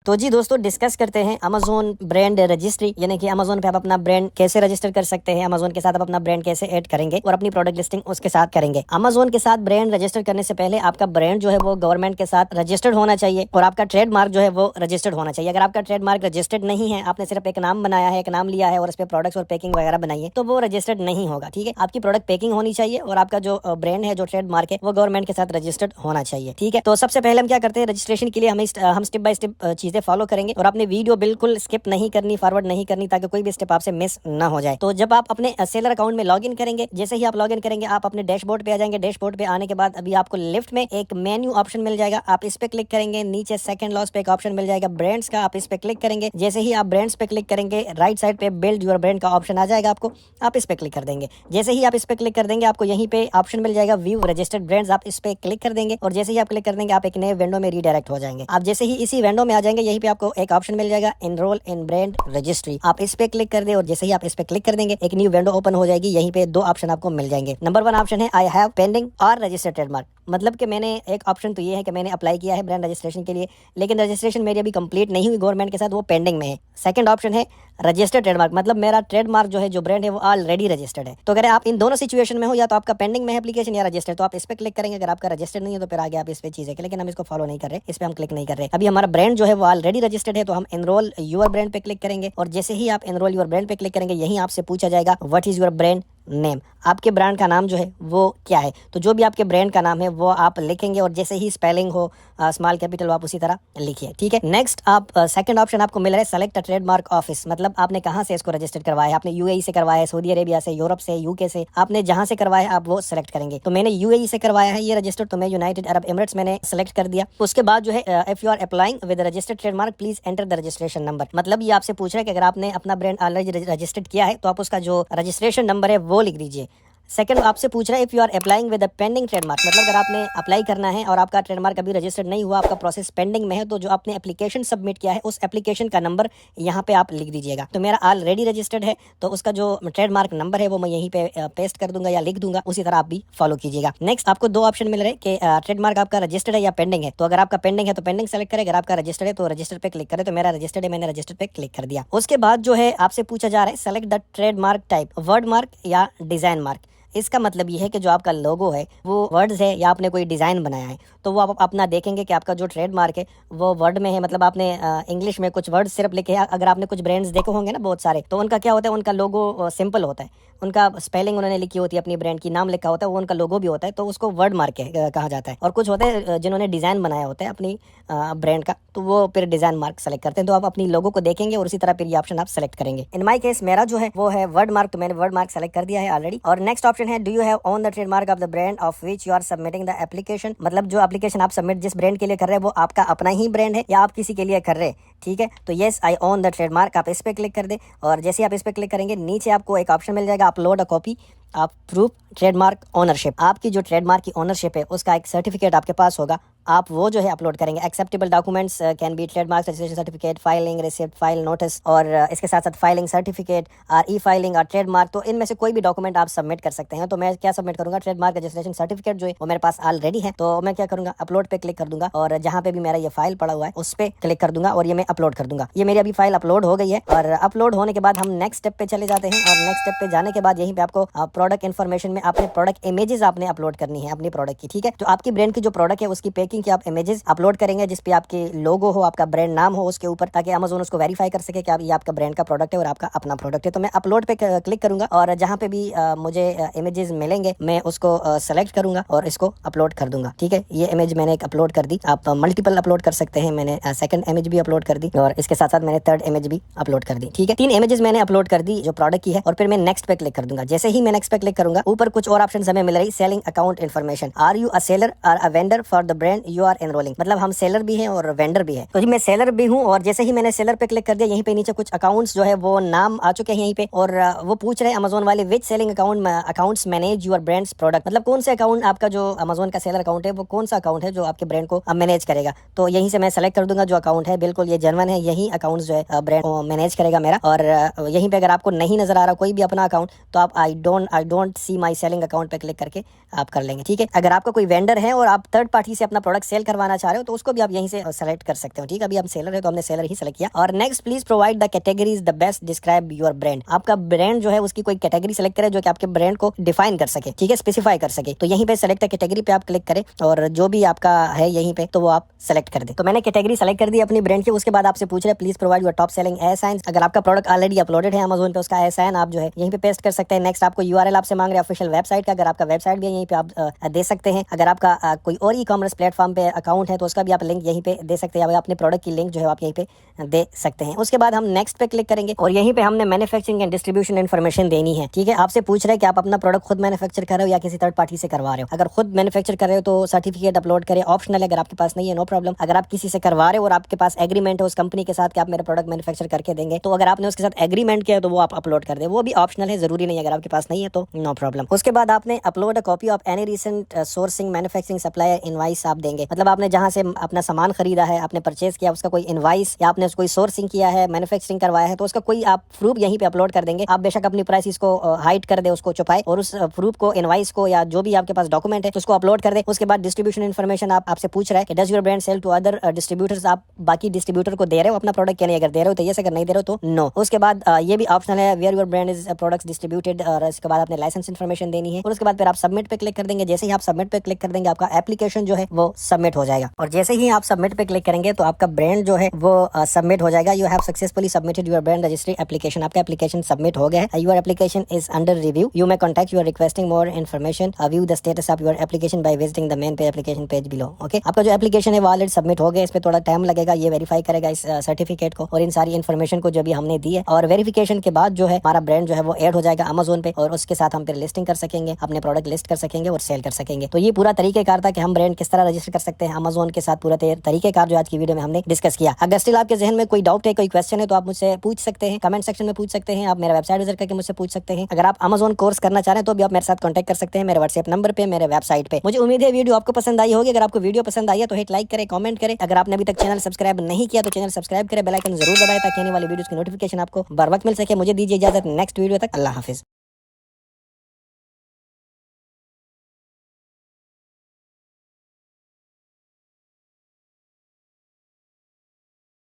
तो जी दोस्तों डिस्कस करते हैं अमेजोन ब्रांड रजिस्ट्री, यानी कि अमेजोन पे आप अपना ब्रांड कैसे रजिस्टर कर सकते हैं, अमेजोन के साथ आप अपना ब्रांड कैसे ऐड करेंगे और अपनी प्रोडक्ट लिस्टिंग उसके साथ करेंगे। अमेजोन के साथ ब्रांड रजिस्टर करने से पहले आपका ब्रांड जो है वो गवर्नमेंट के साथ रजिस्टर्ड होना चाहिए और आपका ट्रेडमार्क जो है वो रजिस्टर्ड होना चाहिए। अगर आपका ट्रेडमार्क रजिस्टर्ड नहीं है, आपने सिर्फ एक नाम बनाया है, एक नाम लिया है और उस पर प्रोडक्ट्स और पैकिंग वगैरह बनाई है, तो वो रजिस्टर्ड नहीं होगा। ठीक है, आपकी प्रोडक्ट पैकिंग होनी चाहिए और आपका जो ब्रांड है, जो ट्रेडमार्क है, वो गवर्नमेंट के साथ रजिस्टर्ड होना चाहिए। ठीक है, तो सबसे पहले हम क्या करते हैं, रजिस्ट्रेशन के लिए हम स्टेप बाय स्टेप चीजें फॉलो करेंगे और आपने वीडियो बिल्कुल स्किप नहीं करनी, फॉरवर्ड नहीं करनी, ताकि कोई भी स्टेप आपसे मिस ना हो जाए। तो जब आप अपने सेलर अकाउंट में लॉगिन करेंगे, जैसे ही आप लॉगिन करेंगे आप अपने डैशबोर्ड पे आ जाएंगे। डैशबोर्ड पे आने के बाद अभी आपको लेफ्ट में एक मेन्यू ऑप्शन मिल जाएगा, आप इस पे क्लिक करेंगे। नीचे सेकंड लॉस पे एक ऑप्शन मिल जाएगा ब्रांड्स का, आप इस पे क्लिक करेंगे। जैसे ही आप ब्रांड्स पे क्लिक करेंगे राइट साइड पे बिल्ड योर ब्रांड का ऑप्शन आ जाएगा आपको, आप इस पे क्लिक कर देंगे। जैसे ही आप इस पे क्लिक कर देंगे आपको यहीं पे ऑप्शन मिल जाएगा व्यू रजिस्टर्ड ब्रांड्स, आप इस पे क्लिक कर देंगे और जैसे ही आप क्लिक कर देंगे आप एक नए विंडो में रीडायरेक्ट हो जाएंगे। आप जैसे ही इसी विंडो में आ जाएंगे यहीं पे आपको एक ऑप्शन मिल जाएगा एनरोल इन ब्रांड रजिस्ट्री, आप इस पे क्लिक कर दे और जैसे ही आप इस पे क्लिक कर देंगे एक न्यू विंडो ओपन हो जाएगी। यहीं पे दो ऑप्शन आपको मिल जाएंगे। नंबर 1 ऑप्शन है आई हैव पेंडिंग और रजिस्टर्ड ट्रेडमार्क, मतलब कि मैंने एक ऑप्शन तो ये है कि मैंने अप्लाई किया है ब्रांड रजिस्ट्रेशन के लिए, लेकिन रजिस्ट्रेशन मेरी अभी कंप्लीट नहीं हुई गवर्नमेंट के साथ, वो पेंडिंग में है। सेकंड ऑप्शन है रजिस्टर्ड ट्रेडमार्क, मतलब मेरा ट्रेडमार्क जो है, जो ब्रांड है, वो ऑलरेडी रजिस्टर्ड है। तो अगर आप इन दोनों सिचुएशन में हो, या तो आपका पेंडिंग में है एप्लीकेशन या रजिस्टर्ड, तो आप इस पे क्लिक करेंगे। अगर आपका रजिस्टर्ड नहीं है तो फिर आगे आप इस पे चीजें, लेकिन हम इसको फॉलो नहीं कर रहे, इस पे हम क्लिक नहीं कर रहे। अभी हमारा ब्रांड जो है वो ऑलरेडी रजिस्टर्ड है, तो हम एनरोल यूर ब्रांड पे क्लिक करेंगे और जैसे ही आप एनरोल यूर ब्रांड पे क्लिक करेंगे यहीं आपसे पूछा जाएगा what is your brand name, आपके ब्रांड का नाम जो है वो क्या है। तो जो भी आपके ब्रांड का नाम है वो आप लिखेंगे और जैसे ही स्पेलिंग हो स्मॉल कैपिटल आप उसी तरह लिखिए। ठीक है, नेक्स्ट आप सेकंड ऑप्शन आपको मिल रहा है सेलेक्ट अ ट्रेडमार्क ऑफिस, मतलब आपने कहां से इसको रजिस्टर करवाया है। आपने यूएई से करवाया है, सऊदी अरेबिया से, यूरोप से, यूके से, आपने जहां से करवाया है आप वो सेलेक्ट करेंगे। तो मैंने यूएई से करवाया है ये रजिस्टर, तो मैं यूनाइटेड अरब एमिरेट्स मैंने सेलेक्ट कर दिया। उसके बाद जो है if you are applying with registered trademark please enter the registration number, मतलब ये आपसे पूछ रहा है कि अगर आपने अपना ब्रांड ऑलरेडी रजिस्टर्ड किया है तो आप उसका जो रजिस्ट्रेशन नंबर है वो लिख दीजिए। सेकंड आपसे पूछ रहा है if you are applying with a pending trademark, मतलब अगर आपने अप्लाई करना है और आपका ट्रेडमार्क अभी रजिस्टर्ड नहीं हुआ, आपका प्रोसेस पेंडिंग में है, तो जो आपने एप्लीकेशन सबमिट किया है उस एप्लीकेशन का नंबर यहाँ पे आप लिख दीजिएगा। तो मेरा ऑलरेडी रजिस्टर्ड है तो उसका जो ट्रेडमार्क नंबर है वो मैं यहीं पे पेस्ट कर दूंगा या लिख दूंगा, उसी तरह आप भी फॉलो कीजिएगा। नेक्स्ट आपको दो ऑप्शन मिल रहे हैं कि ट्रेडमार्क आपका रजिस्टर्ड है या पेंडिंग है। तो अगर आपका पेंडिंग है तो पेंडिंग सेलेक्ट करें, अगर आपका रजिस्टर्ड है तो रजिस्टर पे क्लिक करें। तो मेरा रजिस्टर्ड है, मैंने रजिस्टर पे क्लिक कर दिया। उसके बाद जो है आपसे पूछा जा रहा है select the trademark type, word mark या डिजाइन मार्क। इसका मतलब ये है कि जो आपका लोगो है वो वर्ड्स है या आपने कोई डिज़ाइन बनाया है, तो वो आप अपना देखेंगे कि आपका जो ट्रेडमार्क है वो वर्ड में है, मतलब आपने इंग्लिश में कुछ वर्ड सिर्फ लिखे हैं। अगर आपने कुछ ब्रांड्स देखे होंगे ना बहुत सारे, तो उनका क्या होता है, उनका लोगो सिंपल होता है, उनका स्पेलिंग उन्होंने लिखी होती है अपनी ब्रांड की, नाम लिखा होता है, वो उनका लोगो भी होता है, तो उसको वर्ड मार्क कहा जाता है। और कुछ होते हैं जिन्होंने डिज़ाइन बनाया होता है अपनी ब्रांड का, तो वो फिर डिज़ाइन मार्क सेलेक्ट करते हैं। तो आप अपनी लोगो को देखेंगे और उसी तरह फिर ये ऑप्शन आप सेलेक्ट करेंगे। इन माई केस मेरा जो है वो है वर्ड मार्क, तो मैंने वर्ड मार्क सेलेक्ट कर दिया है ऑलरेडी। और नेक्स्ट ऑप्शन है do you have on the trademark of the brand of which you are submitting the application, मतलब जो एप्लीकेशन आप सबमिट जिस ब्रांड के लिए कर रहे हैं वो आपका अपना ही ब्रांड है या आप किसी के लिए कर रहे हैं। ठीक है, तो yes I own the trademark, आप इस पे क्लिक कर दे और जैसे आप इस पे क्लिक करेंगे नीचे आपको एक ऑप्शन मिल जाएगा अपलोड अ कॉपी आप प्रूफ ट्रेडमार्क ओनरशिप, आपकी जो ट्रेडमार्क की ओनरशिप है उसका एक सर्टिफिकेट आपके पास होगा, आप वो जो है अपलोड करेंगे। Acceptable documents can be trademark registration certificate, filing receipt, file notice और इसके साथ साथ फाइलिंग सर्टिफिकेट और ई फाइलिंग और ट्रेडमार्क, तो इनमें से कोई भी डॉक्यूमेंट आप सबमिट कर सकते हैं। तो मैं क्या सबमिट करूंगा, ट्रेडमार्क रजिस्ट्रेशन सर्टिफिकेट जो है वो मेरे पास ऑलरेडी है, तो मैं क्या करूंगा अपलोड पे क्लिक कर दूंगा और जहां पे भी मेरा ये फाइल पड़ा हुआ है उस पे क्लिक कर दूंगा और ये मैं अपलोड कर दूंगा। ये मेरी अभी फाइल अपलोड हो गई है और अपलोड होने के बाद हम नेक्स्ट स्टेप पे चले जाते हैं और नेक्स्ट स्टेप पे जाने के बाद यहीं पे आपको प्रोडक्ट इन्फॉर्मेशन में अपने प्रोडक्ट इमेजेस आपने अपलोड करनी है अपनी प्रोडक्ट की। ठीक है, तो आपकी ब्रांड की जो प्रोडक्ट है उसकी पैकिंग की आप इमेजेस अपलोड करेंगे जिसपे आपके लोगो हो, आपका ब्रांड नाम हो उसके ऊपर, ताकि अमेज़न उसको वेरीफाई कर सके कि आप ये आपका ब्रांड का प्रोडक्ट है और आपका अपना प्रोडक्ट है। तो मैं अपलोड पे क्लिक करूंगा और जहां पे भी मुझे इमेजेस मिलेंगे मैं उसको सेलेक्ट करूंगा और इसको अपलोड कर दूंगा। ठीक है, ये इमेज मैंने एक अपलोड कर दी, आप मल्टीपल अपलोड कर सकते हैं। मैंने सेकंड इमेज भी अपलोड कर दी और इसके साथ साथ मैंने थर्ड इमेज भी अपलोड कर दी। ठीक है, 3 इमेजेस मैंने अपलोड कर दी जो प्रोडक्ट की है और फिर मैं नेक्स्ट पे क्लिक कर दूंगा। जैसे ही मैं नेक्स्ट पे क्लिक करूंगा, ऊपर कुछ और ऑप्शन हमें मिल रही, selling account information. Are you a seller or a vendor for the brand you are enrolling, मतलब हम सेलर भी हैं और वेंडर भी है। तो जी मैं सेलर भी हूँ, और जैसे ही मैंने सेलर पे क्लिक कर दिया, यहीं पे नीचे कुछ अकाउंट्स जो है वो नाम आ चुके हैं यहीं पे, और वो पूछ रहे हैं अमेजोन वाले which selling accounts manage your brands product, मतलब कौन से अकाउंट आपका जो अमेजोन का सेलर अकाउंट है वो कौन सा अकाउंट है जो आपके ब्रांड को मैनेज करेगा। तो यहीं से मैं सेलेक्ट कर दूंगा जो अकाउंट है, बिल्कुल ये जेन्युइन है, यही अकाउंट जो है ब्रांड को मैनेज करेगा मेरा। और यहीं पे अगर आपको नहीं नजर आ रहा कोई भी अपना अकाउंट, तो आप I don't see my selling account पे क्लिक करके आप कर लेंगे, ठीक है। अगर आपका कोई वेंडर है और आप थर्ड पार्टी से अपना प्रोडक्ट सेल करवाना चाह रहे हो, तो उसको भी आप यहीं से सेलेक्ट कर सकते हो, ठीक है। अभी हम सेलर है तो हमने सेलर ही सेलेक्ट किया। और next please provide the categories the best describe your brand, आपका ब्रांड जो है उसकी कोई कैटेगरी सेलेक्ट करे जो कि आपके ब्रांड को डिफाइन कर सके, ठीक है, स्पेसिफाई कर सके। तो यहीं पे सेलेक्ट कैटेगरी पे आप क्लिक करें, और जो भी आपका है यहीं पे तो वो आप सेलेक्ट कर दे। तो मैंने कैटेगरी सेलेक्ट कर दी अपनी ब्रांड की। उसके बाद आपसे पूछ रहे please provide your top selling assign, अगर आपका प्रोडक्ट ऑलरेडी अपलोडेड है अमेजोन पे, उसका एसाइन आप जो है यहीं पे पेस्ट कर सकते हैं। नेक्स्ट आपको यूआरएल आपसे मांग रहे हैं ऑफिशियल वेबसाइट का, अगर आपका वेबसाइट भी है यहीं पे आप दे सकते हैं। अगर आपका कोई और ई कॉमर्स प्लेटफॉर्म पे अकाउंट है तो उसका भी आप लिंक यहीं पे दे सकते हैं, या अपने प्रोडक्ट की लिंक जो है आप यहीं पे दे सकते हैं। उसके बाद हम नेक्स्ट पे क्लिक करेंगे, और यहीं पे हमने मैन्युफैक्चरिंग एंड डिस्ट्रीब्यूशन इन्फॉर्मेशन देनी है, ठीक है। आपसे पूछ रहे हैं कि आप अपना प्रोडक्ट खुद मैन्युफैक्चर कर रहे हो या किसी थर्ड पार्टी से करवा रहे हो। अगर खुद मैन्युफैक्चर कर रहे हो तो सर्टिफिकेट अपलोड करें, ऑप्शनल है, अगर आपके पास नहीं है नो प्रॉब्लम। अगर आप किसी से करवा रहे हो और आपके पास एग्रीमेंट है उस कंपनी के साथ कि आप मेरा प्रोडक्ट मैन्युफैक्चर करके देंगे, तो अगर आपने उसके साथ एग्रीमेंट किया तो वो आप अपलोड कर दे, वो भी ऑप्शनल है, जरूरी नहीं, अगर आपके पास नहीं है तो नो प्रॉब्लम। उसके बाद आपने upload a copy of any recent sourcing manufacturing supplier invoice आप देंगे, मतलब आपने जहां से अपना सामान खरीदा है, आपने परचेज किया, उसका कोई इनवाइस या आपने कोई सोर्सिंग किया है, मैन्युफैक्चरिंग करवाया है, तो उसका कोई आप प्रूफ यहीं पे अपलोड कर देंगे। आप बेशक अपनी प्राइस को हाइड कर दे, उसको छुपाए, और उस प्रूफ को, इनवाइस को, या जो भी आपके पास डॉक्यूमेंट है उसको अपलोड कर दे। उसके बाद डिस्ट्रीब्यूशन इन्फॉर्मेशन आपसे पूछ रहा है कि does your brand sell to other distributors, आप बाकी डिस्ट्रीब्यूटर को दे रहे हो अपना प्रोडक्ट या नहीं, अगर दे रहे हो तो यस, अगर नहीं दे रहे हो तो नो। उसके बाद ये भी ऑप्शनल है where your brand is products distributed, और इसके बाद आपने लाइसेंस इन्फॉर्मेशन देनी है, और उसके बाद फिर आप सबमिट पे क्लिक कर देंगे। जैसे ही आप सबमिट पे क्लिक कर देंगे आपका एप्लीकेशन जो है वो सबमिट हो जाएगा, और जैसे ही आप सबमिट पे क्लिक करेंगे तो आपका ब्रांड जो है वो सबमिट हो जाएगा। You have successfully submitted your brand registry application, आपका एप्लीकेशन सबमिट हो गया है। Your application is under review, you may contact your requesting more information, view the status of your application by visiting the main pay application page below. Okay, आपका जो application है वो already submit हो गया, इस पे थोड़ा टाइम लगेगा, ये वेरीफाई करेगा इस सर्टिफिकेट को और इन सारी इन्फॉर्मेशन को जो भी हमने दी है, और वेरिफिकेशन के बाद जो है हमारा ब्रांड जो है वो ऐड हो जाएगा अमेजोन पे, और उसके साथ हम फिर लिस्टिंग कर सकेंगे, अपने प्रोडक्ट लिस्ट कर सकेंगे और सेल कर सकेंगे। तो ये पूरा तरीकेकार था कि हम ब्रांड किस तरह रजिस्टर कर सकते हैं अमेजोन के साथ, पूरा तरीकेकार जो आज की वीडियो में हमने डिस्कस किया। अगर स्टिल आपके जहन में कोई डाउट है, कोई क्वेश्चन है, तो आप मुझसे पूछ सकते हैं, कमेंट सेक्शन में पूछ सकते हैं, आप मेरा वेबसाइट विजिट करके मुझसे पूछ सकते हैं। अगर आप अमेजोन कोर्स करना चाह रहे हैं तो भी आप मेरे साथ कॉन्टैक्ट कर सकते हैं, मेरे व्हाट्सएप नंबर पे, मेरे वेबसाइट पे। मुझे उम्मीद है वीडियो आपको पसंद आई होगी। अगर आपको वीडियो पसंद आई है तो हिट लाइक करें, कमेंट करें। अगर आपने अभी तक चैनल सब्सक्राइब नहीं किया तो चैनल सब्सक्राइब करें, बेल आइकन जरूर दबाएं ताकि आने वाली वीडियोस की नोटिफिकेशन आपको बर वक्त मिल सके। मुझे दीजिए इजाजत, नेक्स्ट वीडियो तक अल्लाह हाफिज।